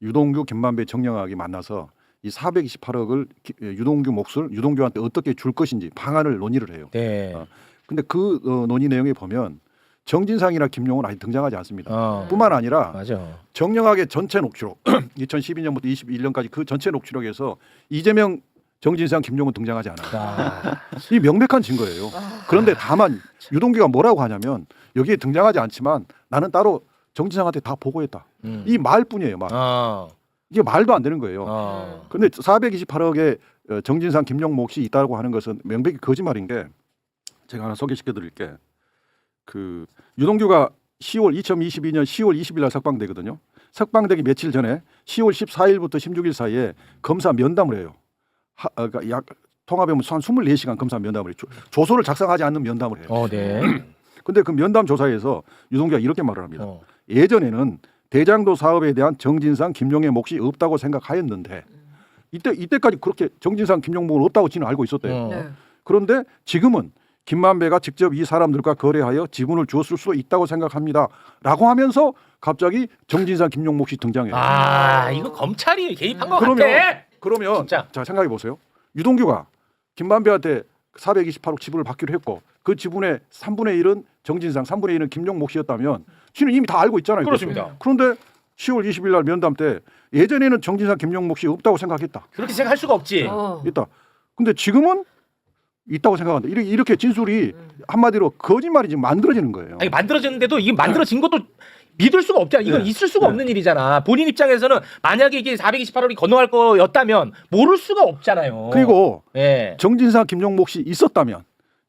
S: 유동규, 김만배, 정영학이 만나서 이 428억을 유동규 몫을 유동규한테 어떻게 줄 것인지 방안을 논의를 해요. 근데 그 논의 내용에 보면 정진상이나 김용은 아직 등장하지 않습니다. 뿐만 아니라 정영학의 전체 녹취록 2012년부터 21년까지 그 전체 녹취록에서 이재명, 정진상, 김용은 등장하지 않아요. 이 명백한 증거예요. 그런데 다만 유동규가 뭐라고 하냐면 여기에 등장하지 않지만 나는 따로 정진상한테 다 보고했다. 이 말뿐이에요. 말. 이게 말도 안 되는 거예요. 그런데 428억에 정진상, 김용 몫이 있다고 하는 것은 명백히 거짓말인 게 제가 하나 소개시켜 드릴게. 그 유동규가 2022년 10월 20일 날 석방되거든요. 석방되기 며칠 전에 10월 14일부터 16일 사이에 검사 면담을 해요. 그러니까 통합해보면 한 24시간 검사 면담을 해요. 조서를 작성하지 않는 면담을 해요.
A: 네.
S: 근데 그 면담 조사에서 유동규가 이렇게 말을 합니다. 예전에는 대장도 사업에 대한 정진상, 김용의 몫이 없다고 생각하였는데 이때까지 그렇게 정진상, 김용목은 없다고 지는 알고 있었대요.
D: 네.
S: 그런데 지금은 김만배가 직접 이 사람들과 거래하여 지분을 주었을 수 있다고 생각합니다. 라고 하면서 갑자기 정진상, 김용목 씨 등장해요.
A: 아, 이거 검찰이 개입한 것 같아.
S: 그러면
A: 진짜.
S: 자 생각해 보세요. 유동규가 김만배한테 428억 지분을 받기로 했고 그 지분의 3분의 1은 정진상, 3분의 1은 김용목 씨였다면 씨는 이미 다 알고 있잖아요.
A: 그렇습니다.
S: 그런데 10월 20일 날 면담 때 예전에는 정진상, 김용목 씨 없다고 생각했다.
A: 그렇게 생각할 수가 없지.
S: 있다. 근데 지금은 있다고 생각한다. 이렇게 진술이 한마디로 거짓말이 지금 만들어지는 거예요.
A: 아니, 만들어졌는데도 이게 만들어진 것도 믿을 수가 없잖아. 이건 있을 수가 없는 일이잖아. 본인 입장에서는 만약에 이게 428억이 건너갈 거였다면 모를 수가 없잖아요.
S: 그리고
A: 예.
S: 정진상, 김용목 씨 있었다면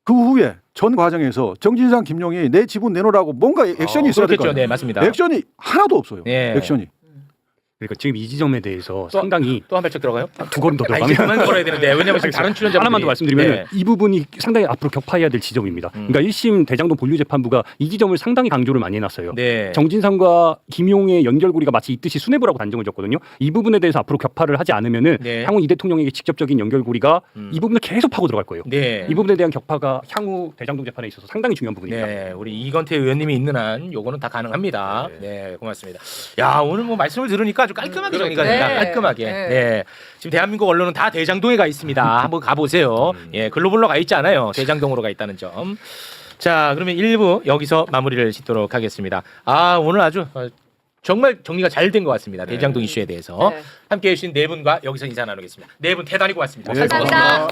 S: 그 후에 전 과정에서 정진상, 김용이 내 지분 내놓으라고 뭔가 액션이 있어야 될
A: 그렇겠죠.
S: 거예요.
A: 네, 맞습니다.
S: 액션이 하나도 없어요.
A: 예.
S: 액션이.
R: 그러니까 지금 이 지점에 대해서 상당히
A: 또 한 발짝 들어가요?
R: 두 걸음 더
A: 아니,
R: 들어가면
A: 그만 걸어야 되는데 왜냐면 지금 다른 출연자분들이
R: 하나만 더 말씀드리면
A: 네.
R: 이 부분이 상당히 앞으로 격파해야 될 지점입니다. 그러니까 1심 대장동 본류재판부가 이 지점을 상당히 강조를 많이 해놨어요.
A: 네.
R: 정진상과 김용의 연결고리가 마치 있듯이 수뇌부라고 단정을 줬거든요. 이 부분에 대해서 앞으로 격파를 하지 않으면은
A: 네.
R: 향후 이 대통령에게 직접적인 연결고리가 이 부분을 계속 파고 들어갈 거예요.
A: 네.
R: 이 부분에 대한 격파가 향후 대장동 재판에 있어서 상당히 중요한 부분입니다.
A: 네, 우리 이건태 의원님이 있는 한 요거는 다 가능합니다. 네, 고맙습니다. 야, 오늘 뭐 말씀을 들으니까 아주 깔끔하게 정리가 된다.
D: 네.
A: 깔끔하게.
D: 네.
A: 네. 지금 대한민국 언론은 다 대장동에 가 있습니다. 한번 가보세요. 예, 글로벌로 가 있지 않아요. 대장동으로 가 있다는 점. 자, 그러면 1부 여기서 마무리를 짓도록 하겠습니다. 아, 오늘 아주 정말 정리가 잘 된 것 같습니다. 대장동 이슈에 대해서.
D: 네.
A: 함께해 주신 네 분과 여기서 인사 나누겠습니다. 네 분 대단히 고맙습니다.
S: 네,
D: 감사합니다.